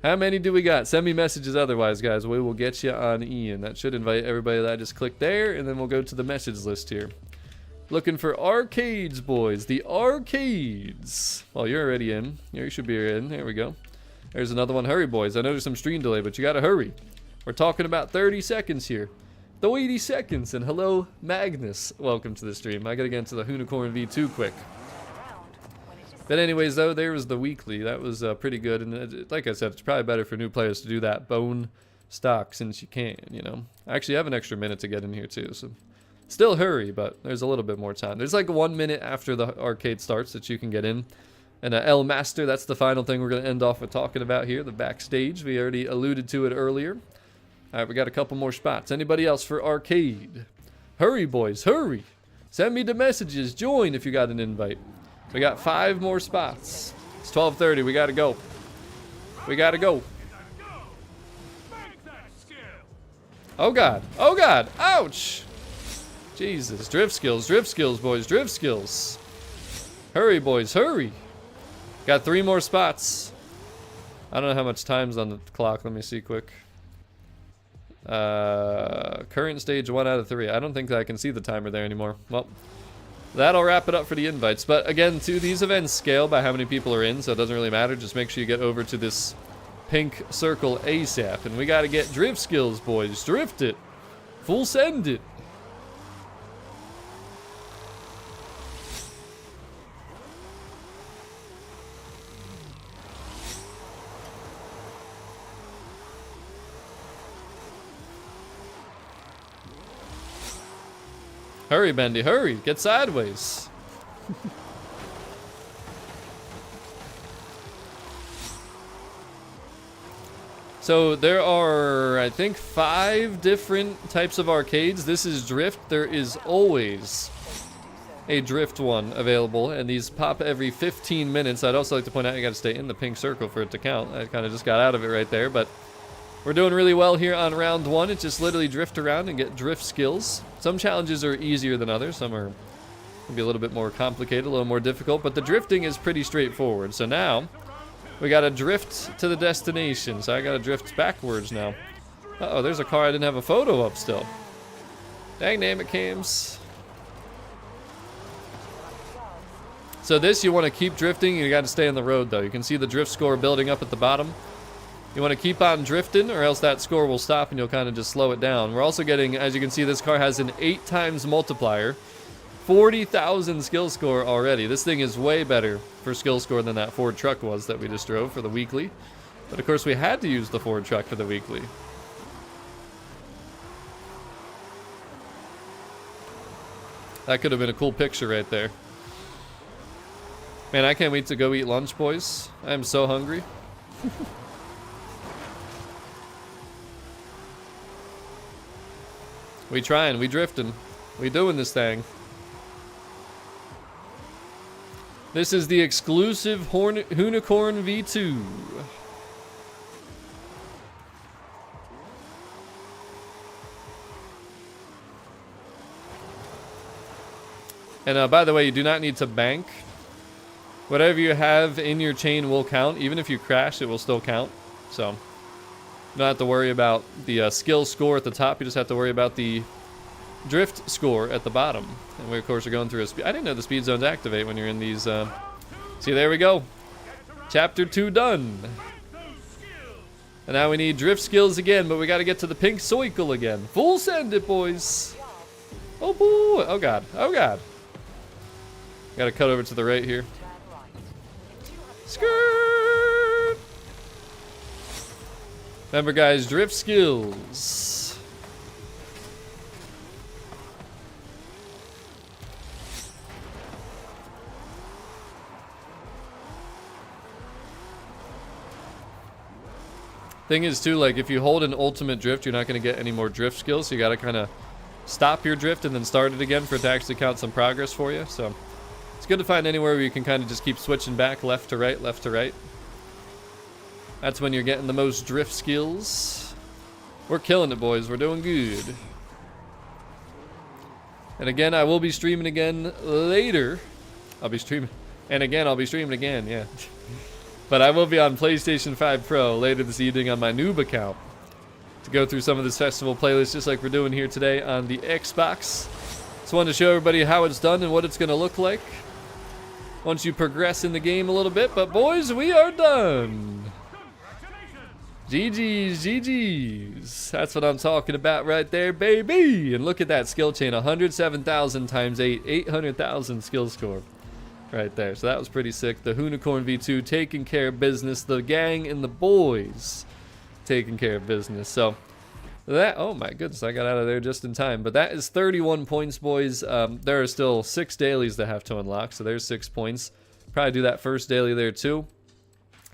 How many do we got? Send me messages otherwise, guys. We will get you on Ian. That should invite everybody that I just clicked there, and then we'll go to the message list here. Looking for arcades, boys. The arcades. Well, you're already in. You should be in. There we go. There's another one. Hurry, boys. I know there's some stream delay, but you gotta hurry. We're talking about 30 seconds here. 30 seconds. And hello, Magnus. Welcome to the stream. I gotta get into the Unicorn V2 quick. But anyways, though, there was the weekly. That was pretty good. And like I said, it's probably better for new players to do that bone stock since you can, you know. I actually have an extra minute to get in here, too, so... Still hurry, but there's a little bit more time. There's like 1 minute after the arcade starts that you can get in. And El Master, that's the final thing we're going to end off with talking about here, the backstage. We already alluded to it earlier. All right, we got a couple more spots. Anybody else for arcade? Hurry, boys, hurry. Send me the messages. Join if you got an invite. We got 5 more spots. It's 12:30. We got to go. We got to go. Oh, God. Oh, God. Ouch. Jesus, drift skills, boys, drift skills. Hurry, boys, hurry. Got 3 more spots. I don't know how much time's on the clock. Let me see quick. Current stage 1 out of 3. I don't think that I can see the timer there anymore. Well, that'll wrap it up for the invites. But again, too, these events scale by how many people are in, so it doesn't really matter. Just make sure you get over to this pink circle ASAP. And we got to get drift skills, boys. Drift it. Full send it. Hurry, Bendy, hurry. Get sideways. So there are, I think, 5 different types of arcades. This is drift. There is always a drift one available, and these pop every 15 minutes. I'd also like to point out you got to stay in the pink circle for it to count. I kind of just got out of it right there, but we're doing really well here on round 1. It's just literally drift around and get drift skills. Some challenges are easier than others. Some are maybe a little bit more complicated, a little more difficult, but the drifting is pretty straightforward. So now we got to drift to the destination. So I got to drift backwards now. Uh-oh, there's a car I didn't have a photo of still. Dang name it, Cams. So this, you want to keep drifting. You got to stay on the road, though. You can see the drift score building up at the bottom. You want to keep on drifting, or else that score will stop and you'll kind of just slow it down. We're also getting, as you can see, this car has an 8 times multiplier. 40,000 skill score already. This thing is way better for skill score than that Ford truck was that we just drove for the weekly. But of course we had to use the Ford truck for the weekly. That could have been a cool picture right there. Man, I can't wait to go eat lunch, boys. I am so hungry. We trying, we drifting, we doing this thing. This is the exclusive Unicorn V2. And by the way, you do not need to bank. Whatever you have in your chain will count. Even if you crash, it will still count. So You don't have to worry about the skill score at the top. You just have to worry about the drift score at the bottom. And we, of course, are going through a speed. I didn't know the speed zones activate when you're in these. See, there we go. Chapter 2 done. And now we need drift skills again, but we got to get to the pink circle again. Full send it, boys. Oh, boy. Oh, God. Oh, God. Got to cut over to the right here. Skirt. Remember, guys, drift skills. Thing is, too, like, if you hold an ultimate drift, you're not going to get any more drift skills. So you got to kind of stop your drift and then start it again for it to actually count some progress for you. So it's good to find anywhere where you can kind of just keep switching back left to right, left to right. That's when you're getting the most drift skills. We're killing it, boys. We're doing good. And again, I will be streaming again later. I'll be streaming. And again, I'll be streaming again, yeah. But I will be on PlayStation 5 Pro later this evening on my noob account to go through some of this festival playlist just like we're doing here today on the Xbox. Just wanted to show everybody how it's done and what it's going to look like once you progress in the game a little bit. But boys, we are done. GG's, GG's. That's what I'm talking about right there, baby. And look at that skill chain, 107,000 times 8, 800,000 skill score. Right there, so that was pretty sick. The Hoonicorn V2 taking care of business. The gang and the boys taking care of business. So that, oh my goodness, I got out of there just in time. But that is 31 points, boys. There are still 6 dailies that have to unlock, so there's 6 points. Probably do that first daily there too.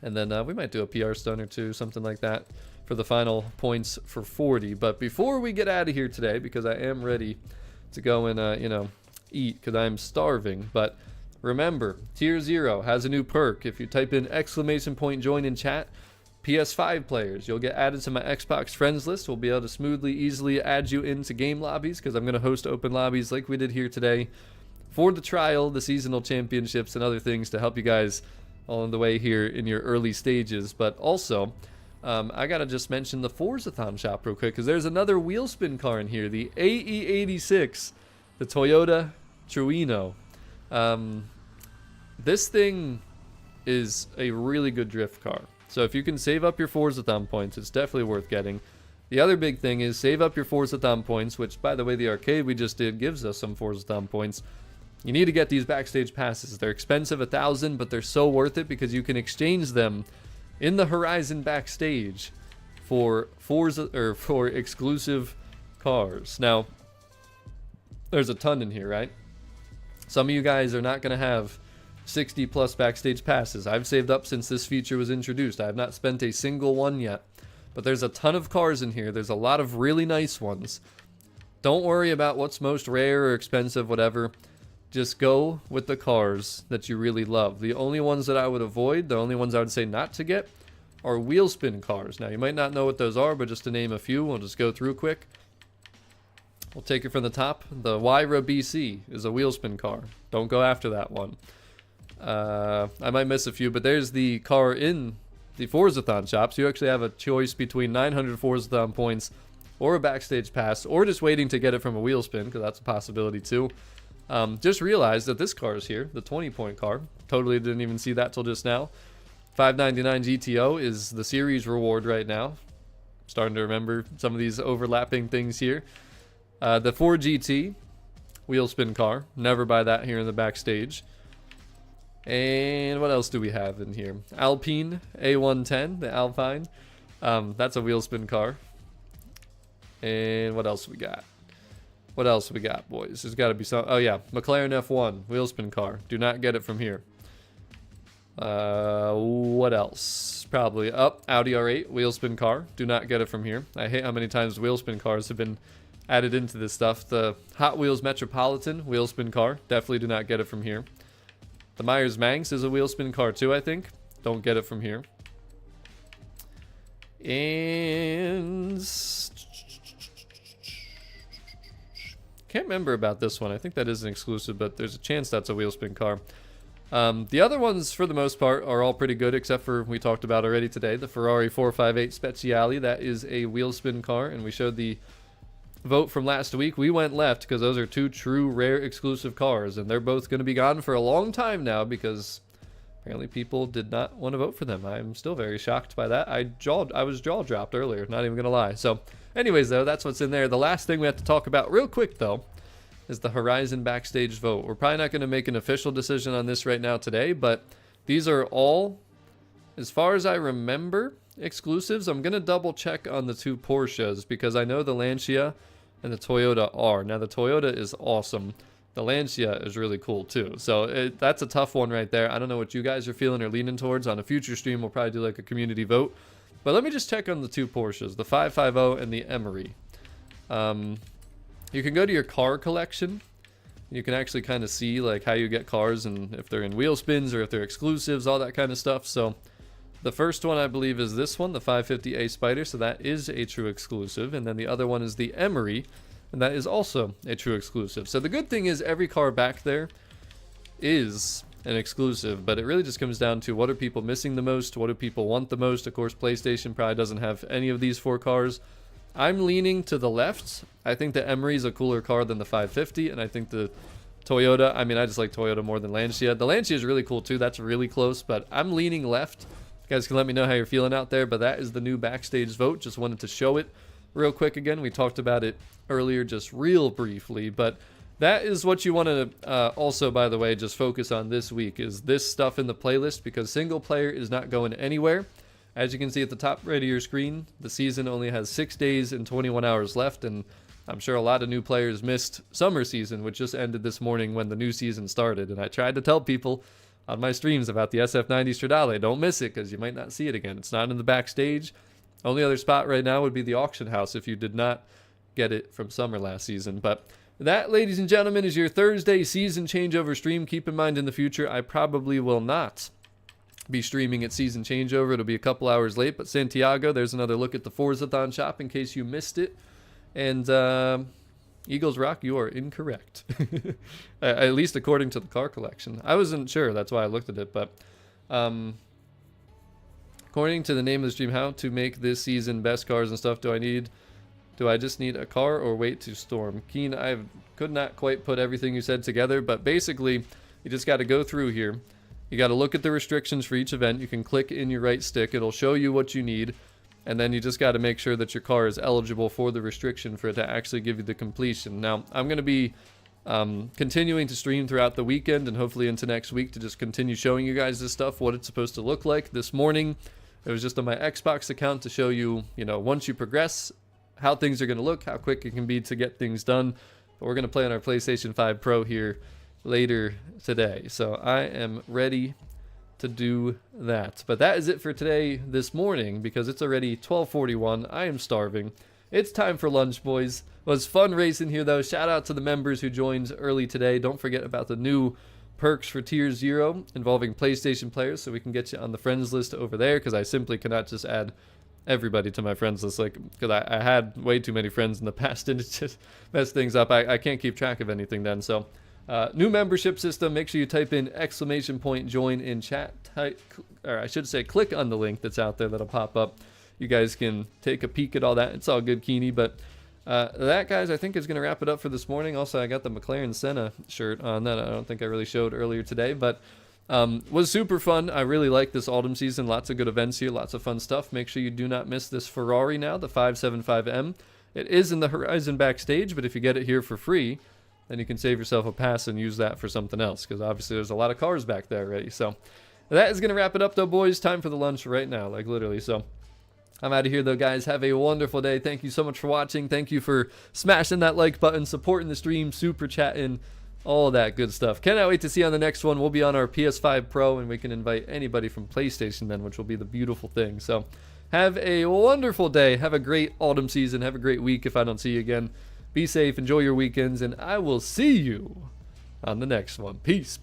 And then we might do a PR stun or two, something like that, for the final points for 40. But before we get out of here today, because I am ready to go and, you know, eat, because I'm starving, but remember, Tier 0 has a new perk. If you type in !join in chat, PS5 players, you'll get added to my Xbox friends list. We'll be able to smoothly, easily add you into game lobbies because I'm going to host open lobbies like we did here today for the trial, the seasonal championships, and other things to help you guys along the way here in your early stages. But also, I got to just mention the Forzathon shop real quick because there's another wheel spin car in here, the AE86, the Toyota Truino. This thing is a really good drift car. So if you can save up your Forzathon points, it's definitely worth getting. The other big thing is save up your Forzathon points, which, by the way, the arcade we just did gives us some Forzathon points. You need to get these backstage passes. They're expensive, 1,000, but they're so worth it because you can exchange them in the Horizon backstage for Forza or for exclusive cars. Now, there's a ton in here, right? Some of you guys are not going to have 60 plus backstage passes. I've saved up since this feature was introduced. I have not spent a single one yet. But there's a ton of cars in here. There's a lot of really nice ones. Don't worry about what's most rare or expensive, whatever. Just go with the cars that you really love. The only ones that I would avoid, the only ones I would say not to get, are wheel spin cars. Now, you might not know what those are, but just to name a few, we'll just go through quick. We'll take it from the top. The Wyra BC is a wheel spin car. Don't go after that one. I might miss a few, but there's the car in the Forzathon shop. So you actually have a choice between 900 Forzathon points or a backstage pass, or just waiting to get it from a wheel spin, because that's a possibility too. Just realized that this car is here, the 20-point car. Totally didn't even see that till just now. 599 GTO is the series reward right now. Starting to remember some of these overlapping things here. The 4GT wheel spin car. Never buy that here in the backstage. And what else do we have in here? Alpine A110, the Alpine. That's a wheel spin car. And what else we got? What else we got, boys? There's got to be some. Oh, yeah. McLaren F1 wheel spin car. Do not get it from here. What else? Probably Audi R8 wheel spin car. Do not get it from here. I hate how many times wheel spin cars have been added into this stuff. The Hot Wheels Metropolitan wheel spin car. Definitely do not get it from here. The Myers Manx is a wheel spin car too, I think. Don't get it from here. And can't remember about this one. I think that is an exclusive, but there's a chance that's a wheel spin car. The other ones, for the most part, are all pretty good, except for we talked about already today, the Ferrari 458 Speciale. That is a wheel spin car, and we showed the vote from last week. We went left because those are two true rare exclusive cars, and they're both going to be gone for a long time now because apparently people did not want to vote for them. I'm still very shocked by that. I was jaw dropped earlier, not even going to lie. So anyways, though, that's what's in there. The last thing we have to talk about real quick, though, is the Horizon Backstage vote. We're probably not going to make an official decision on this right now today, but these are all, as far as I remember, exclusives. I'm going to double check on the two Porsches because I know the Lancia and the Toyota are. Now, the Toyota is awesome. The Lancia is really cool, too. So that's a tough one right there. I don't know what you guys are feeling or leaning towards. On a future stream, we'll probably do like a community vote. But let me just check on the two Porsches, the 550 and the Emery. You can go to your car collection. You can actually kind of see like how you get cars and if they're in wheel spins or if they're exclusives, all that kind of stuff. So the first one I believe is this one, the 550A Spider. So that is a true exclusive. And then the other one is the Emery, and that is also a true exclusive. So the good thing is every car back there is an exclusive, but it really just comes down to what are people missing the most? What do people want the most? Of course, PlayStation probably doesn't have any of these four cars. I'm leaning to the left. I think the Emery is a cooler car than the 550, and I think the Toyota, I mean, I just like Toyota more than Lancia. The Lancia is really cool too. That's really close, but I'm leaning left. You guys can let me know how you're feeling out there, but that is the new Backstage vote. Just wanted to show it real quick again. We talked about it earlier just real briefly, but that is what you want to also, by the way, just focus on this week is this stuff in the playlist because single player is not going anywhere. As you can see at the top right of your screen, the season only has 6 days and 21 hours left, and I'm sure a lot of new players missed summer season, which just ended this morning when the new season started. And I tried to tell people on my streams about the SF90 Stradale, don't miss it because you might not see it again. It's not in the Backstage. Only other spot right now would be the auction house if you did not get it from summer last season. But that, ladies and gentlemen, is your Thursday season changeover stream. Keep in mind in the future, I probably will not be streaming at season changeover. It'll be a couple hours late, but Santiago, there's another look at the Forzathon shop in case you missed it. And Eagles Rock, you are incorrect. At least according to the car collection. I wasn't sure, that's why I looked at it, but according to the name of the stream, how to make this season best cars and stuff do I just need a car or wait to storm? Keen, I could not quite put everything you said together, but basically you just got to go through here. You got to look at the restrictions for each event. You can click in your right stick. It'll show you what you need. And then you just got to make sure that your car is eligible for the restriction for it to actually give you the completion. Now, I'm going to be continuing to stream throughout the weekend and hopefully into next week to just continue showing you guys this stuff, what it's supposed to look like. This morning, it was just on my Xbox account to show you, once you progress, how things are going to look, how quick it can be to get things done. But we're going to play on our PlayStation 5 Pro here later today. So I am ready to do that. But that is it for today this morning because it's already 12:41. I am starving. It's time for lunch, boys. It was fun racing here though. Shout out to the members who joined early today. Don't forget about the new perks for tier 0 involving PlayStation players so we can get you on the friends list over there because I simply cannot just add everybody to my friends list because I had way too many friends in the past and it just messed things up. I can't keep track of anything then. So new membership system. Make sure you type in !join in chat. Or I should say click on the link that's out there that'll pop up. You guys can take a peek at all that. It's all good, Keeney. But that, guys, I think is going to wrap it up for this morning. Also, I got the McLaren Senna shirt on that. I don't think I really showed earlier today. But was super fun. I really like this autumn season. Lots of good events here. Lots of fun stuff. Make sure you do not miss this Ferrari now, the 575M. It is in the Horizon Backstage, but if you get it here for free, then you can save yourself a pass and use that for something else because obviously there's a lot of cars back there already. So that is going to wrap it up though, boys. Time for the lunch right now, like literally. So I'm out of here though, guys. Have a wonderful day. Thank you so much for watching. Thank you for smashing that like button, supporting the stream, super chatting, all that good stuff. Cannot wait to see you on the next one. We'll be on our PS5 Pro and we can invite anybody from PlayStation then, which will be the beautiful thing. So have a wonderful day. Have a great autumn season. Have a great week if I don't see you again. Be safe, enjoy your weekends, and I will see you on the next one. Peace.